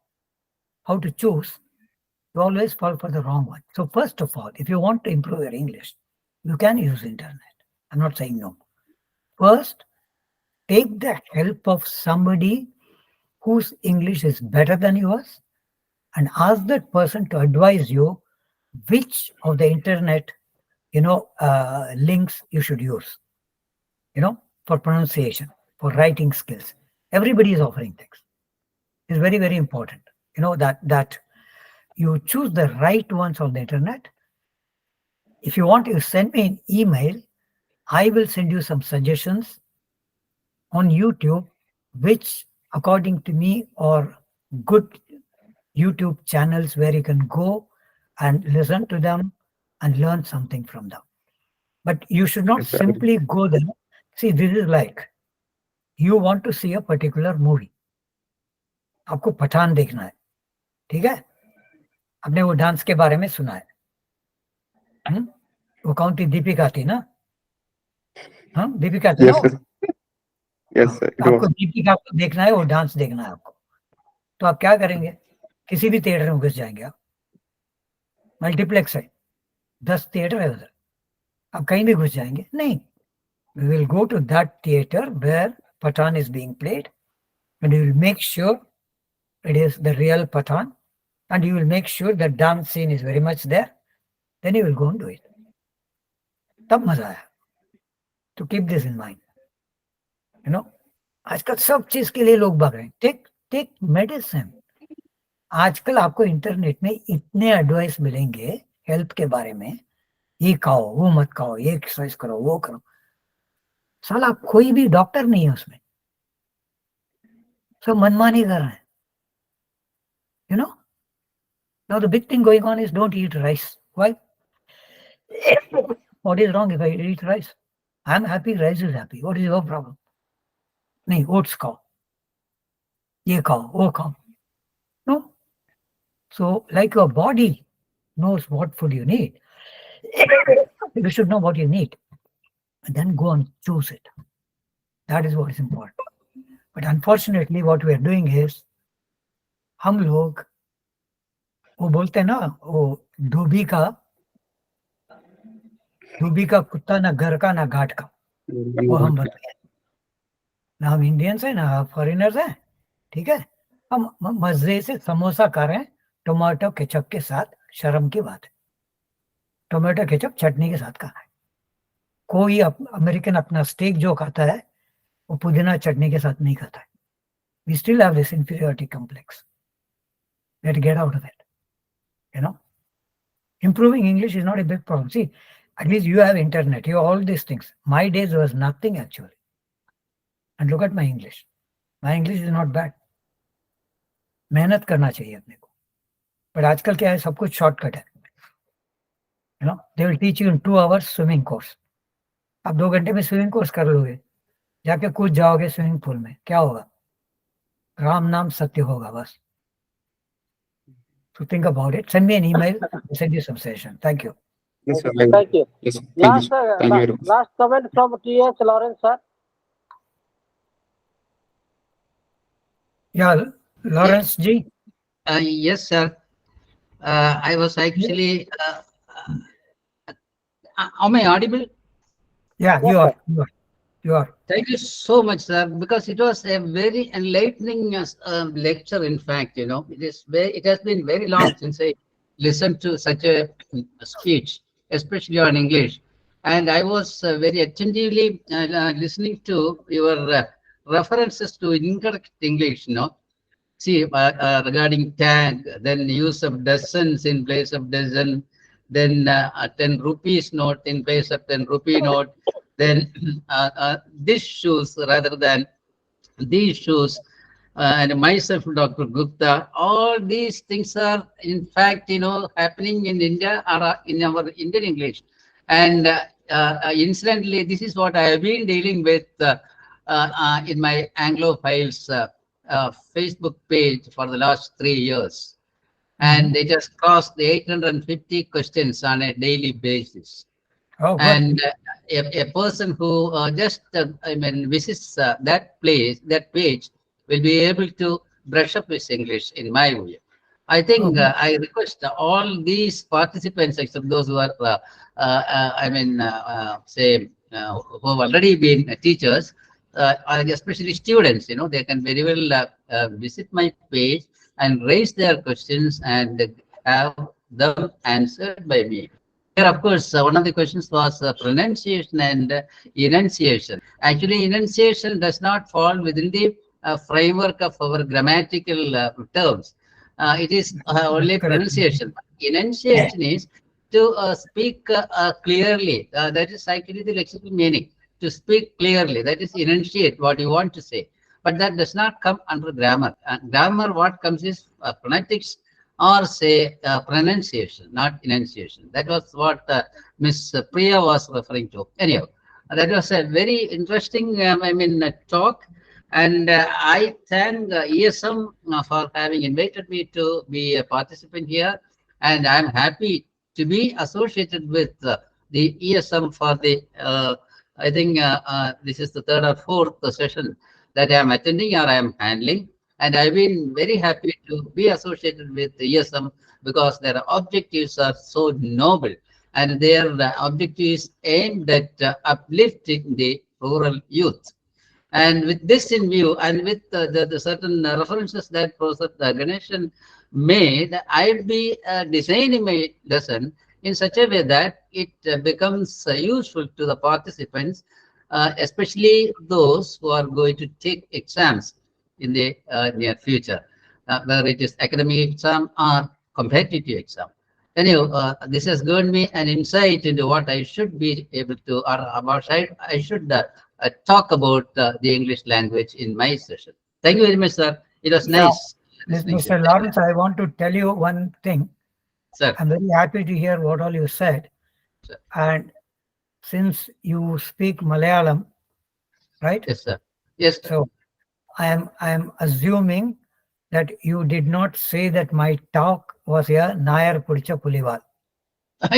how to choose, you always fall for the wrong one. So first of all, if you want to improve your English, you can use internet. I'm not saying no. First, take the help of somebody whose English is better than yours and ask that person to advise you which of the internet links you should use, for pronunciation, for writing skills. Everybody is offering things. It's very, very important, that you choose the right ones on the internet. If you want, you send me an email. I will send you some suggestions on YouTube, which according to me are good YouTube channels where you can go and listen to them and learn something from them. But you should not simply go there. See, this is like you want to see a particular movie. आपको पठान देखना है, ठीक है? आपने वो dance के बारे में सुना है, वो कौन थी? दीपिका थी ना? हाँ, दीपिका थी ना? Yes, sir. आपको दीपिका को देखना है, वो डांस देखना है आपको, तो आप क्या करेंगे? किसी भी थिएटर में घुस जाएंगे आप। मल्टीप्लेक्स है, 10 थिएटर है उधर, आप कहीं भी घुस जाएंगे? नहीं, we will go to that theater where Pathan is being played, and you will make sure it is the real Pathan, and you will make sure the dance scene is very much there. Then you will go and do it. तब मजा आया. To keep this in mind. आजकल सब चीज के लिए लोग भाग रहे हैं. Take medicine. आजकल आपको इंटरनेट में इतने एडवाइस मिलेंगे हेल्थ के बारे में, ये खाओ, वो मत खाओ, ये एक्सरसाइज करो, वो करो. साला कोई भी डॉक्टर नहीं है उसमें, सब मनमानी कर रहे हैं. Now the big thing going on is don't eat rice. Why? What is wrong if I eat rice? I'm happy, rice is happy. What is your problem? नहीं, oats खाओ, ये खाओ, वो खाओ. No. So like your body knows what food you need, you should know what you need and then go and choose it. That is what is important. But unfortunately what we are doing is, हम लोग वो बोलते हैं ना, वो धोबी का कुत्ता, ना घर का ना घाट का, वो हम बनते हैं. ना हम इंडियंस हैं, ना फॉरेनर्स हैं, ठीक है? हम मजे से समोसा खा रहे हैं टोमेटो केचप के साथ. शर्म की बात है. टोमेटो केचप चटनी के साथ खाना है. कोई अमेरिकन अपना स्टेक जो खाता है वो पुदीना चटनी के साथ नहीं खाता है. We still have this inferiority complex. We have to get out of it. Improving English is not a big problem. See, at least you have internet, you have all these things. My days was nothing actually. And look at my English. My English is not bad. मेहनत करना चाहिए अपने को. But आजकल क्या है, सब कुछ शॉर्टकट है. They will teach you in 2 hours swimming course. आप 2 घंटे में स्विमिंग कोर्स कर लोगे, जाके कूद जाओगे स्विमिंग पूल में, क्या होगा? राम नाम सत्य होगा बस. So think about it. Send me an email. I'll send you some session. Thank you. Yes, sir. Thank you. Yes, sir. Thank you. Thank you very much. Last comment from T.S. Lawrence, sir. Yeah, Lawrence G. Yes, sir. I was actually. Am I audible? Yeah, you are. You are. Thank you so much, sir, because it was a very enlightening lecture. In fact, it has been very long since I listened to such a speech, especially on English. And I was very attentively listening to your references to incorrect English, See, regarding tag, then use of dozens in place of dozen, then 10 rupees note in place of 10 rupee note, then this shoes rather than these shoes, and myself, Dr. Gupta, all these things are in fact, happening in India or in our Indian English. And incidentally, this is what I have been dealing with in my Anglophiles Facebook page for the last 3 years. And they just crossed the 850 questions on a daily basis. Oh, good. And a person who just visits that page will be able to brush up his English, in my view. I think I request all these participants, except those who are who have already been teachers, especially students, they can very well visit my page and raise their questions and have them answered by me. of course, one of the questions was pronunciation and enunciation. Actually, enunciation does not fall within the framework of our grammatical terms. It is only pronunciation. Enunciation is to speak clearly. That is actually the lexical meaning. To speak clearly, that is enunciate what you want to say. But that does not come under grammar. Grammar, what comes is phonetics or say pronunciation, not enunciation. That was what Miss Priya was referring to. Anyhow, that was a very interesting, talk. And I thank ESM for having invited me to be a participant here. And I'm happy to be associated with the ESM for the, I think this is the third or fourth session that I am attending or I am handling. And I've been very happy to be associated with the ESM because their objectives are so noble and their objectives aimed at uplifting the rural youth. And with this in view, and with the certain references that Professor Ganeshan made, I'll be designing my lesson in such a way that it becomes useful to the participants, especially those who are going to take exams in the near future, whether it is academic exam or competitive exam. Anyhow, this has given me an insight into what I should be able to, or about I should talk about the English language in my session. Thank you very much, sir. It was nice. Mr. Lawrence, I want to tell you one thing. Sir. I'm very happy to hear what all you said. Sir. And since you speak Malayalam, right? Yes, sir. Yes, sir. So I am assuming that you did not say that my talk was a Nayar Pudicha Pulival.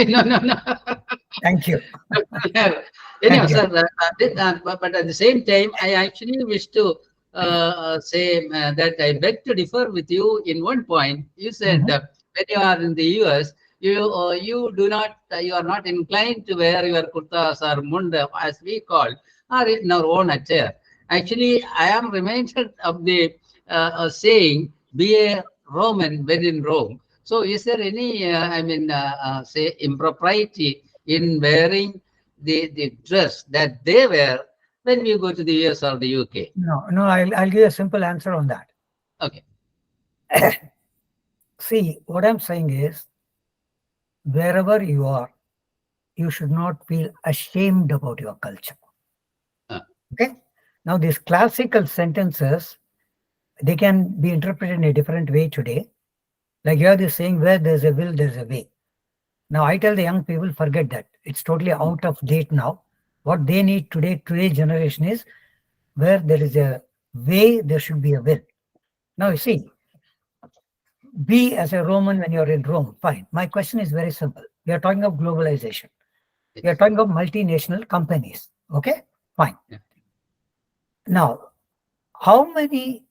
No. Thank you. Anyhow, sir, but at the same time, I actually wish to say that I beg to differ with you in one point. You said when you are in the US, you are not inclined to wear your kurtas or munda, as we call, or in our own attire. Actually, I am reminded of the saying, "Be a Roman when in Rome." So, is there any, say, impropriety in wearing the dress that they wear when we go to the US or the UK? No, I'll give you a simple answer on that. Okay. See, what I'm saying is, wherever you are, you should not feel ashamed about your culture. Okay? Now, these classical sentences, they can be interpreted in a different way today. Like you have this saying, where there's a will, there's a way. Now, I tell the young people, forget that. It's totally out of date now. What they need today's generation is, where there is a way, there should be a will. Now, you see, be as a Roman when you're in Rome, fine. My question is very simple. We are talking of globalization. We are talking of multinational companies. Okay, fine. Yeah. Now, how many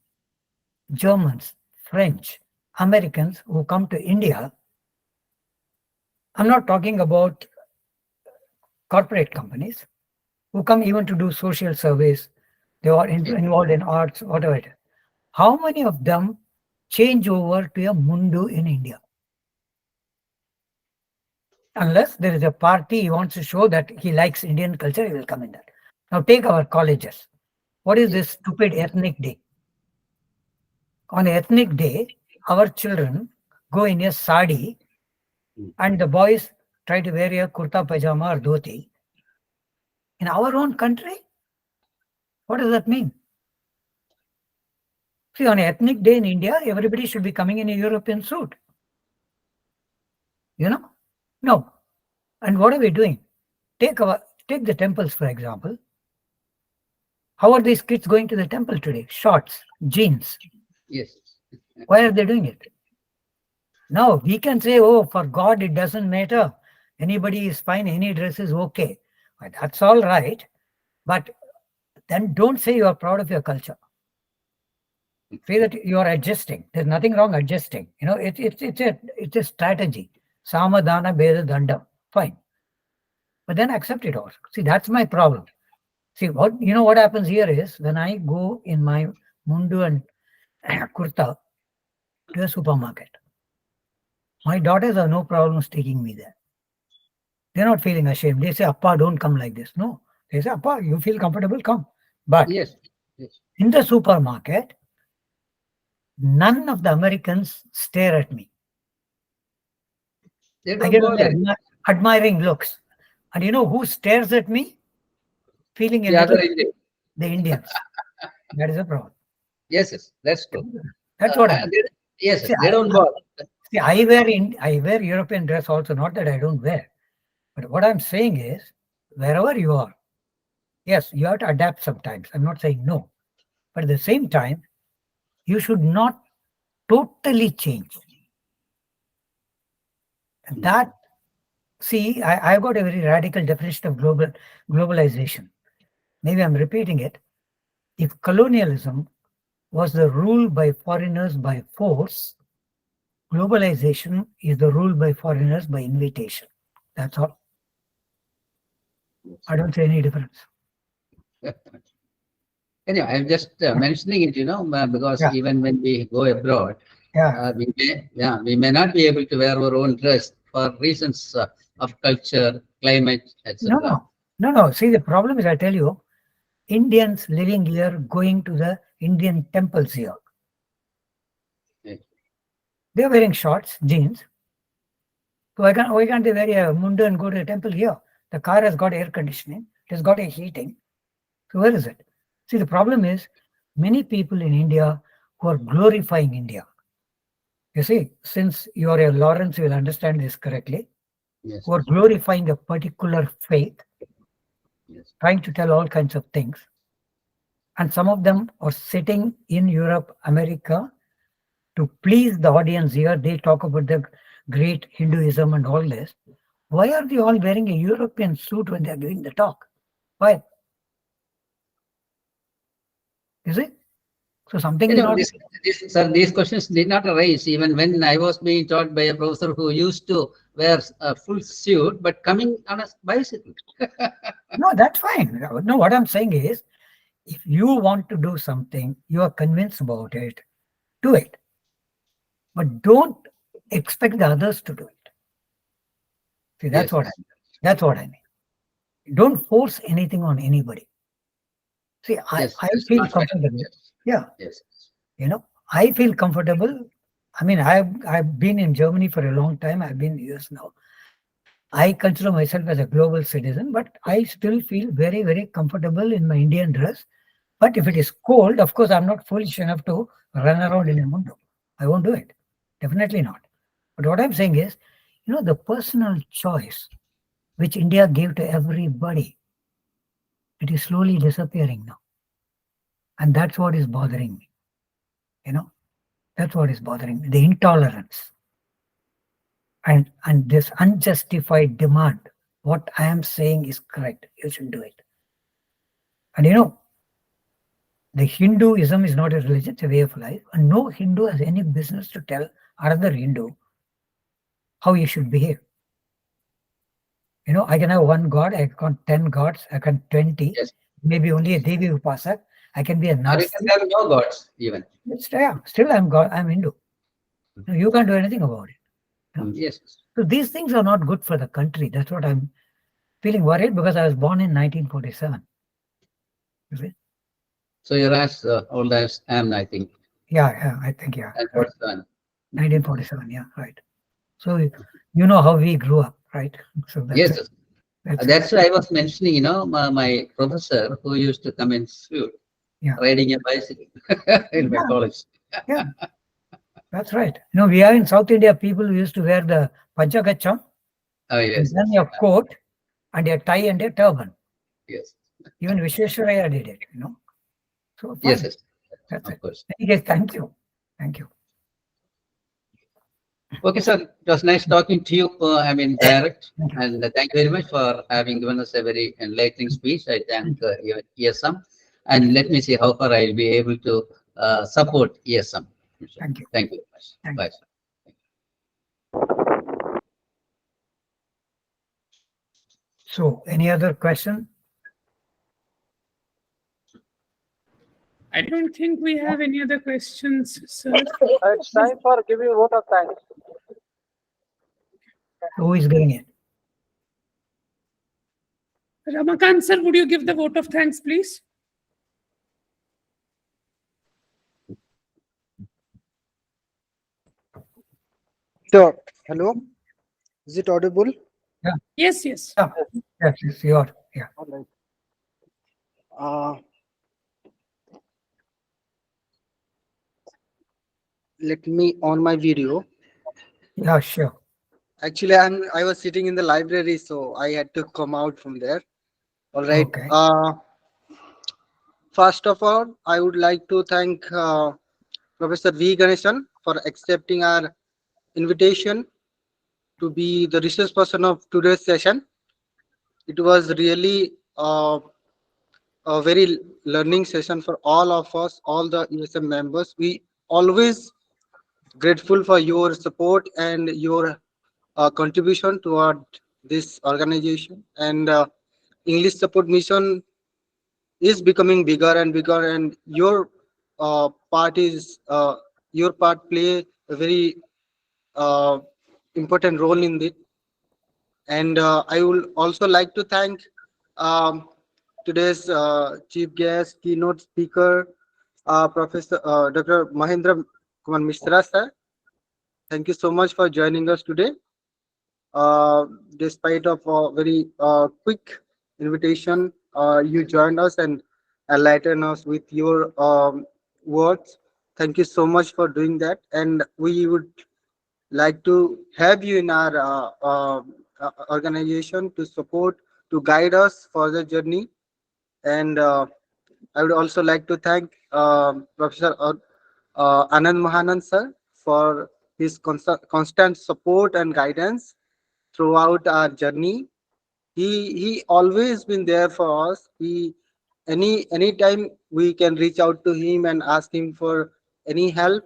Germans, French, Americans who come to India, I'm not talking about corporate companies, who come even to do social surveys, they are involved in arts, whatever it is. How many of them change over to a mundu in India? Unless there is a party he wants to show that he likes Indian culture, he will come in that. Now take our colleges. What is this stupid ethnic day? On ethnic day, our children go in a sari and the boys try to wear a kurta pajama or dhoti. In our own country, what does that mean? See, on ethnic day in India, everybody should be coming in a European suit. You know? No. And what are we doing? Take the temples, for example. How are these kids going to the temple today? Shorts, jeans. Yes. Why are they doing it? Now, we can say, oh, for God, it doesn't matter. Anybody is fine, any dress is okay. Well, that's all right. But then don't say you are proud of your culture. Say that you are adjusting. There's nothing wrong adjusting. You know, it's a strategy. Samadhana Beda Dandam. Fine. But then accept it also. See, that's my problem. See, what happens here is, when I go in my mundu and kurta to a supermarket, my daughters have no problems taking me there. They're not feeling ashamed. They say, Appa, don't come like this. No. They say, Appa, you feel comfortable, come. But Yes. Yes. in the supermarket, none of the Americans stare at me. They I don't get bother. only admiring looks. And you know who stares at me? Feeling a The little, other Indian. the Indians. That is a problem. Yes, yes, that's true. That's what I mean. Yes, See, they don't bother. See, I wear European dress also, not that I don't wear. But what I'm saying is, wherever you are, yes, you have to adapt sometimes. I'm not saying no. But at the same time, you should not totally change. And that, see, I've got a very radical definition of globalization. Maybe I'm repeating it. If colonialism was the rule by foreigners by force, globalization is the rule by foreigners by invitation. That's all. I don't see any difference. Anyway, I'm just mentioning it, because even when we go abroad, we may not be able to wear our own dress for reasons of culture, climate, etc. No. See, the problem is, I tell you, Indians living here going to the Indian temples here. They're wearing shorts, jeans. So why can't they wear a mundu and go to the temple here? The car has got air conditioning. It has got a heating. So where is it? See, the problem is many people in India who are glorifying India. You see, since you are a Lawrence, you will understand this correctly. Yes. Who are glorifying a particular faith, yes, trying to tell all kinds of things. And some of them are sitting in Europe, America, to please the audience here. They talk about the great Hinduism and all this. Why are they all wearing a European suit when they are giving the talk? Why? Is it? So something is not... These questions did not arise even when I was being taught by a professor who used to wear a full suit, but coming on a bicycle. No, that's fine. No, what I'm saying is, if you want to do something, you are convinced about it, do it. But don't expect the others to do it. See, that's what I mean. Don't force anything on anybody. See, I feel comfortable. Yeah. Yes. I feel comfortable. I mean, I've been in Germany for a long time. I've been in the US now. I consider myself as a global citizen, but I still feel very, very comfortable in my Indian dress. But if it is cold, of course, I'm not foolish enough to run around in a mundo. I won't do it. Definitely not. But what I'm saying is, the personal choice which India gave to everybody, it is slowly disappearing now. And that's what is bothering me. That's what is bothering me. The intolerance and this unjustified demand. What I am saying is correct. You should do it. And the Hinduism is not a religion, it's a way of life. And no Hindu has any business to tell another Hindu how he should behave. I can have one god, I can 10 gods, I can 20, maybe only a Devi Upasak. I can be a nurse. Or you can have no gods even. Still I'm God, I'm Hindu. You can't do anything about it. Yes. So these things are not good for the country. That's what I'm feeling worried, because I was born in 1947. You see? So you're as old as I am, I think. Yeah, I think, yeah. And 1947, yeah, right. So you know how we grew up, right? So that's that's why I was mentioning, my professor who used to come in suit, riding a bicycle in my college. Yeah, that's right. We are in South India, people who used to wear the Panchagacham, and then a coat and a tie and a turban. Yes. Even Vishwesvaraya did it, So fine. Yes, that's of course. Yes, thank you. Thank you. Okay, sir. It was nice talking to you. Direct. And thank you very much for having given us a very enlightening speech. I thank your ESM. And let me see how far I'll be able to support ESM. Thank you. Thank you very much. Bye, sir. So, any other question? I don't think we have any other questions, sir. It's time for giving vote of thanks. Who is doing it? Ramakant sir, would you give the vote of thanks, please? Sure. Hello. Is it audible? Yes, yes. Yeah. Yes, you are. Yeah. All right. Let me on my video. Yeah, sure. Actually, I was sitting in the library, so I had to come out from there. All right. Okay. First of all, I would like to thank Professor V. Ganeshan for accepting our invitation to be the research person of today's session. It was really a very learning session for all of us, all the ESM members. We always grateful for your support and your contribution toward this organization. And English support mission is becoming bigger and bigger, and your part play a very important role in it. And I would also like to thank today's chief guest, keynote speaker, Professor Dr. Mahendra Kumar Mishra sir. Thank you so much for joining us today. Despite of a very quick invitation, you joined us and enlightened us with your words. Thank you so much for doing that. And we would like to have you in our organization to support, to guide us for the journey. And I would also like to thank Professor Anand Mahanan sir for his constant support and guidance throughout our journey. He always been there for us. Anytime we can reach out to him and ask him for any help,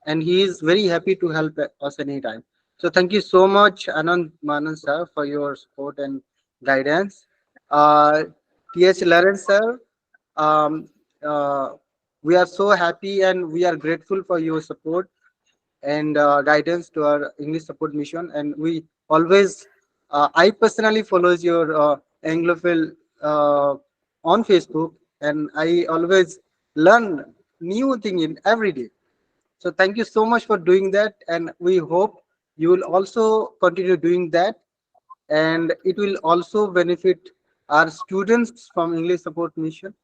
and he is very happy to help us anytime. So thank you so much, Anand Manan sir, for your support and guidance. T.H. Lawrence sir, um, uh, we are so happy and we are grateful for your support and guidance to our English support mission. And we always, I personally follows your Anglophile on Facebook, and I always learn new thing in every day. So thank you so much for doing that, and we hope you will also continue doing that, and it will also benefit our students from English support mission.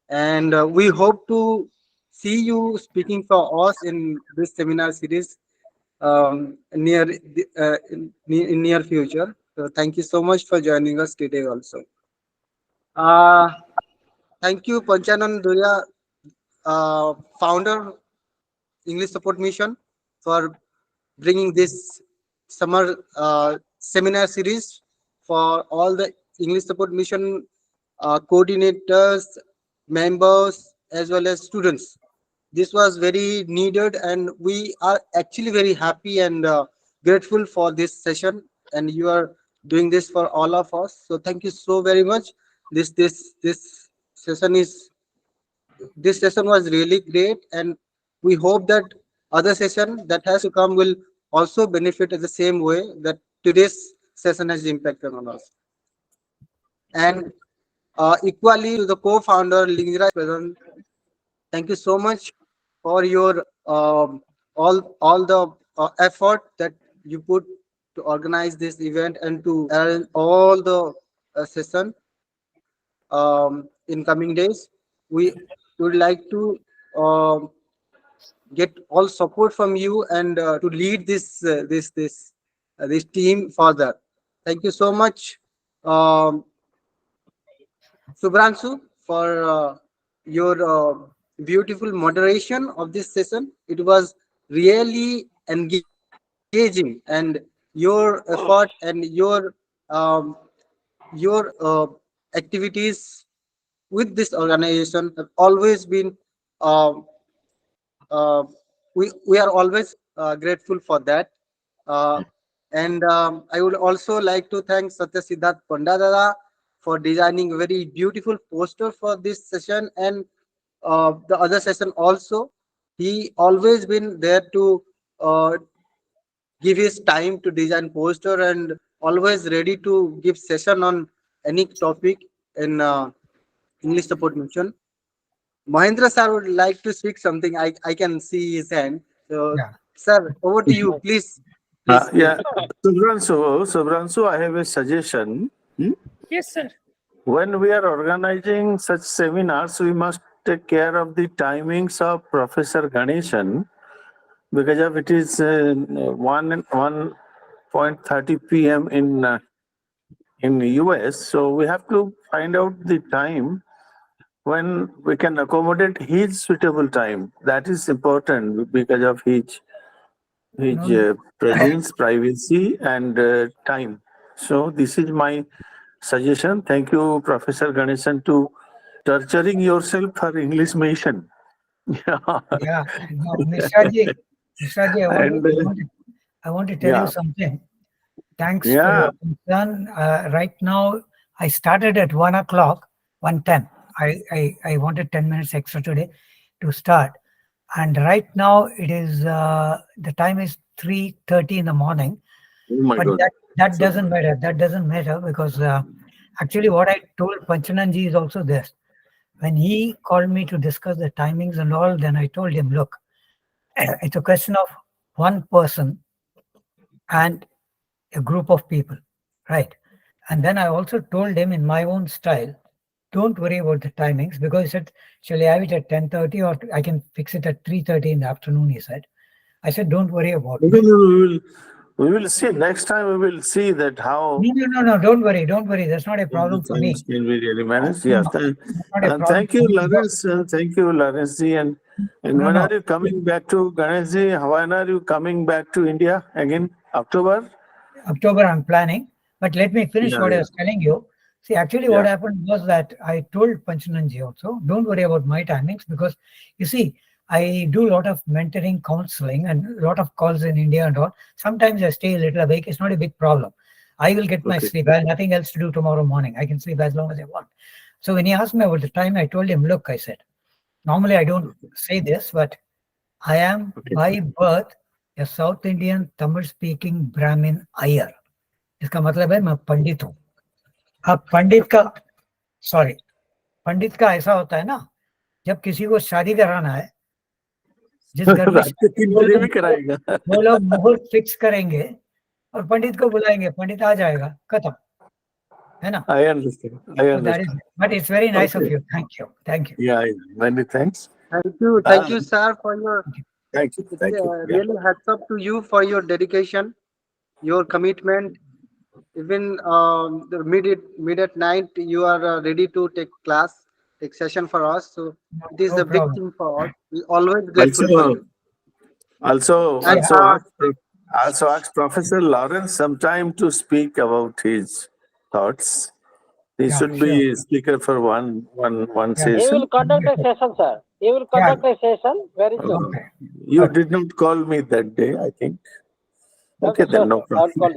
And we hope to see you speaking for us in this seminar series in near future. So thank you so much for joining us today also. Thank you, Panchanan Durya, founder English Support Mission, for bringing this summer seminar series for all the English Support Mission coordinators, members, as well as students. This was very needed, and we are actually very happy and grateful for this session. And you are doing this for all of us. So thank you so very much. This session was really great, and we hope that other session that has to come will also benefit in the same way that today's session has impacted on us. And equally to the co-founder Lingira present, thank you so much for your all the effort that you put to organize this event and to arrange all the session in coming days. We would like to get all support from you and to lead this team further. Thank you so much, Subhranshu, for your beautiful moderation of this session. It was really engaging, and your effort and your activities with this organization have always been we are always grateful for that. And I would also like to thank Satya Siddharth Pandadada for designing a very beautiful poster for this session and the other session also. He always been there to give his time to design poster and always ready to give session on any topic. in English support mission. Mahendra sir would like to speak something. I can see his hand. So, Yeah. sir, over to you, please. Yeah, Subhranshu, I have a suggestion. Yes, sir. When we are organizing such seminars, we must take care of the timings of Professor Ganeshan, because of it is 1:30 p.m. in US. So we have to find out the time when we can accommodate his suitable time. That is important because of his presence, privacy, and time. So this is my suggestion. Thank you, Professor Ganeshan, to torturing yourself for English mission. Yeah. No, Mishraji, I want to tell you something. Thanks for your concern. Right now, I started at 1 o'clock, 1:10. I wanted 10 minutes extra today to start. And right now it is, the time is 3:30 in the morning. Oh my but God. that doesn't matter. That doesn't matter because actually what I told Panchananji is also this. When he called me to discuss the timings and all, then I told him, look, it's a question of one person and a group of people, right? And then I also told him in my own style, don't worry about the timings, because he said, shall I have it at 10:30 or I can fix it at 3:30 in the afternoon, he said. I said, don't worry about it. We will see. Next time we will see that how... No, don't worry. That's not a problem for me. Can be really managed. No, Yes. thank you, Lawrence. Thank you, Lawrence. And when are you coming back to Ganesh? When are you coming back to India again? October? October I'm planning. But let me finish what I was telling you. See, actually what happened was that I told Panchananji also, don't worry about my timings, because you see, I do a lot of mentoring, counseling, and a lot of calls in India and all. Sometimes I stay a little awake. It's not a big problem. I will get my sleep. I have nothing else to do tomorrow morning. I can sleep as long as I want. So when he asked me about the time, I told him, look, I said, normally I don't say this, but I am by birth a South Indian Tamil-speaking Brahmin Iyer. इसका मतलब है मैं पंडित हूँ. अब पंडित का ऐसा होता है ना, जब किसी को शादी कराना है, जिस घर में वो लोग मुहूर्त फिक्स करेंगे और पंडित को बुलाएंगे, पंडित आ जाएगा, खत्म, है ना? I understand. But it's very nice of you. Thank you. Yeah, many thanks. Thank you, sir, for your. Thank you. Really hats up to you for your dedication, your commitment. Even mid at night, you are ready to take session for us. So it is a big thing for us. We always grateful for you. Also ask Professor Lawrence sometime to speak about his thoughts. He should be speaker for one session. He will conduct a session, sir. He will conduct a session very soon. You did not call me that day, I think. Okay, then no problem.